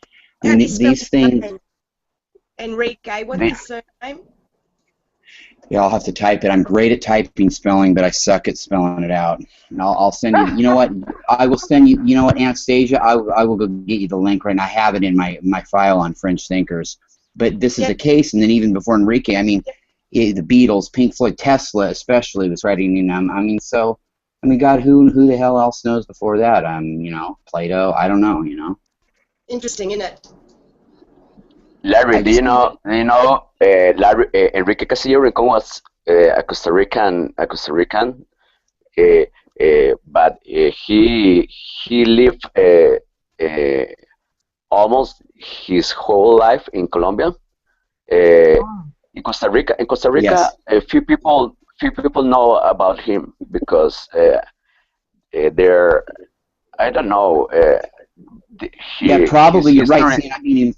I mean, these things. Enrique, what's his surname? Yeah, I'll have to type it. I'm great at typing spelling, but I suck at spelling it out. And I'll send you. You know what? I will send you. You know what, Anastasia? I will go get you the link right now. I have it in my file on French thinkers. But this is a case, and then even before Enrique, I mean, the Beatles, Pink Floyd, Tesla especially was writing in them. I mean, so I mean, God, who the hell else knows before that? You know, Plato. I don't know. You know. Interesting, isn't it? Larry, do you know? Larry, Enrique Castillo Rincon was a Costa Rican, but he lived almost his whole life in Colombia. In Costa Rica, Yes. a few people know about him because they're, I don't know. Yeah, probably you're right. History, See, I mean,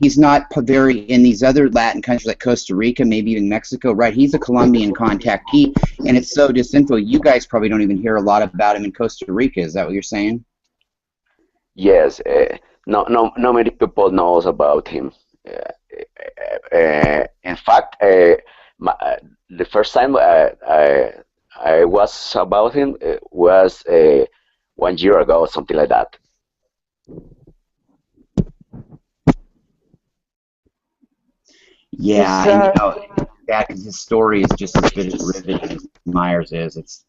he's not very in these other Latin countries like Costa Rica, maybe even Mexico, right? He's a Colombian contactee, and it's so disinfo. You guys probably don't even hear a lot about him in Costa Rica. Is that what you're saying? yes, no many people knows about him. In fact, the first time I was about him was 1 year ago, something like that. Yeah, and you know, that his story is just as good as riveting as Myers is. It's,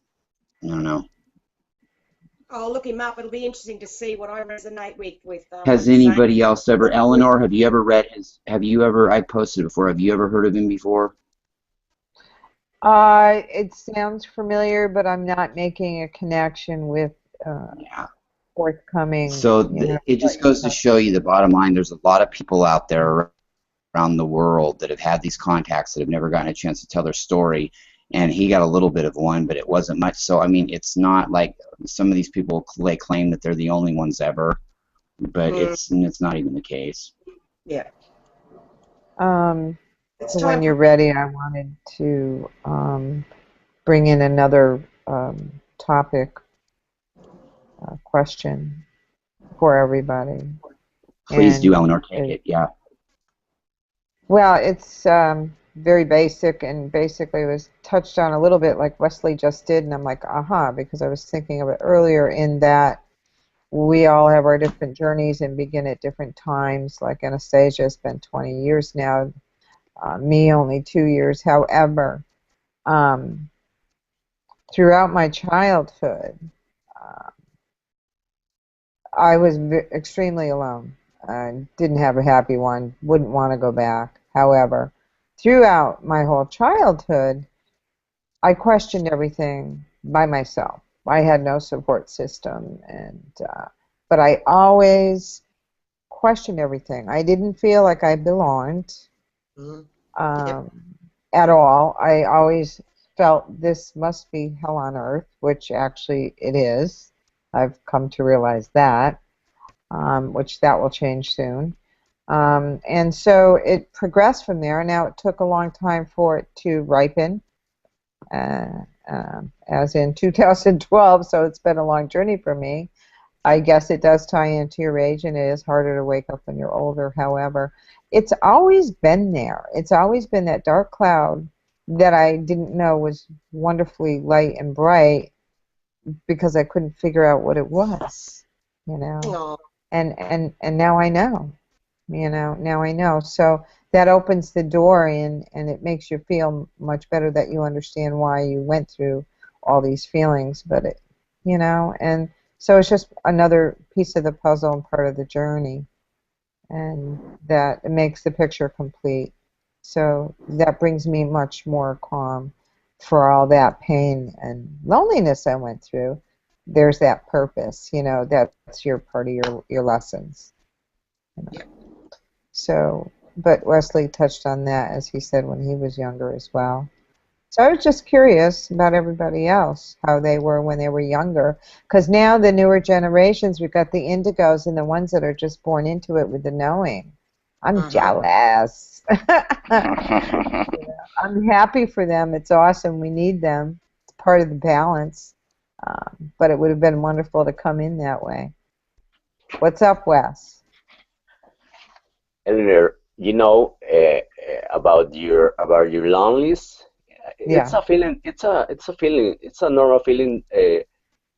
I don't know. I'll look him up. It'll be interesting to see what I resonate with what Has he's saying. anybody else ever, Eleanor, have you ever read his, I posted it before, have you ever heard of him before? It sounds familiar, but I'm not making a connection with Yeah. forthcoming. So it just goes to show you the bottom line. There's a lot of people out there around the world that have had these contacts that have never gotten a chance to tell their story. And he got a little bit of one, but it wasn't much. So, I mean, it's not like some of these people claim that they're the only ones ever, but it's not even the case. Yeah. So when you're ready, I wanted to bring in another topic question for everybody. Please do, Eleanor, take it, yeah. Well, it's very basic, and basically it was touched on a little bit like Wesley just did, and I'm like, aha, because I was thinking of it earlier in that we all have our different journeys and begin at different times. Like Anastasia has been 20 years now, me only 2 years. However, throughout my childhood, I was extremely alone. I didn't have a happy one, wouldn't want to go back. However, throughout my whole childhood, I questioned everything by myself. I had no support system, but I always questioned everything. I didn't feel like I belonged at all. I always felt this must be hell on earth, which actually it is. I've come to realize that, which that will change soon. And so it progressed from there. Now it took a long time for it to ripen, as in 2012, so it's been a long journey for me. I guess it does tie into your age, and it is harder to wake up when you're older. However, it's always been there. It's always been that dark cloud that I didn't know was wonderfully light and bright because I couldn't figure out what it was, you know. And now I know, you know. Now I know. So that opens the door, and it makes you feel much better that you understand why you went through all these feelings. But it, you know, and so it's just another piece of the puzzle and part of the journey, and that it makes the picture complete. So that brings me much more calm for all that pain and loneliness I went through. There's that purpose, you know, that's your part of your lessons. You know. So, but Wesley touched on that, as he said, when he was younger as well. So I was just curious about everybody else, how they were when they were younger. Because now the newer generations, we've got the indigos and the ones that are just born into it with the knowing. I'm jealous. I'm happy for them. It's awesome. We need them. It's part of the balance. But it would have been wonderful to come in that way. What's up, Wes? Eleanor, you know about your loneliness. It's Yeah. a feeling. It's a feeling. It's a normal feeling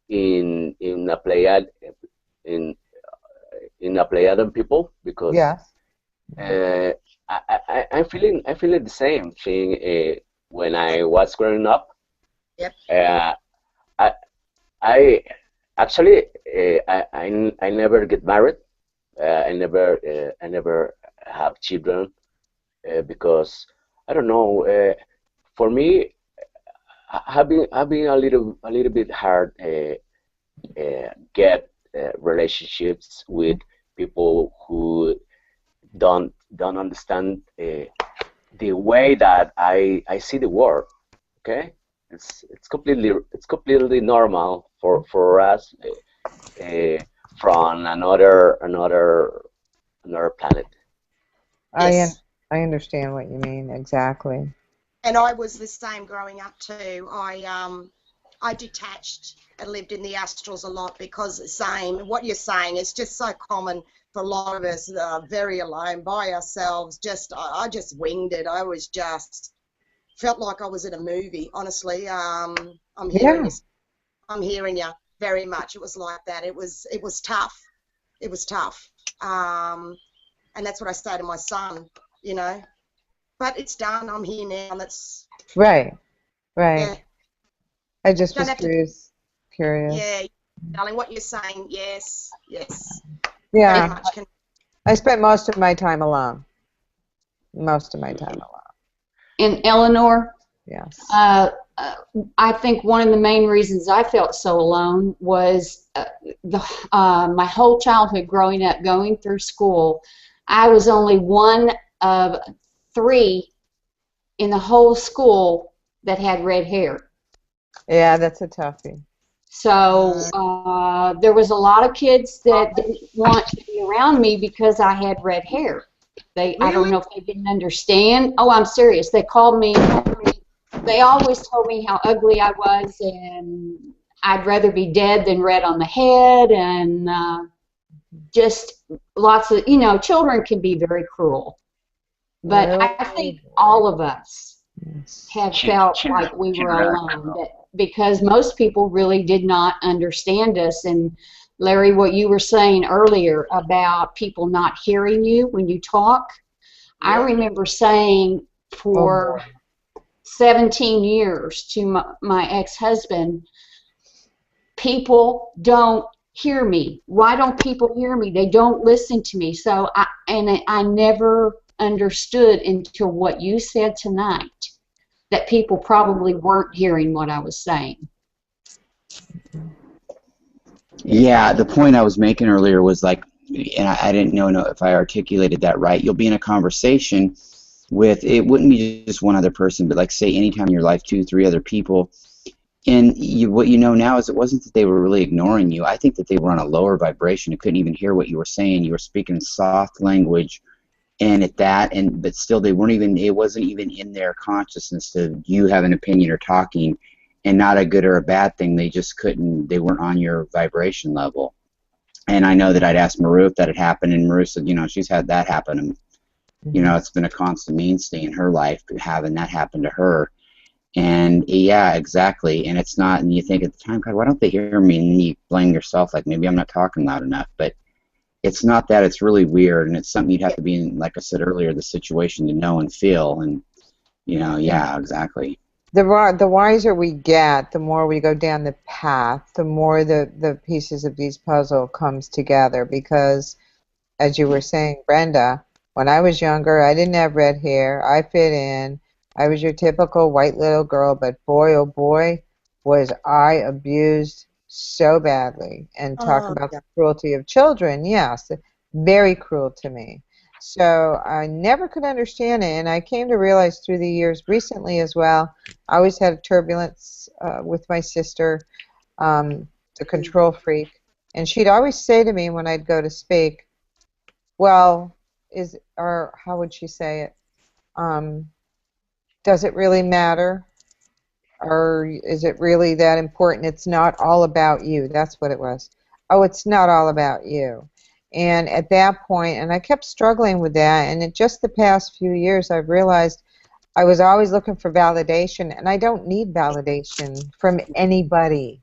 in a Pleiad in a Pleiadian people because Yes. I'm feeling the same thing when I was growing up. Yep. I I actually I never get married. I never have children because I don't know. For me, have been a little bit hard get relationships with people who don't understand the way that I see the world. Okay, it's completely normal for us from another planet. Yes. I understand what you mean, exactly. And I was the same growing up too. I detached and lived in the astrals a lot because same what you're saying is just so common for a lot of us, very alone by ourselves. Just I just winged it. I was just felt like I was in a movie. Honestly, I'm hearing Yeah. you. I'm hearing you very much. It was like that. It was tough. It was tough. And that's what I say to my son. You know. But it's done. I'm here now. And that's Right. Right. yeah. I just Don't was have to. curious. Yeah, darling. What you're saying, yes, yes, very Yeah. much. I spent most of my time alone. Most of my time alone. And Eleanor, Yes. I think one of the main reasons I felt so alone was my whole childhood growing up, going through school. I was only one of 3 in the whole school that had red hair. Yeah, that's a toughie. So there was a lot of kids that didn't want to be around me because I had red hair. I don't Really? know if they didn't understand. Oh, I'm serious. They called me. They always told me how ugly I was, and I'd rather be dead than red on the head, and just lots of, children can be very cruel. But I think all of us have felt like we were alone, because most people really did not understand us. And Larry, what you were saying earlier about people not hearing you when you talk, I remember saying for 17 years to my ex-husband, people don't hear me. Why don't people hear me? They don't listen to me. So I never understood until what you said tonight, that people probably weren't hearing what I was saying. Yeah, the point I was making earlier was like, and I didn't know if I articulated that right. You'll be in a conversation with, it wouldn't be just one other person, but like say anytime in your life, 2, 3 other people. And what you know now is it wasn't that they were really ignoring you. I think that they were on a lower vibration and couldn't even hear what you were saying. You were speaking soft language, and but still they weren't even. It wasn't even in their consciousness to you have an opinion or talking, and not a good or a bad thing. They just couldn't. They weren't on your vibration level. And I know that I'd asked Maru if that had happened, and Maru said, she's had that happen, and it's been a constant mainstay in her life having that happen to her. And yeah, exactly. And it's not, and you think at the time, God, why don't they hear me? And you blame yourself, like maybe I'm not talking loud enough. But it's not that. It's really weird, and it's something you'd have to be in, like I said earlier, the situation to know and feel. And yeah, exactly. The wiser we get, the more we go down the path, the more the pieces of these puzzle comes together. Because, as you were saying, Brenda, when I was younger, I didn't have red hair. I fit in. I was your typical white little girl, but boy, oh boy, was I abused so badly. And talk about the cruelty of children, yes, very cruel to me. So I never could understand it, and I came to realize through the years recently as well, I always had turbulence with my sister, the control freak, and she'd always say to me when I'd go to speak, well, or how would she say it? Does it really matter? Or is it really that important? It's not all about you. That's what it was. Oh, it's not all about you. And at that point, and I kept struggling with that, and in just the past few years, I've realized I was always looking for validation, and I don't need validation from anybody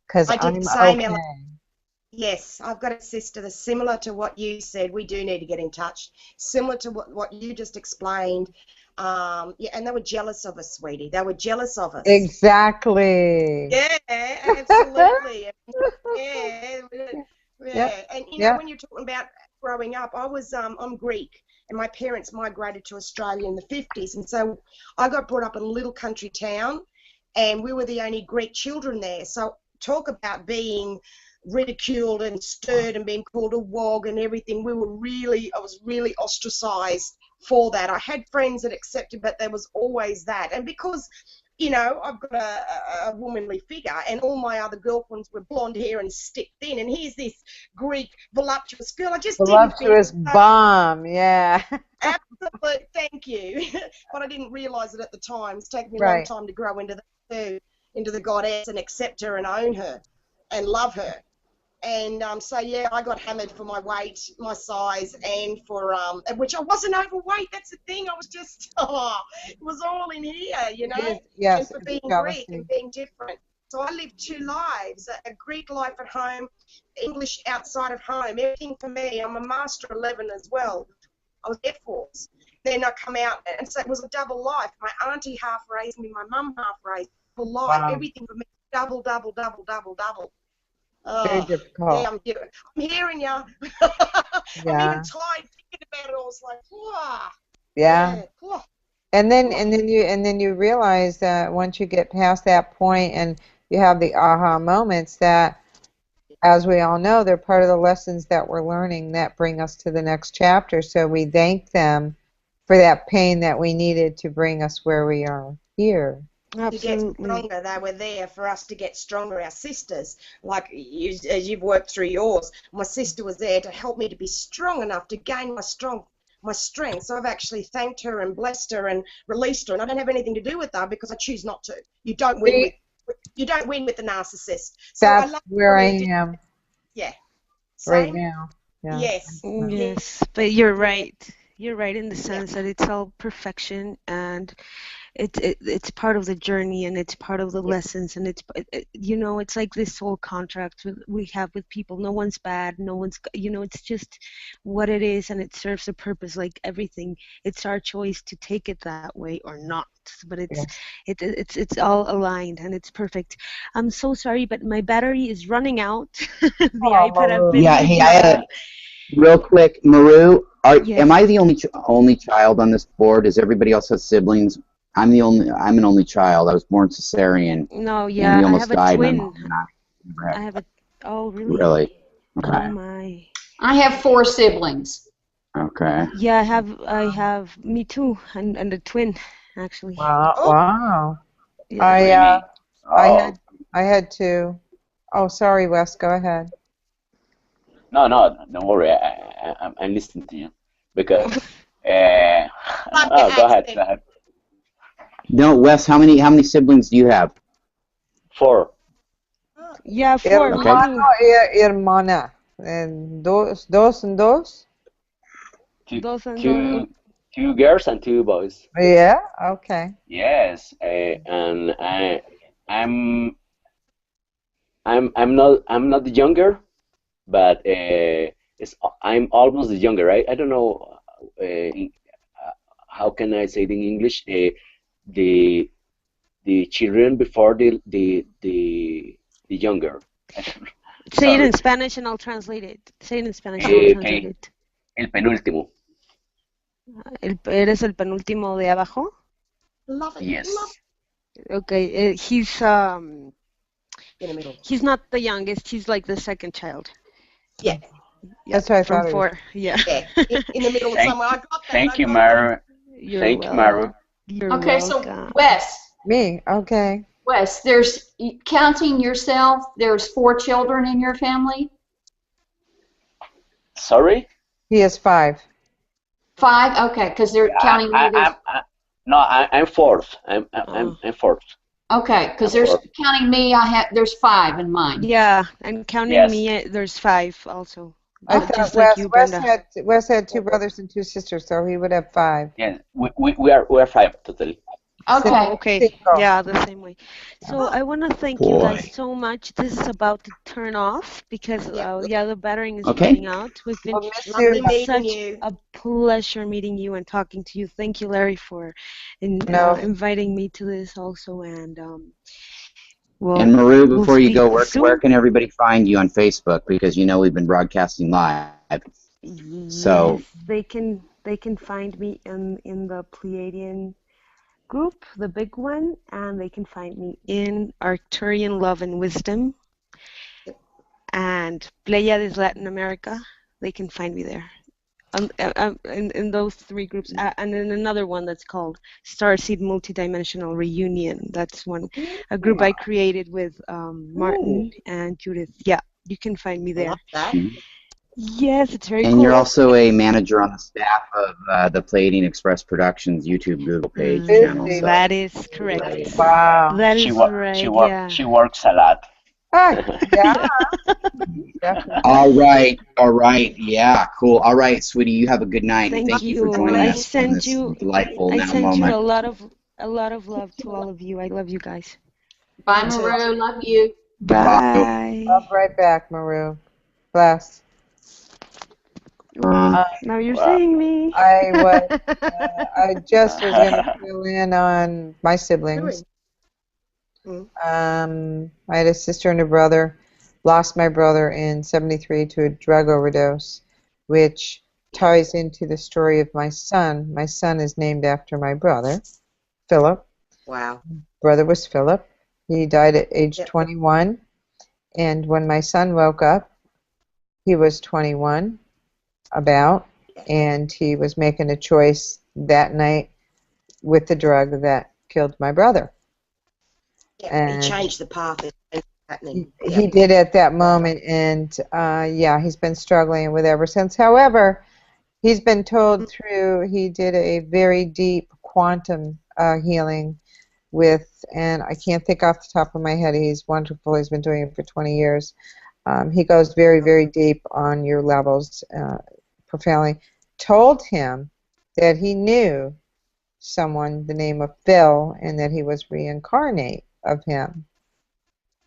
because I did I'm the same, okay. Ellen. Yes, I've got a sister that's similar to what you said. We do need to get in touch. Similar to what you just explained. Yeah, and they were jealous of us, sweetie. They were jealous of us. Exactly. Yeah, absolutely. Yeah, yeah. Yep. And you know, Yep. when you're talking about growing up, I'm Greek, and my parents migrated to Australia in the 50s, and so I got brought up in a little country town, and we were the only Greek children there. So talk about being ridiculed and stirred and being called a wog and everything. I was really ostracized for that. I had friends that accepted, but there was always that. And because, you know, I've got a womanly figure, and all my other girlfriends were blonde hair and stick thin, and here's this Greek voluptuous girl. I just didn't think. Voluptuous bomb, yeah. Absolutely, thank you. But I didn't realise it at the time. It's taken me a long Right. time to grow into the goddess and accept her and own her and love her. And so yeah, I got hammered for my weight, my size, and for which I wasn't overweight. That's the thing. I was just it was all in here, you know. Yes, And for it's being Greek jealousy. and being different. So I lived two lives: a Greek life at home, English outside of home. Everything for me. I'm a master 11 as well. I was Air Force. Then I come out, and so it was a double life. My auntie half raised me, my mum half raised me. Double life. Wow. Everything for me. Double, double, double, double, double. Very Oh, difficult. yeah, I'm hearing you. I'm Yeah. even tired thinking about it. I was like, wow. Yeah. Yeah. And then you realize that once you get past that point and you have the aha moments that, as we all know, they're part of the lessons that we're learning that bring us to the next chapter. So we thank them for that pain that we needed to bring us where we are here. To get stronger, they were there for us to get stronger. Our sisters, like you, as you've worked through yours, my sister was there to help me to be strong enough to gain my strength. So I've actually thanked her and blessed her and released her, and I don't have anything to do with her because I choose not to. You don't win with the narcissist. So That's I love where I am. Yeah. Right Same? now. Yeah. Yes. Yes, but you're right. You're right in the sense that it's all perfection, and it's part of the journey, and it's part of the lessons, and it's like this soul contract we have with people. No one's bad, no one's, it's just what it is, and it serves a purpose. Like everything, it's our choice to take it that way or not. But it's all aligned, and it's perfect. I'm so sorry, but my battery is running out. The iPad I've been Yeah, hey, using. real quick, Maru, Yes. am I the only child on this board? Does everybody else have siblings? I'm an only child. I was born cesarean. No, And yeah, we I almost have a died. My twin. mom and I. I have a. Oh, really? Really? Oh Okay. my. I have 4 siblings. Okay. Yeah, I have me too, and a twin, actually. Wow. Wow. Yeah. I had to. Oh, sorry, Wes. Go ahead. No, don't worry. I'm listening to you because. Go ahead. No, Wes. How many siblings do you have? 4. Yeah, 4. Okay. Hermano y hermana. And dos and dos? Dos and dos. Two girls and 2 boys. Yeah. Okay. Yes, and I'm not the younger, but I'm almost the younger. I don't know how can I say it in English. The children before the younger. Say it in Spanish and I'll translate it. Say it in Spanish and I'll translate it. El penúltimo. ¿Eres el penúltimo de abajo? Love it. Yes. Okay, he's in the middle. He's not the youngest. He's like the second child. Yeah. Yeah, That's what I from thought it was. 4. Yeah. Yeah, in the middle of Thank, somewhere. I got that. thank I you, got that. Maru. You're Thank you, Maru. You're Okay, so welcome. Me, okay. Wes, there's counting yourself. There's 4 children in your family. Sorry? He has 5. 5. Okay, because they're counting me. No, I'm fourth. I'm fourth. Okay, because I'm there's fourth. counting me. There's 5 in mine. Yeah, and counting Yes. me, there's 5 also. I Oh. thought Just like you, Brenda. Wes had 2 brothers and 2 sisters, so he would have 5. Yes, we are 5 totally. Okay. Oh, okay. Single. Yeah, the same way. So I want to thank you guys Boy. so much. This is about to turn off because the battering is Okay. running out. We've been We'll miss Lovely you. meeting such you. a pleasure meeting you and talking to you. Thank you, Larry, for No. inviting me to this also. And well, And Maru, we'll before you speak go, where soon. can everybody find you on Facebook? Because you know we've been broadcasting live. So Yes, they can find me in the Pleiadian group, the big one, and they can find me in Arcturian Love and Wisdom and Pleiades Latin America. They can find me there. In those 3 groups, and in another one that's called Starseed Multidimensional Reunion. That's a group I created with Martin and Judith. Yeah, you can find me I there. love that. Yes, it's very and cool. you're also a manager on the staff of the Pleiadian Express Productions YouTube Google page channel. So That is correct. right. Wow. That is right. Yeah. She works a lot. Ah, yeah. Definitely. All right, yeah, cool. All right, sweetie, you have a good night, and Thank thank you for you. joining I us on send this you delightful I now send you moment. a lot of love to all of you. I love you guys. Bye, Maru. Love you. Bye. Love right back, Maru. Bless. Now you're seeing me. I just was going to fill in on my siblings. I had a sister and a brother. Lost my brother in '73 to a drug overdose, which ties into the story of my son. My son is named after my brother, Philip. Wow. Brother was Philip. He died at age 21, and when my son woke up, he was 21, and he was making a choice that night with the drug that killed my brother. Yeah, And he changed the path. It's happening. he did at that moment, and he's been struggling with ever since. However, he's been told he did a very deep quantum healing with, and I can't think off the top of my head, he's wonderful, he's been doing it for 20 years. He goes very, very deep on your levels, profoundly. Told him that he knew someone, the name of Phil, and that he was reincarnate of him.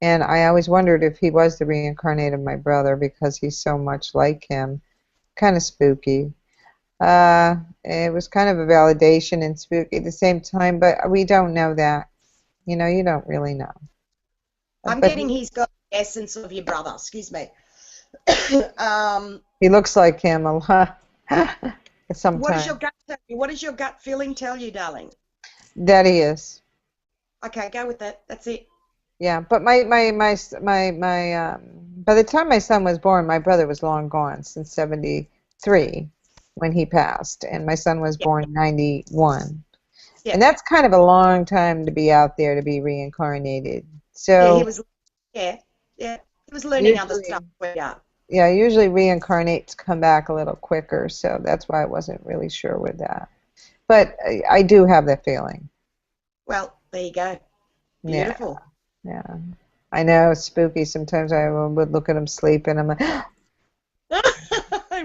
And I always wondered if he was the reincarnate of my brother because he's so much like him. Kind of spooky. It was kind of a validation and spooky at the same time, but we don't know that. You know, you don't really know. I'm But getting he's got the essence of your brother. Excuse me. he looks like him a lot. Sometimes. What does your gut tell you? What does your gut feeling tell you, darling? That he is. Okay, go with that. That's it. Yeah, but by the time my son was born, my brother was long gone since '73 when he passed, and my son was born in '91. Yeah. And that's kind of a long time to be out there to be reincarnated. So he was learning other stuff. Yeah, usually reincarnates come back a little quicker, so that's why I wasn't really sure with that. But I do have that feeling. Well, there you go. Beautiful. Yeah. I know, it's spooky. Sometimes I would look at him sleep and I'm like,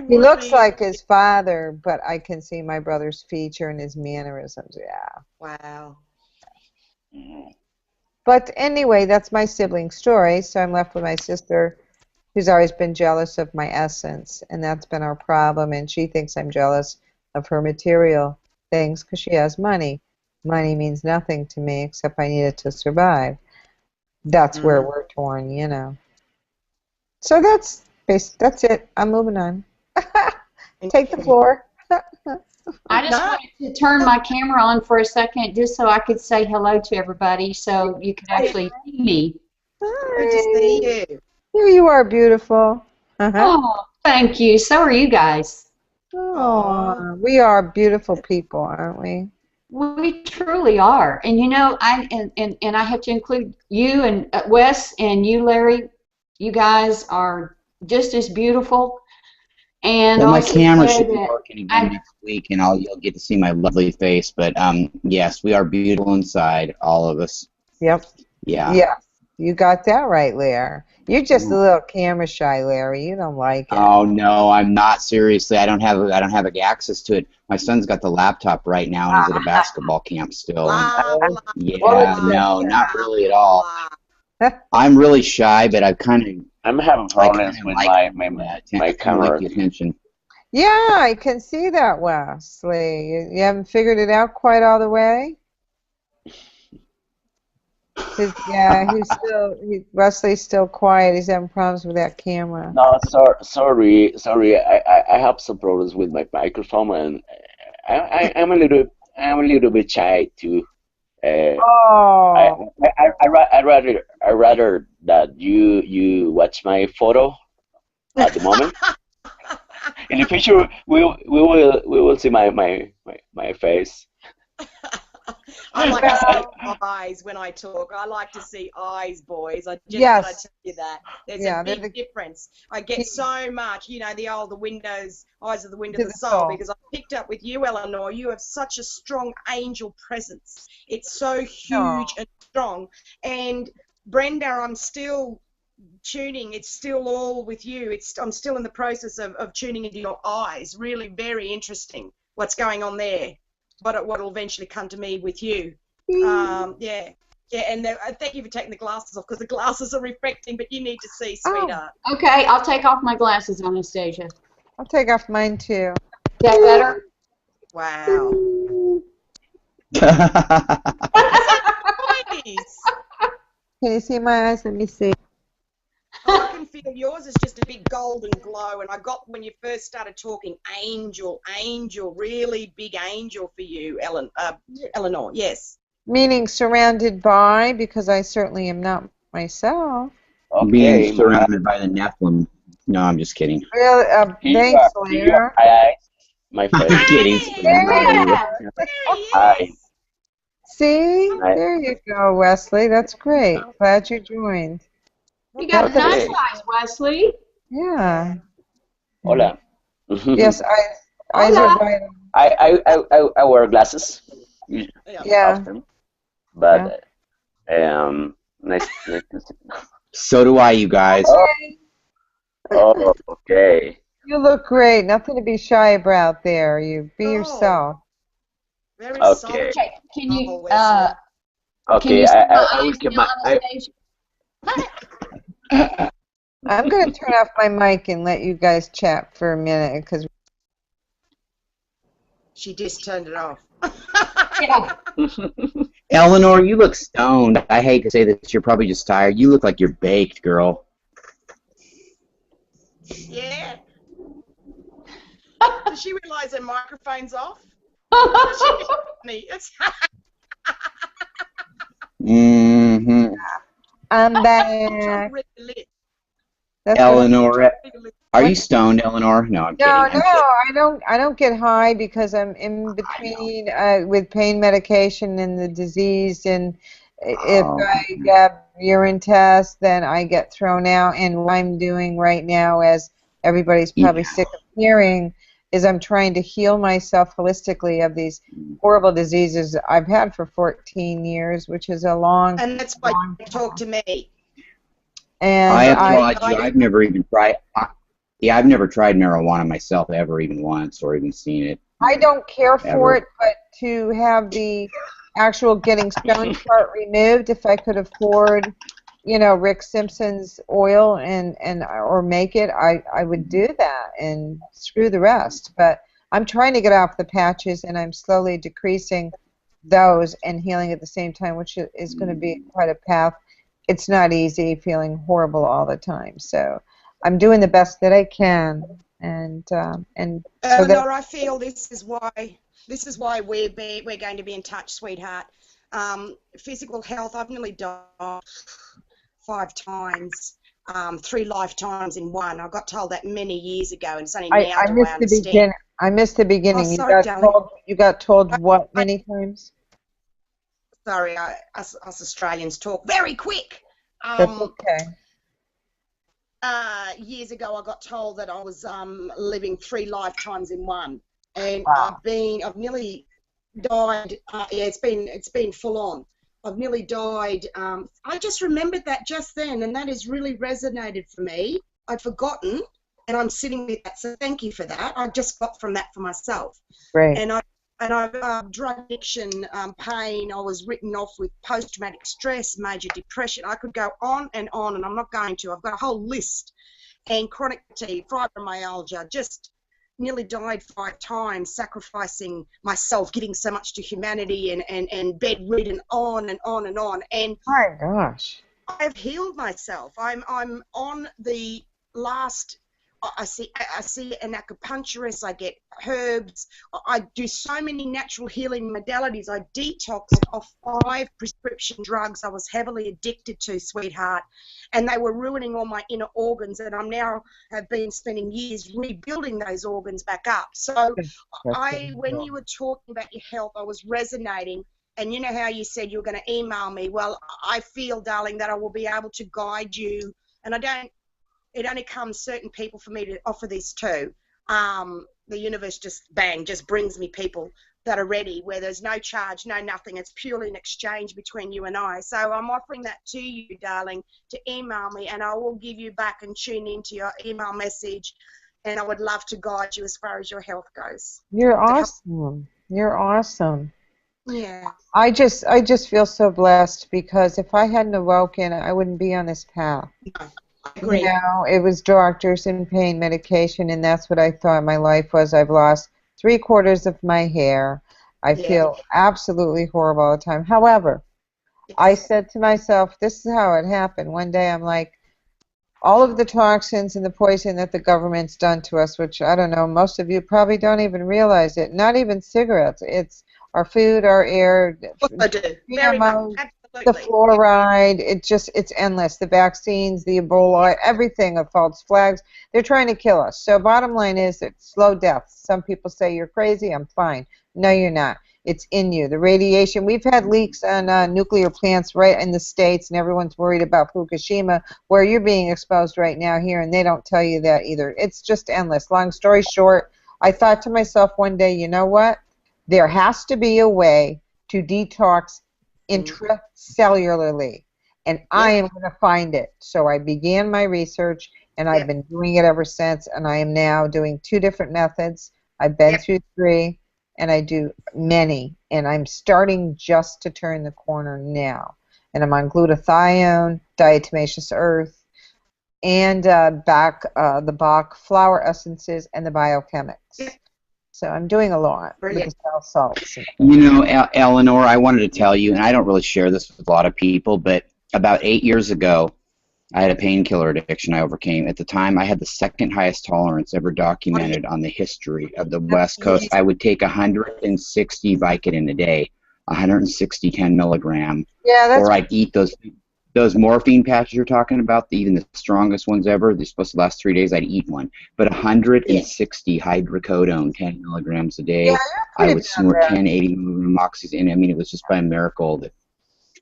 he looks like his father, but I can see my brother's feature and his mannerisms. Yeah. Wow. But anyway, that's my sibling story, so I'm left with my sister, who's always been jealous of my essence, and that's been our problem, and she thinks I'm jealous of her material things because she has money. Money means nothing to me except I need it to survive. That's where we're torn, you know. So that's it. I'm moving on. Take the floor. I just wanted to turn my camera on for a second just so I could say hello to everybody so you could actually see me. Good to see you. Here you are, beautiful. Oh, Thank you. So are you guys. Oh, we are beautiful people, aren't we? We truly are. And you know, and I have to include you and Wes and you, Larry. You guys are just as beautiful. And Well, my also camera say should be that working again next week, and you'll get to see my lovely face. But yes, we are beautiful inside, all of us. Yep. Yeah. Yeah. You got that right, Larry. You're just a little camera shy, Larry. You don't like it. Oh no, I'm not, seriously. I don't have access to it. My son's got the laptop right now, and he's at a basketball camp still. And Blah, blah, yeah, blah, no, not blah, really at all. blah. I'm really shy, but I'm having problems with like my camera. the attention. Yeah, I can see that, Wesley. You haven't figured it out quite all the way? Wesley's still quiet. He's having problems with that camera. No, sorry. I have some problems with my microphone, and I'm a little bit shy too. Oh. I rather that you watch my photo at the moment. In the future, we will see my face. I like to see eyes when I talk. I like to see eyes, boys. I just Yes. gotta tell you that. There's Yeah, a they're big difference. I get so much, you know, the windows, eyes of the window of the soul, soul. because I picked up with you, Eleanor. You have such a strong angel presence. It's so huge and strong. And Brenda, I'm still tuning. It's still all with you. I'm still in the process of tuning into your eyes. Really very interesting what's going on there. What will eventually come to me with you. Yeah, and thank you for taking the glasses off, because the glasses are reflecting, but you need to see, sweetheart. Okay, I'll take off my glasses, Anastasia. I'll take off mine too. Is that better? Wow. Nice. Can you see my eyes? Let me see. I can feel yours is just a big golden glow, and I got, when you first started talking, angel, really big angel for you, Eleanor, yes. Meaning surrounded by, because I certainly am not myself. Okay, Being surrounded by the Nephilim. No, I'm just kidding. Really? Thanks, Larry. My I'm face. kidding. Yeah. Hi. See? There you go, Wesley. That's great. Glad you joined. You got Okay. nice eyes, Wesley. Yeah. Hola. Yes, eyes are vital. I wear glasses. Yeah. Often, but nice to see. So do I, you guys. Oh, okay. You look great. Nothing to be shy about there. You be yourself. Very Okay. soft. Okay, can you, Okay, can you see my I will eyes keep now, my. Anastasia? I'm going to turn off my mic and let you guys chat for a minute, because She just turned it off. Yeah. Eleanor, you look stoned. I hate to say this, you're probably just tired. You look like you're baked, girl. Yeah. Does she realize her microphone's off? Mm-hmm. I'm back. Eleanor, are you stoned, Eleanor? No, I'm kidding. No, I'm kidding. I don't get high because I'm in between with pain medication and the disease, and if I get urine test, then I get thrown out. And what I'm doing right now, as everybody's probably sick of hearing, is I'm trying to heal myself holistically of these horrible diseases I've had for 14 years, which is a long. And that's why you talk to me. And I applaud you. I've never even tried. Yeah, I've never tried marijuana myself, ever, even once, or even seen it. I don't care for Ever. it, but to have the actual getting stoned part removed, if I could afford, you know, Rick Simpson's oil and or make it, I would do that and screw the rest. But I'm trying to get off the patches, and I'm slowly decreasing those and healing at the same time, which is going to be quite a path. It's not easy feeling horrible all the time, so I'm doing the best that I can, and so Eleanor, I feel this is why we're going to be in touch, sweetheart. Physical health, I've nearly died 5 times. 3 lifetimes in one. I got told that many years ago, and it's only I, now I do I missed the understand. beginning. I missed the Oh, beginning. sorry, darling. You got told what I, many times? sorry, us Australians talk very quick. That's okay. Years ago, I got told that I was living 3 lifetimes in one, and Wow. I've nearly died. Yeah, it's been full on. I've nearly died. I just remembered that just then, and that has really resonated for me. I'd forgotten, and I'm sitting with that. So thank you for that. I just got from that for myself. Great. And I've drug addiction, pain. I was written off with post-traumatic stress, major depression. I could go on, and I'm not going to. I've got a whole list. And chronic fatigue, fibromyalgia, just nearly died 5 times, sacrificing myself, giving so much to humanity, and bedridden, on and on and on. And My gosh. I've healed myself. I'm on the last. I see an acupuncturist. I get herbs. I do so many natural healing modalities. I detoxed off 5 prescription drugs I was heavily addicted to, sweetheart, and they were ruining all my inner organs. And I'm now have been spending years rebuilding those organs back up. So when you were talking about your health, I was resonating. And you know how you said you were going to email me? Well, I feel, darling, that I will be able to guide you. And it only comes certain people for me to offer this to. The universe just brings me people that are ready, where there's no charge, no nothing. It's purely an exchange between you and I. So I'm offering that to you, darling, to email me, and I will give you back and tune into your email message. And I would love to guide you as far as your health goes. You're awesome. You're awesome. Yeah. I just feel so blessed, because if I hadn't awoken, I wouldn't be on this path. No, I agree. You know, it was doctors and pain medication, and that's what I thought my life was. I've lost 3/4 of my hair. I feel absolutely horrible all the time. However, I said to myself, this is how it happened. One day I'm like, all of the toxins and the poison that the government's done to us, which I don't know, most of you probably don't even realize it. Not even cigarettes. It's our food, our air, I do. Very much. the fluoride. It's endless. The vaccines, the Ebola, everything, the false flags. They're trying to kill us. So bottom line is, it's slow deaths. Some people say you're crazy. I'm fine. No, you're not. It's in you. The radiation. We've had leaks on nuclear plants right in the States, and everyone's worried about Fukushima, where you're being exposed right now here, and they don't tell you that either. It's just endless. Long story short, I thought to myself one day, you know what? There has to be a way to detox intracellularly, and I am going to find it. So I began my research, and I've been doing it ever since, and I am now doing 2 different methods. I've been through 3, and I do many, and I'm starting just to turn the corner now. And I'm on glutathione, diatomaceous earth, and the Bach flower essences, and the biochemics. So I'm doing a lot with the salts. You know, Eleanor, I wanted to tell you, and I don't really share this with a lot of people, but about 8 years ago, I had a painkiller addiction I overcame. At the time, I had the 2nd highest tolerance ever documented on the history of the West Coast. I would take 160 Vicodin a day, 160 10 milligram, or I'd eat those morphine patches you're talking about, even the strongest ones ever. They're supposed to last 3 days. I'd eat one. But 160 hydrocodone, 10 milligrams a day. I would snort 10, 80 milligram moxies. And I mean, it was just by a miracle that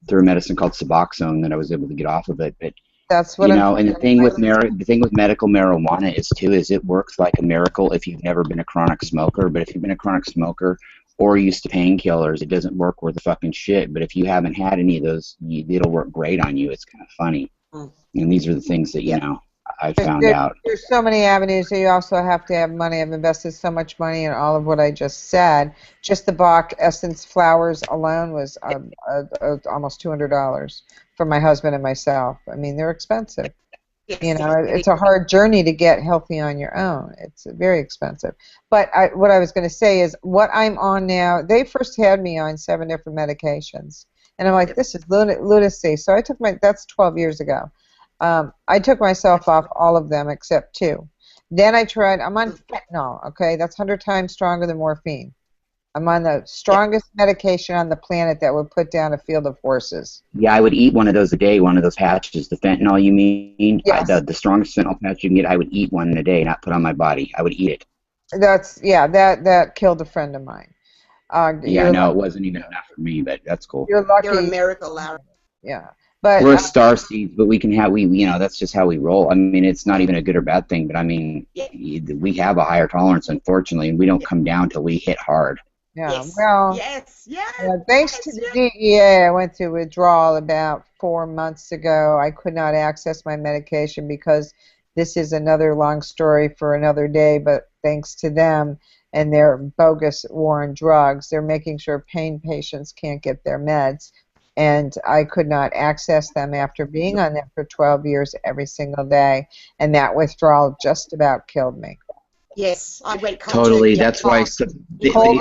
through a medicine called Suboxone that I was able to get off of it. But that's what you know, and the thing with medical marijuana is it works like a miracle if you've never been a chronic smoker. But if you've been a chronic smoker or used to painkillers, it doesn't work worth a fucking shit. But if you haven't had any of those, it'll work great on you. It's kind of funny. And these are the things that, you know, I found out. There's so many avenues. So you also have to have money. I've invested so much money in all of what I just said. Just the Bach essence flowers alone was almost $200 for my husband and myself. I mean, they're expensive. You know, it's a hard journey to get healthy on your own. It's very expensive. But what I was going to say is, what I'm on now, they first had me on 7 different medications. And I'm like, this is lunacy. So I took that's 12 years ago. I took myself off all of them except 2. Then I'm on fentanyl, okay? That's 100 times stronger than morphine. I'm on the strongest medication on the planet that would put down a field of horses. Yeah, I would eat one of those a day, one of those patches. The fentanyl, you mean? Yes. The strongest fentanyl patch you can get, I would eat one in a day, not put on my body. I would eat it. That killed a friend of mine. Yeah, no, it wasn't even enough for me, but that's cool. You're lucky. You're a miracle, Larry. Yeah. But we're star seeds, but we can have that's just how we roll. I mean, it's not even a good or bad thing, but I mean, we have a higher tolerance, unfortunately, and we don't come down till we hit hard. Yeah. Yes. Well. Yes. Yes. Thanks to the DEA, I went through withdrawal about 4 months ago. I could not access my medication because this is another long story for another day. But thanks to them and their bogus war on drugs, they're making sure pain patients can't get their meds. And I could not access them after being on them for 12 years every single day. And that withdrawal just about killed me. Yes, I went totally. That's why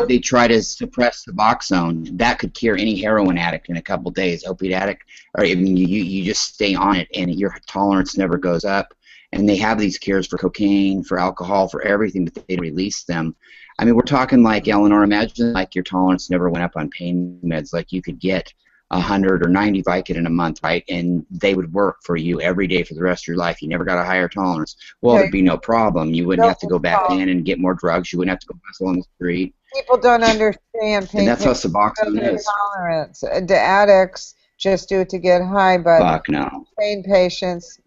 they try to suppress Suboxone. That could cure any heroin addict in a couple days. Opiate addict, or I mean, you just stay on it, and your tolerance never goes up. And they have these cures for cocaine, for alcohol, for everything, but they release them. I mean, we're talking like Eleanor. Imagine like your tolerance never went up on pain meds. Like you could get 100 or 90 Vicodin a month, right? And they would work for you every day for the rest of your life. You never got a higher tolerance. Well, there'd be no problem. You wouldn't have to go back in and get more drugs. You wouldn't have to go hustle on the street. People don't understand pain. And that's how Suboxone is. Tolerance. The addicts just do it to get high, but fuck no. Pain patients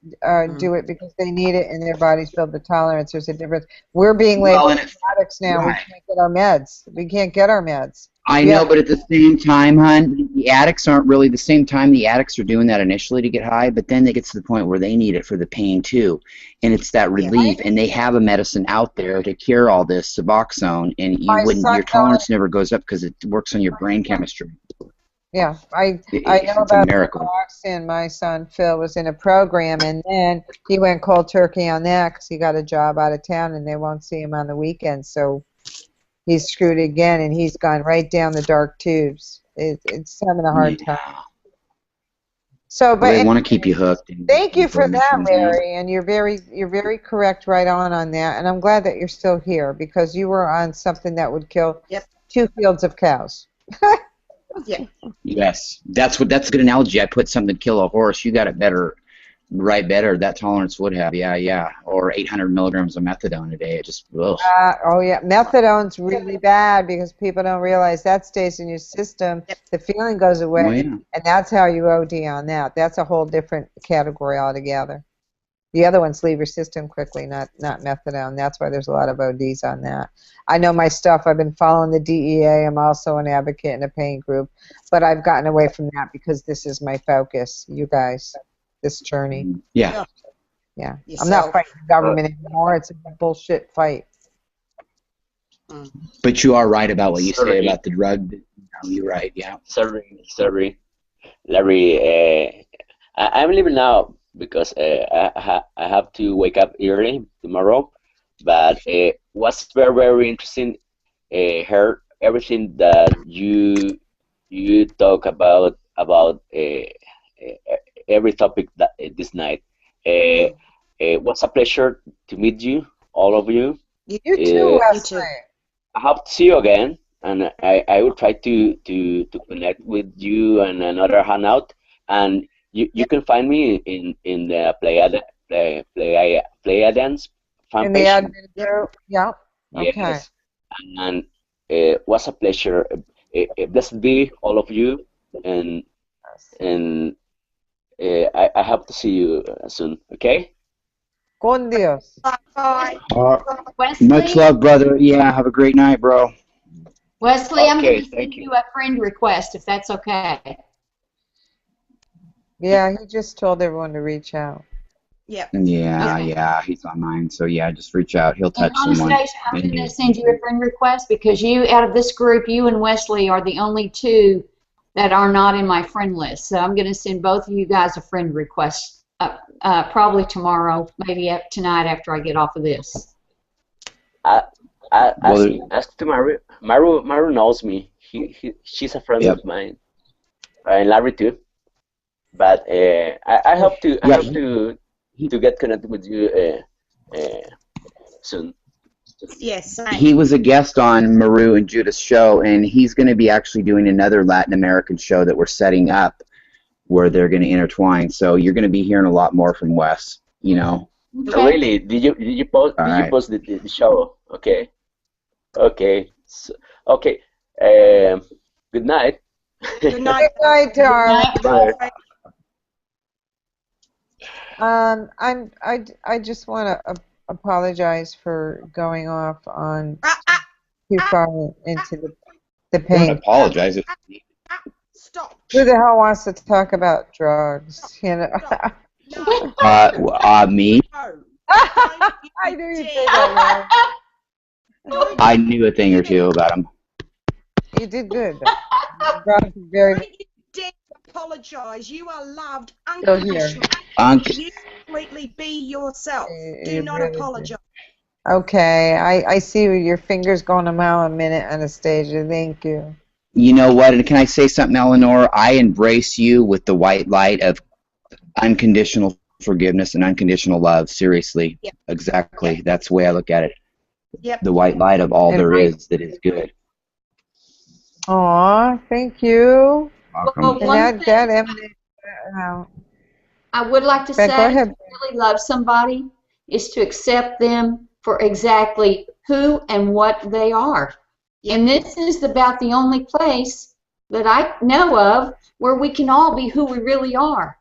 do it because they need it and their bodies build the tolerance. There's a difference. We're being labeled addicts now. Right. We can't get our meds. We can't get our meds. I know, but at the same time, hon, the addicts aren't really the same time. The addicts are doing that initially to get high, but then they get to the point where they need it for the pain too, and it's that relief. And they have a medicine out there to cure all this, Suboxone, and your tolerance never goes up because it works on your brain chemistry. Yeah, I know about Suboxone. My son Phil was in a program, and then he went cold turkey on that because he got a job out of town, and they won't see him on the weekends, so he's screwed again, and he's gone right down the dark tubes. It's having a hard time. So, but they want to keep you hooked. Thank you for that, Larry, and you're very correct right on that. And I'm glad that you're still here because you were on something that would kill 2 fields of cows. Yeah. Yes, that's a good analogy. I put something to kill a horse. You got it better. Right, better. That tolerance would have, or 800 milligrams of methadone a day. It just, ugh. Oh yeah, methadone's really bad because people don't realize that stays in your system. The feeling goes away, and that's how you OD on that. That's a whole different category altogether. The other ones leave your system quickly, not methadone. That's why there's a lot of ODs on that. I know my stuff. I've been following the DEA. I'm also an advocate in a pain group, but I've gotten away from that because this is my focus. You guys. This journey. Yeah. I'm not fighting the government anymore. It's a bullshit fight. But you are right about what you say about the drug. You're right, yeah. Sorry. Larry, I'm leaving now because I have to wake up early tomorrow. But was very, very interesting. Heard everything that you talk about every topic this night. It was a pleasure to meet you, all of you. You too, Wesley. I hope to see you again, and I will try to connect with you and another hangout. And you can find me in the Pleiadians fan in the page. admin group. Yeah. Okay. Yes. And it was a pleasure. Blessed be all of you, and I hope to see you soon, okay? Con Dios. Bye. Wesley, Much love, brother. Yeah, have a great night, bro. Wesley, I'm going to send you a friend request if that's okay. Yeah, he just told everyone to reach out. Yeah. Yeah, he's on mine. So yeah, just reach out. He'll touch someone. I'm going to send you a friend request because you, out of this group, you and Wesley are the only 2 that are not in my friend list. So I'm going to send both of you guys a friend request probably tomorrow, maybe tonight after I get off of this. Ask to Maru knows me. She's a friend of mine, and Larry too. But I hope to get connected with you soon. Yes. He was a guest on Maru and Judith's show, and he's going to be actually doing another Latin American show that we're setting up where they're going to intertwine. So you're going to be hearing a lot more from Wes, you know. Oh, really? Did you post the show? Okay. Okay. So, okay. Good night. Good night. Good night, darling. Bye. I just want to apologize for going off on too far into the pain. Apologize. Stop. Who the hell wants to talk about drugs? You know. No. Me. No. I knew you'd say that. No. I knew a thing or two about him. You did good. Drugs are very. Don't you dare apologise. You are loved Go here. unconditionally. You completely be yourself. Do You not really apologise. Okay, I see your fingers going a mile a minute, Anastasia. Thank you. You know what? And can I say something, Eleanor? I embrace you with the white light of unconditional forgiveness and unconditional love. Seriously. Yep. Exactly. Yep. That's the way I look at it. Yep. The white light of all And there is that is good. Aw, thank you. Welcome. Well, And one thing that emanates out. I would like to But say, go ahead. to really love somebody is to accept them for exactly who and what they are. And this is about the only place that I know of where we can all be who we really are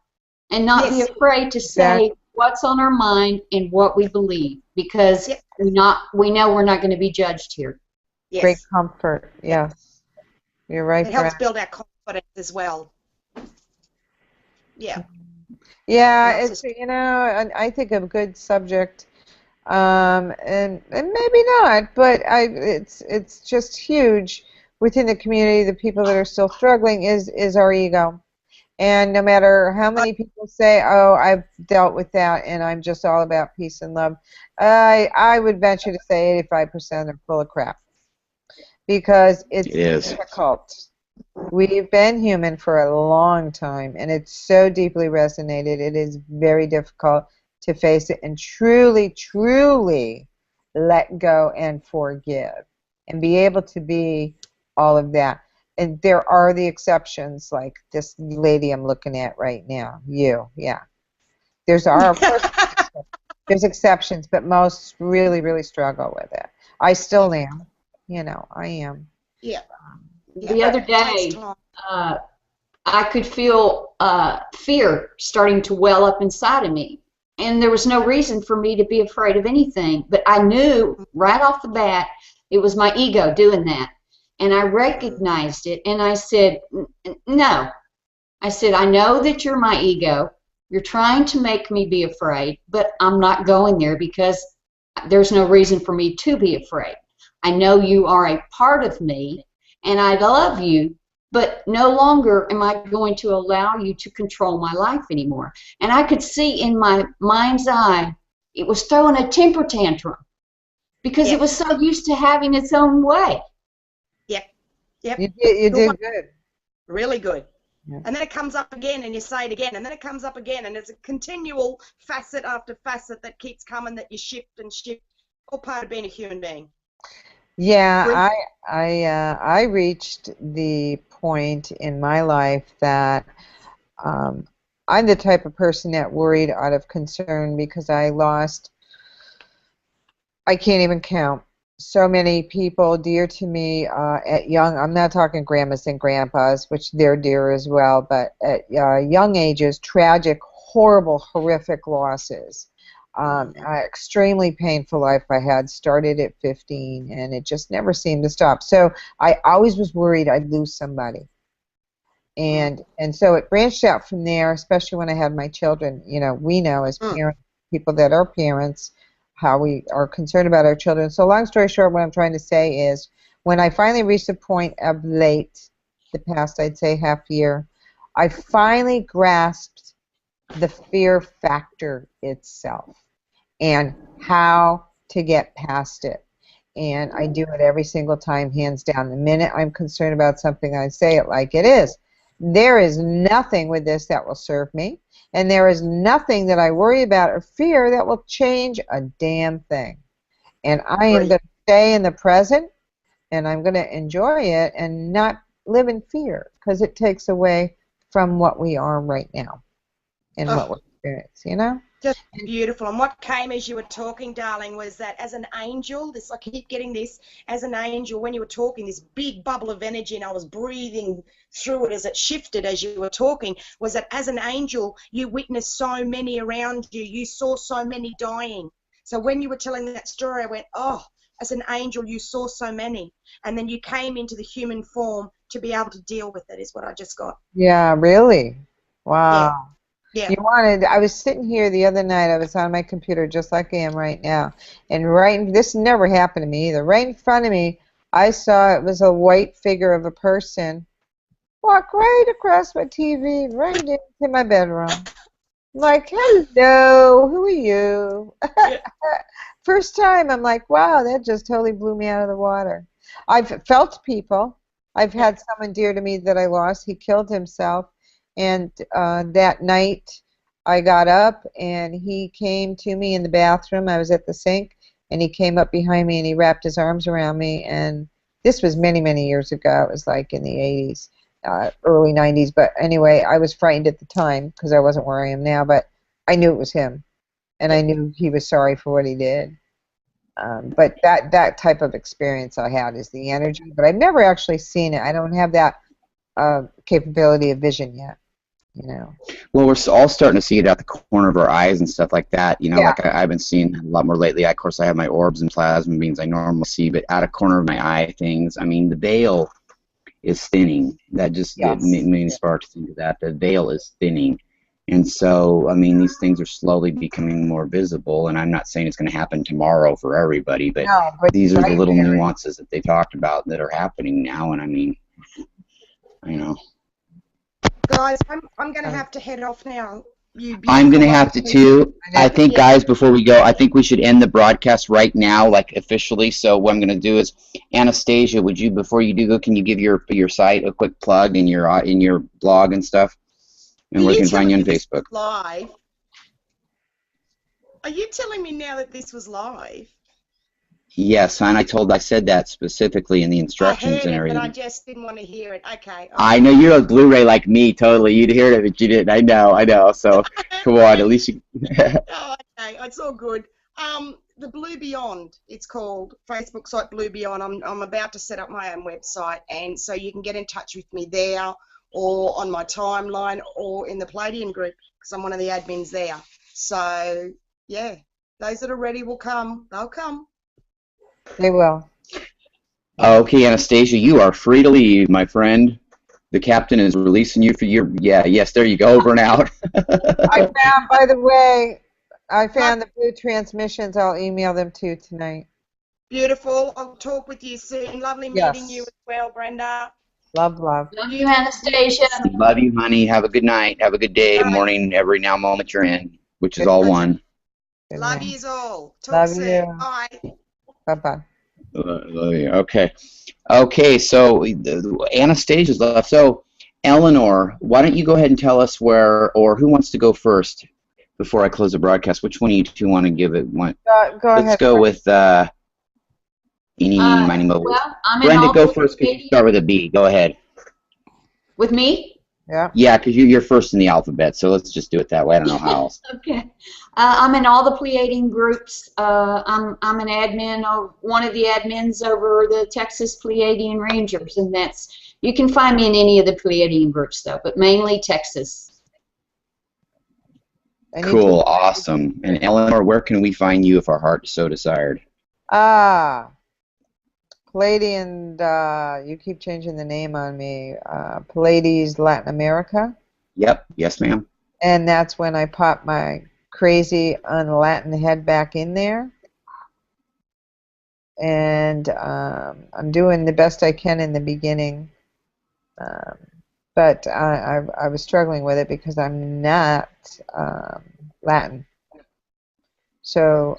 and not be afraid to say what's on our mind and what we believe, because we know we're not going to be judged here. Yes. Great comfort. Yes. You're right. It helps Brad. build our confidence as well. Yeah. Yeah, it's I think a good subject, and maybe not, but it's just huge within the community. The people that are still struggling is our ego, and no matter how many people say, "Oh, I've dealt with that, and I'm just all about peace and love," I would venture to say 85% are full of crap, because it's difficult. We've been human for a long time, and it's so deeply resonated. It is very difficult to face it and truly, truly let go and forgive and be able to be all of that. And there are the exceptions, like this lady I'm looking at right now. There's there's exceptions, but most really, really struggle with it. I still am. I am. Yeah. The other day, I could feel fear starting to well up inside of me. And there was no reason for me to be afraid of anything. But I knew right off the bat it was my ego doing that. And I recognized it, and I said, no. I said, I know that you're my ego. You're trying to make me be afraid, but I'm not going there because there's no reason for me to be afraid. I know you are a part of me, and I love you, but no longer am I going to allow you to control my life anymore. And I could see in my mind's eye, it was throwing a temper tantrum because it was so used to having its own way. Yep. You did good. Really good. Yeah. And then it comes up again, and you say it again, and then it comes up again, and it's a continual facet after facet that keeps coming, that you shift and shift. All part of being a human being. Yeah, I reached the point in my life that I'm the type of person that worried out of concern, because I can't even count, so many people dear to me at young, I'm not talking grandmas and grandpas, which they're dear as well, but at young ages, tragic, horrible, horrific losses. Extremely painful life I had, started at 15, and it just never seemed to stop. So I always was worried I'd lose somebody. And so it branched out from there, especially when I had my children. We know as parents, people that are parents, how we are concerned about our children. So long story short, what I'm trying to say is, when I finally reached the point of the past, I'd say half year, I finally grasped the fear factor itself and how to get past it. And I do it every single time, hands down. The minute I'm concerned about something, I say it like it is. There is nothing with this that will serve me, and there is nothing that I worry about or fear that will change a damn thing. And I am going to stay in the present, and I'm going to enjoy it and not live in fear, because it takes away from what we are right now and what we're experiencing, you know? Just beautiful. And what came as you were talking, darling, was that as an angel, I keep getting this, as an angel, when you were talking, this big bubble of energy, and I was breathing through it as it shifted as you were talking, was that as an angel, you witnessed so many around you. You saw so many dying. So when you were telling that story, I went, oh, as an angel, you saw so many. And then you came into the human form to be able to deal with it, is what I just got. Yeah, really? Wow. Yeah. You wanted, I was sitting here the other night, I was on my computer just like I am right now, and this never happened to me either. Right in front of me, I saw it was a white figure of a person walk right across my TV, right into my bedroom. I'm like, hello, who are you? First time, I'm like, wow, that just totally blew me out of the water. I've felt people. I've had someone dear to me that I lost. He killed himself. And that night, I got up, and he came to me in the bathroom. I was at the sink, and he came up behind me, and he wrapped his arms around me. And this was many, many years ago. It was like in the 80s, early 90s. But anyway, I was frightened at the time because I wasn't where I am now. But I knew it was him, and I knew he was sorry for what he did. But that type of experience I had is the energy. But I've never actually seen it. I don't have that capability of vision yet. You know. Well, we're all starting to see it out the corner of our eyes and stuff like that. You know, Yeah. like I've been seeing a lot more lately. Of course, I have my orbs and plasma beams I normally see, but out of corner of my eye things, I mean, the veil is thinning. That just it made me spark to think of that. The veil is thinning. And so, I mean, these things are slowly becoming more visible, and I'm not saying it's going to happen tomorrow for everybody, but these are the little nuances that they talked about that are happening now, and I mean, you know. Guys, I'm going to have to head off now. I'm going to have to too. I think, guys, before we go, I think we should end the broadcast right now, like officially. So what I'm going to do is, Anastasia, would you, before you do go, can you give your site a quick plug in your blog and stuff, and where can find you on Facebook? Live. Are you telling me now that this was live? Yes, and I said that specifically in the instructions I heard and it, everything. but I just didn't want to hear it. Okay. I know you're a Blu-ray like me, totally. You'd hear it, but you didn't. I know. So come on, at least you. Oh, okay, it's all good. The Blue Beyond, it's called, Facebook site Blue Beyond. I'm about to set up my own website, and so you can get in touch with me there, or on my timeline, or in the Pleiadian group, because I'm one of the admins there. So yeah, those that are ready will come. They'll come. They will. Okay, Anastasia, you are free to leave, my friend. The captain is releasing you for your. Yes, there you go, over and out. By the way, I found the blue transmissions. I'll email them to you tonight. Beautiful. I'll talk with you soon. Lovely meeting you as well, Brenda. Love. Love you, Anastasia. Love you, honey. Have a good night. Have a good day, morning, every now moment you're in, which is all one. Love yous all. Talk Love soon. you. Bye. Bye-bye. Love you. Okay, so Anastasia's left. So, Eleanor, why don't you go ahead and tell us where, or who wants to go first before I close the broadcast? Which one of you two want to give it one? Go Let's ahead. go with eeny, meeny, miny, mo. Well, I'm in Brenda, all go the first because you start with a B. Go ahead. With me? Yeah, because you're first in the alphabet, so let's just do it that way. I don't know how else. Okay. I'm in all the Pleiadian groups. I'm an admin, or one of the admins over the Texas Pleiadian Rangers, and you can find me in any of the Pleiadian groups though, but mainly Texas. Cool, awesome. And Eleanor, where can we find you if our heart so desired? Pleiadian, you keep changing the name on me. Pleiades Latin America. Yep, yes ma'am. And that's when I pop my crazy un-Latin head back in there. And I'm doing the best I can in the beginning. But I was struggling with it because I'm not Latin. So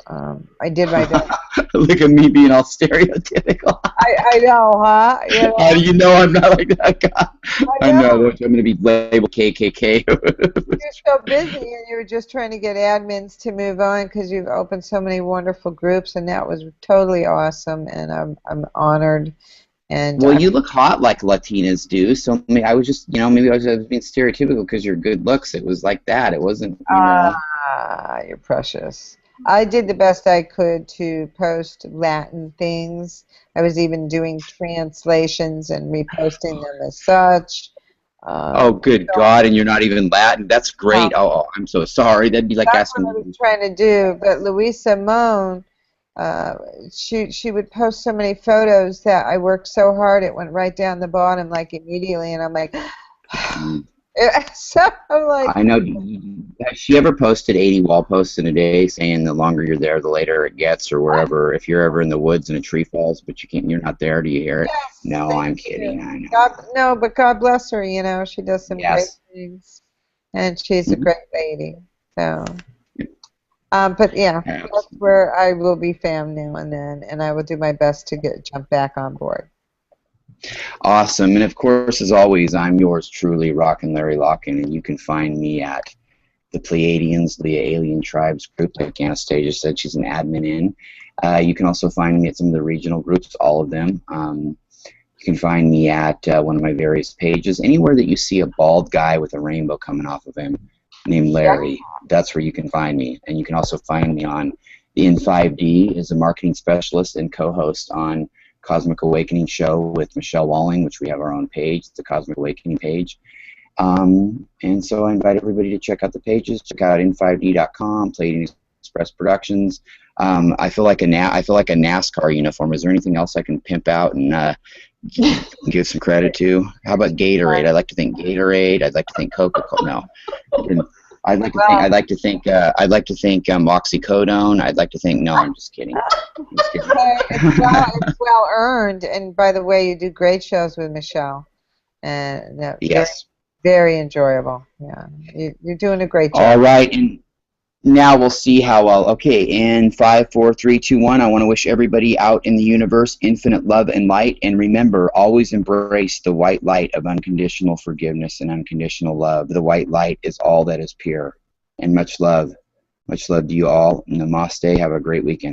I did my best. Look at me being all stereotypical. I know, huh? You know? How do you know I'm not like that guy? I know. I'm going to be labeled KKK. You're so busy, and you were just trying to get admins to move on because you've opened so many wonderful groups, and that was totally awesome. And I'm honored. And Well, you look hot like Latinas do, so maybe I was just, maybe I was being stereotypical because your good looks. It was like that. It wasn't, you're precious. I did the best I could to post Latin things. I was even doing translations and reposting them as such. Oh, good God, and you're not even Latin. That's great. Oh, I'm so sorry. That'd be like That's asking. what I was trying to do, but Louisa Simone, she would post so many photos that I worked so hard it went right down the bottom like immediately, and I'm like, so I'm like, I know. Has she ever posted 80 wall posts in a day, saying the longer you're there, the later it gets, or wherever? If you're ever in the woods and a tree falls, but you're not there, do you hear it? yes, No, thank I'm you. kidding. I know. No, but God bless her. She does some great Yes. things, and she's a great lady. So, but yeah, that's where I will be found now and then, and I will do my best to jump back on board. Awesome. And of course, as always, I'm yours truly, Rocken Larry Locken, and you can find me at the Pleiadians, the Alien Tribes group, like Anastasia said, she's an admin in. You can also find me at some of the regional groups, all of them. You can find me at one of my various pages. Anywhere that you see a bald guy with a rainbow coming off of him named Larry, that's where you can find me. And you can also find me on the In5D as a marketing specialist and co-host on Cosmic Awakening show with Michelle Walling, which we have our own page, the Cosmic Awakening page. And so I invite everybody to check out the pages. Check out in5d.com, Pleiadian Express Productions. I feel like a NASCAR uniform. Is there anything else I can pimp out and give some credit to? How about Gatorade? I'd like to think Gatorade. I'd like to think Coca-Cola. No. I'd like to think oxycodone. I'd like to think. No, I'm just kidding. It's well earned. And by the way, you do great shows with Michelle. And yes, very enjoyable. Yeah, you're doing a great job. All right, and now we'll see how well. Okay, in 5, 4, 3, 2, 1. I want to wish everybody out in the universe infinite love and light. And remember, always embrace the white light of unconditional forgiveness and unconditional love. The white light is all that is pure. And much love. Much love to you all. Namaste. Have a great weekend.